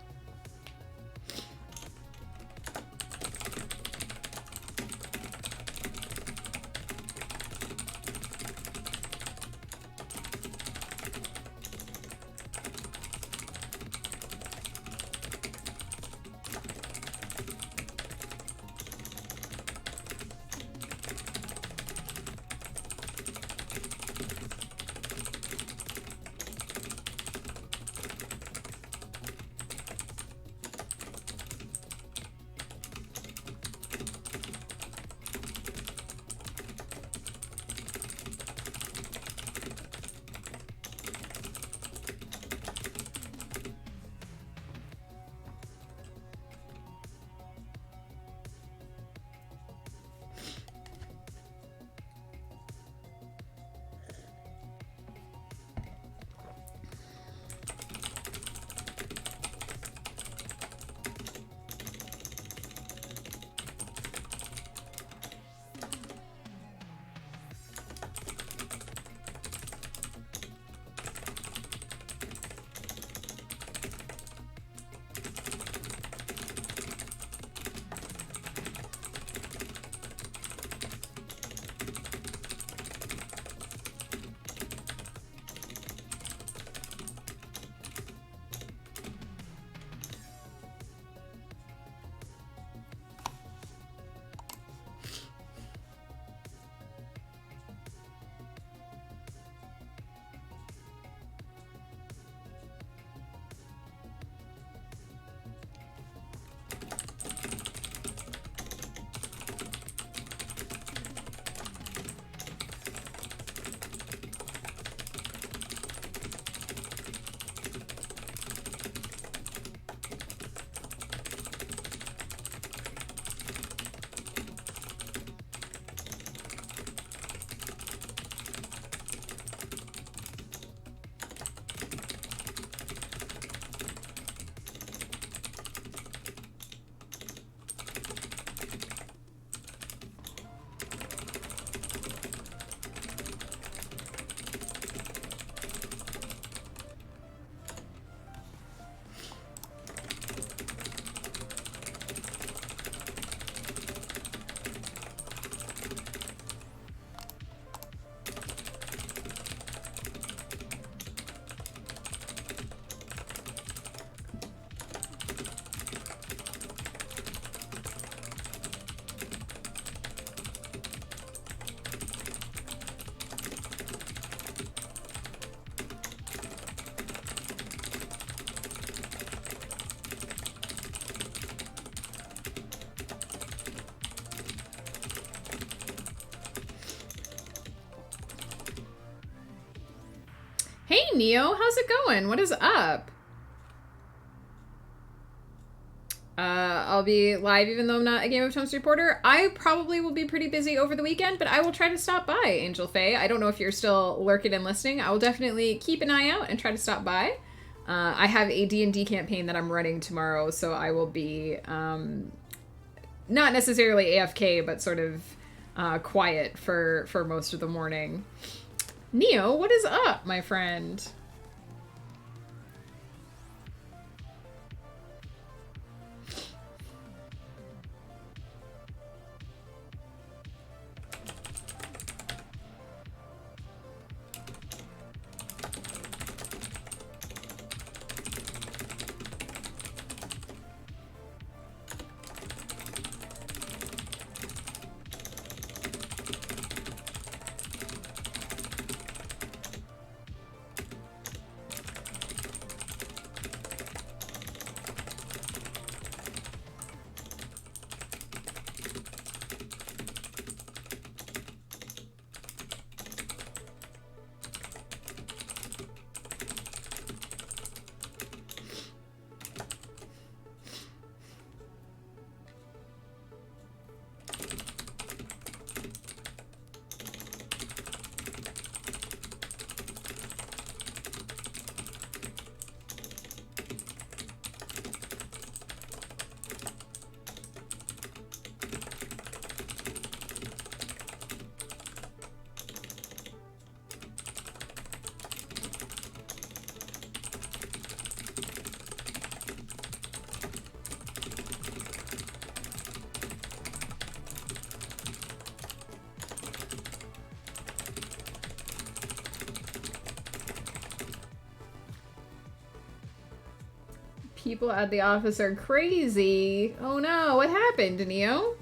Hey, Neo, how's it going? What is up? I'll be live even though I'm not a Game of Thrones reporter. I probably will be pretty busy over the weekend, but I will try to stop by, Angel Faye. I don't know if you're still lurking and listening. I will definitely keep an eye out and try to stop by. I have a D&D campaign that I'm running tomorrow, so I will be not necessarily AFK, but sort of quiet for most of the morning. Neo, what is up, my friend? People at the office are crazy. Oh no, what happened, Neo?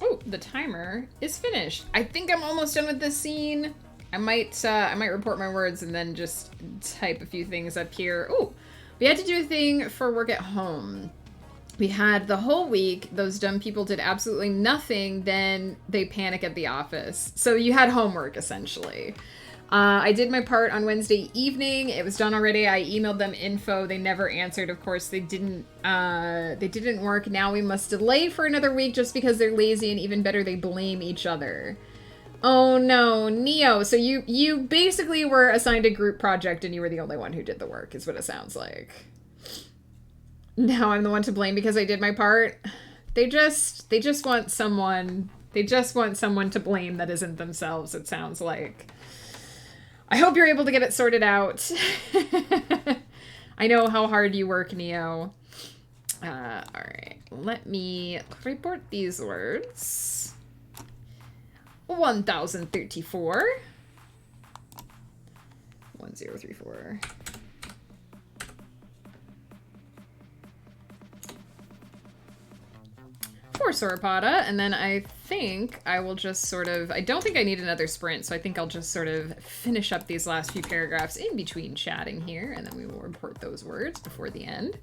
Oh, the timer is finished. I think I'm almost done with this scene. I might report my words and then just type a few things up here. Oh, we had to do a thing for work at home. We had the whole week, those dumb people did absolutely nothing, then they panic at the office. So you had homework, essentially. I did my part on Wednesday evening. It was done already. I emailed them info. They never answered. Of course, they didn't work. Now we must delay for another week just because they're lazy, and even better, they blame each other. Oh no, Neo. So you basically were assigned a group project and you were the only one who did the work, is what it sounds like. Now I'm the one to blame because I did my part. They just want someone They just want someone to blame that isn't themselves, it sounds like. I hope you're able to get it sorted out. I know how hard you work, Neo. Alright, let me report these words. 1034. 1034. For Sauropoda, and then I think I will just sort of, I don't think I need another sprint, so I think I'll just sort of finish up these last few paragraphs in between chatting here, and then we will report those words before the end.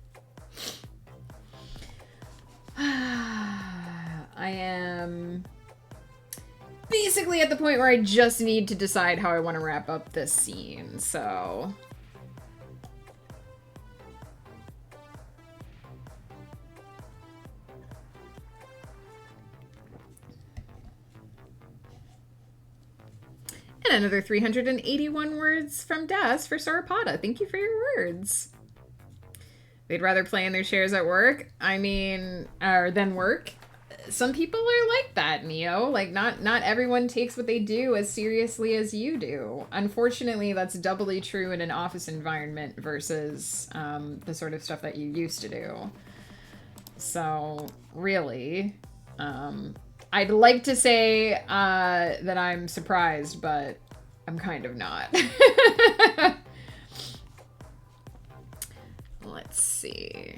I am basically at the point where I just need to decide how I want to wrap up this scene, so... And another 381 words from Das for Sauropoda. Thank you for your words. They'd rather play in their chairs at work. I mean, or than work. Some people are like that, Neo. Like, not everyone takes what they do as seriously as you do. Unfortunately, that's doubly true in an office environment versus the sort of stuff that you used to do. So, really, I'd like to say that I'm surprised, but I'm kind of not. Let's see.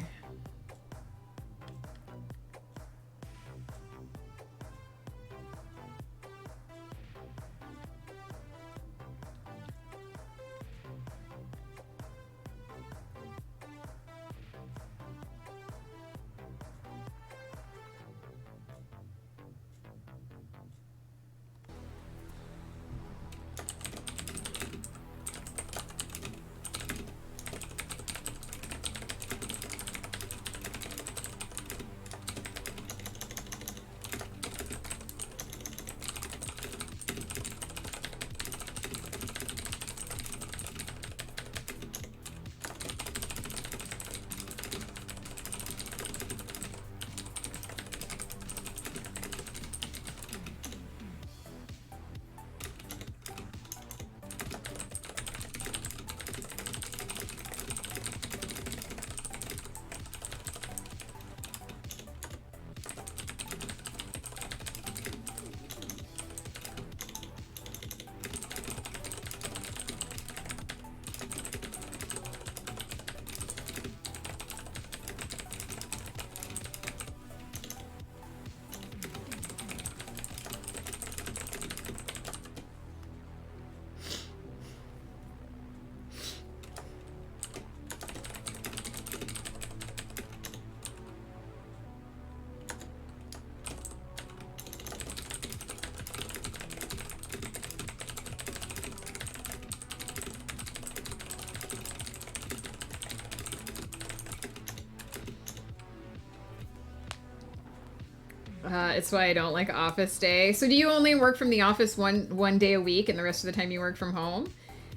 It's why I don't like Office Day. So do you only work from the office one day a week and the rest of the time you work from home?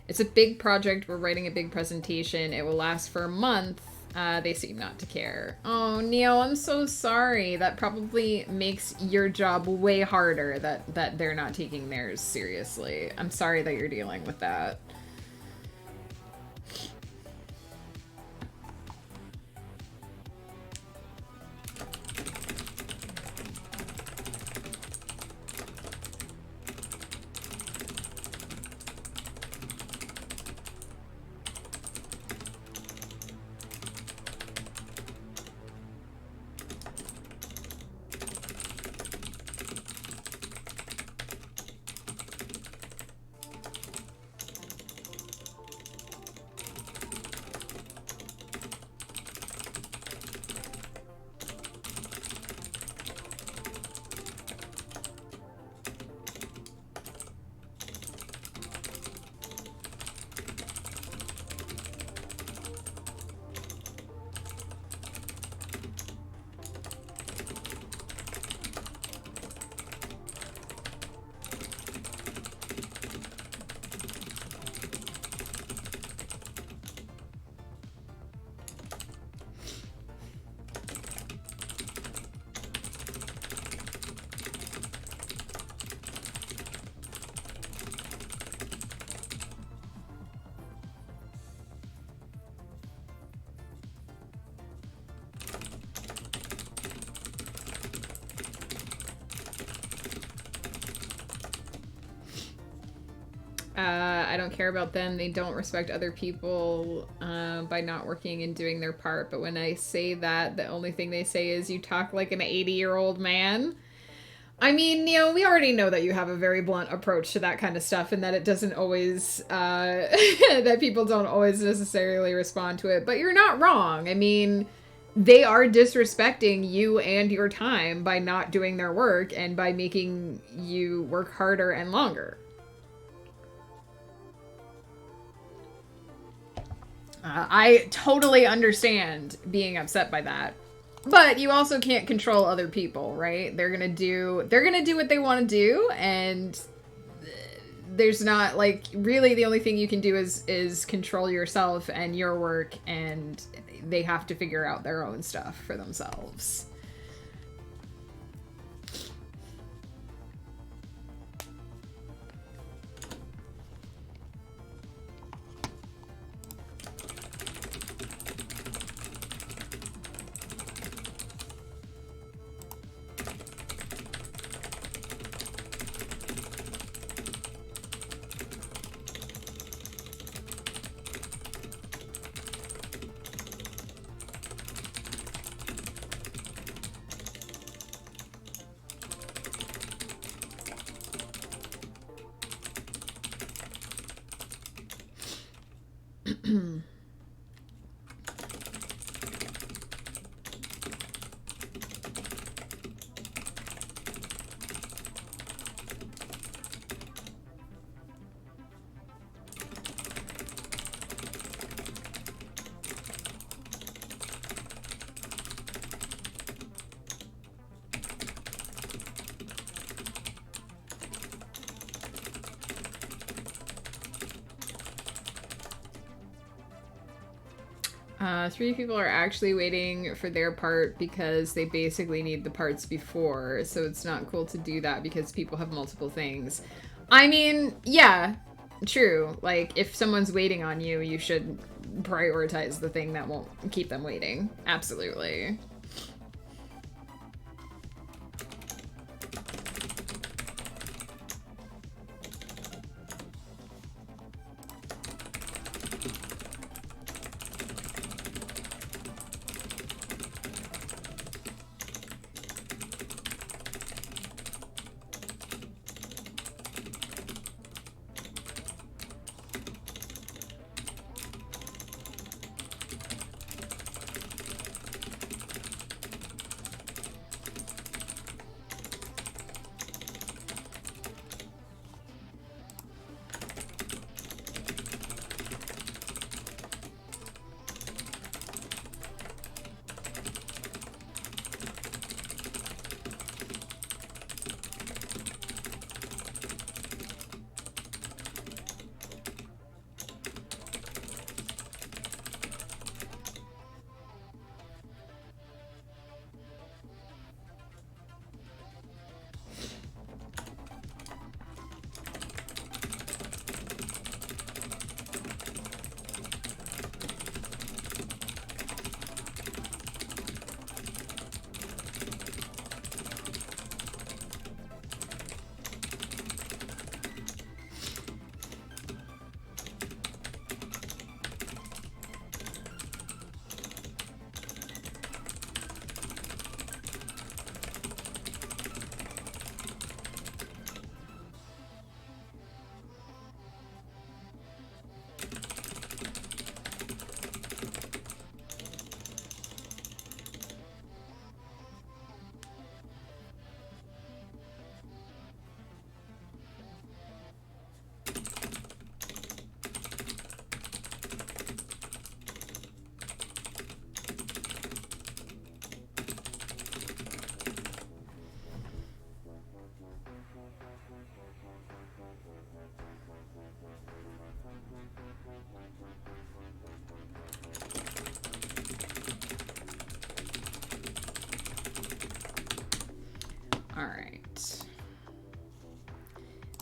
It's a big project. We're writing a big presentation. It will last for a month. They seem not to care. Oh, Neo, I'm so sorry. That probably makes your job way harder that they're not taking theirs seriously. I'm sorry that you're dealing with that. I don't care about them. They don't respect other people by not working and doing their part. But when I say that, the only thing they say is, you talk like an 80-year-old man. I mean, you know, we already know that you have a very blunt approach to that kind of stuff and that it doesn't always, that people don't always necessarily respond to it. But you're not wrong. I mean, they are disrespecting you and your time by not doing their work and by making you work harder and longer. I totally understand being upset by that. But you also can't control other people, right? They're gonna do what they want to do, and there's not, like, really the only thing you can do is control yourself and your work, and they have to figure out their own stuff for themselves. Three people are actually waiting for their part because they basically need the parts before, so it's not cool to do that because people have multiple things. I mean, yeah, true. Like, if someone's waiting on you, you should prioritize the thing that won't keep them waiting. Absolutely.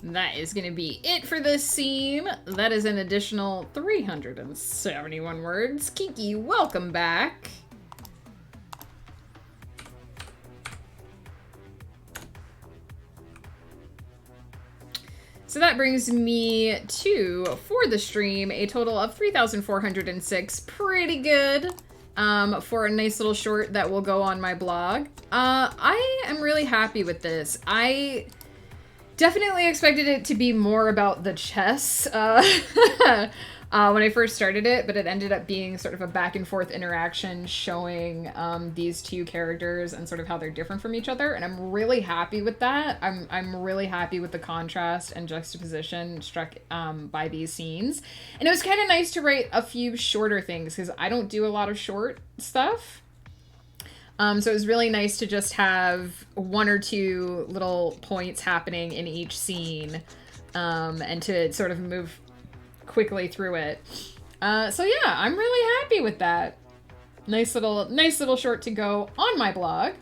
That is going to be it for this scene. That is an additional 371 words. Kiki, welcome back. So that brings me to, for the stream, a total of 3,406. Pretty good for a nice little short that will go on my blog. I am really happy with this. I definitely expected it to be more about the chess when I first started it, but it ended up being sort of a back and forth interaction showing these two characters and sort of how they're different from each other, and I'm really happy with that. I'm really happy with the contrast and juxtaposition struck by these scenes, and it was kind of nice to write a few shorter things because I don't do a lot of short stuff. So it was really nice to just have one or two little points happening in each scene, and to sort of move quickly through it. So yeah, I'm really happy with that. Nice little short to go on my blog.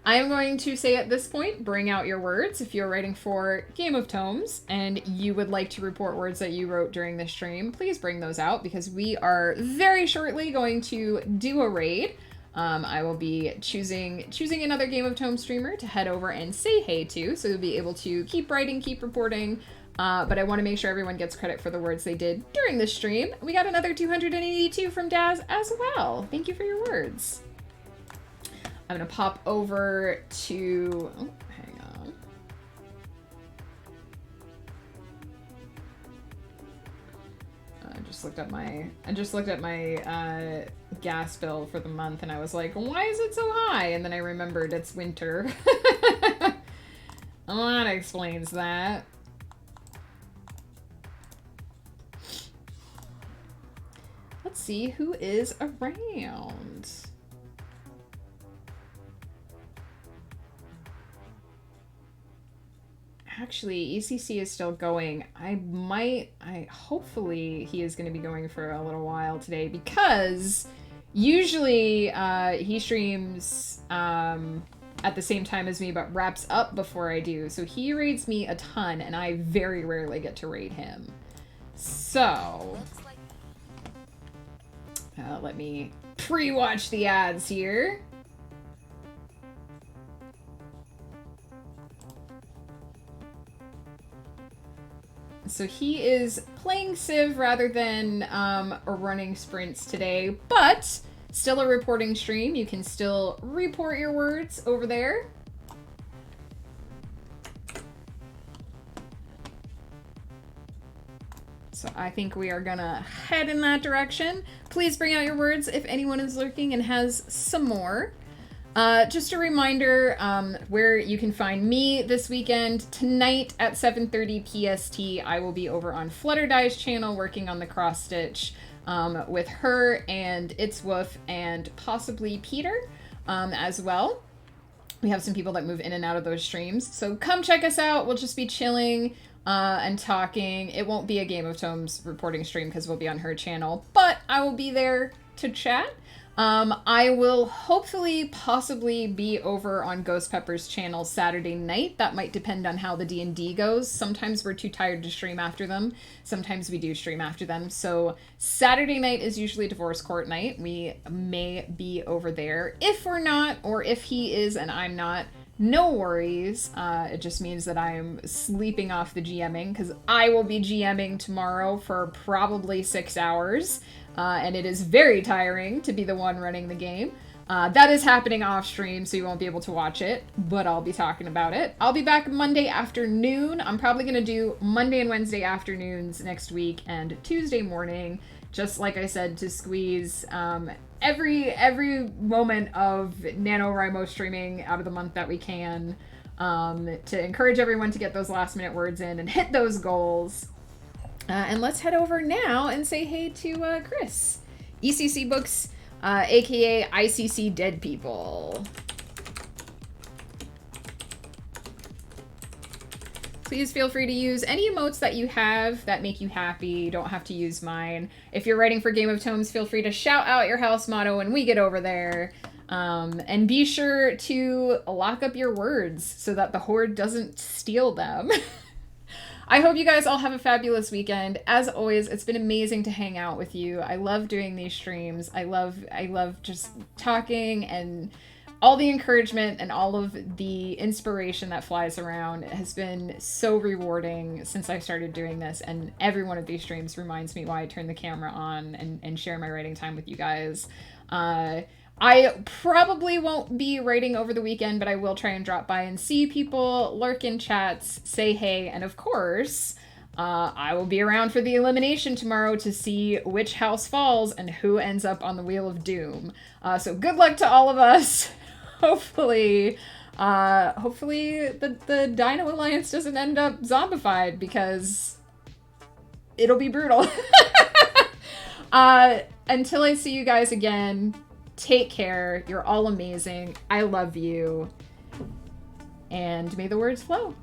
I am going to say at this point, bring out your words. If you're writing for Game of Tomes and you would like to report words that you wrote during this stream, please bring those out because we are very shortly going to do a raid. I will be choosing another Game of Tomes streamer to head over and say hey to, so you'll be able to keep writing, keep reporting, but I want to make sure everyone gets credit for the words they did during the stream. We got another 282 from Daz as well. Thank you for your words. I'm going to pop over to... Oh, hang on. I just looked at my gas bill for the month and I was like, why is it so high? And then I remembered it's winter. Well, that explains that. Let's see who is around. Actually, ECC is still going. Hopefully he is going to be going for a little while today because usually he streams at the same time as me but wraps up before I do. So he raids me a ton and I very rarely get to raid him. So let me pre-watch the ads here. So he is playing Civ rather than running sprints today, but still a reporting stream. You can still report your words over there. So I think we are gonna head in that direction. Please bring out your words if anyone is lurking and has some more. Just a reminder where you can find me this weekend. Tonight at 7:30 PST, I will be over on Flutterdye's channel working on the cross stitch with her and It's Woof and possibly Peter as well. We have some people that move in and out of those streams. So come check us out. We'll just be chilling and talking. It won't be a Game of Tomes reporting stream because we'll be on her channel, but I will be there to chat. I will hopefully possibly be over on Ghost Pepper's channel Saturday night. That might depend on how the D&D goes. Sometimes we're too tired to stream after them. Sometimes we do stream after them. So Saturday night is usually Divorce Court night. We may be over there. If we're not, or if he is and I'm not, no worries. It just means that I'm sleeping off the GMing because I will be GMing tomorrow for probably 6 hours. And it is very tiring to be the one running the game. That is happening off stream, so you won't be able to watch it, but I'll be talking about it. I'll be back Monday afternoon. I'm probably going to do Monday and Wednesday afternoons next week and Tuesday morning, just like I said, to squeeze every moment of NaNoWriMo streaming out of the month that we can, to encourage everyone to get those last minute words in and hit those goals. And let's head over now and say hey to Chris. ECC Books, aka ICC Dead People. Please feel free to use any emotes that you have that make you happy. You don't have to use mine. If you're writing for Game of Tomes, feel free to shout out your house motto when we get over there. And be sure to lock up your words so that the Horde doesn't steal them. I hope you guys all have a fabulous weekend. As always, it's been amazing to hang out with you. I love doing these streams. I love just talking and all the encouragement and all of the inspiration that flies around has been so rewarding since I started doing this. And every one of these streams reminds me why I turn the camera on and share my writing time with you guys. I probably won't be writing over the weekend, but I will try and drop by and see people, lurk in chats, say hey, and of course, I will be around for the elimination tomorrow to see which house falls and who ends up on the Wheel of Doom. So good luck to all of us. Hopefully the Dino Alliance doesn't end up zombified, because it'll be brutal. Until I see you guys again, take care. You're all amazing. I love you. And may the words flow.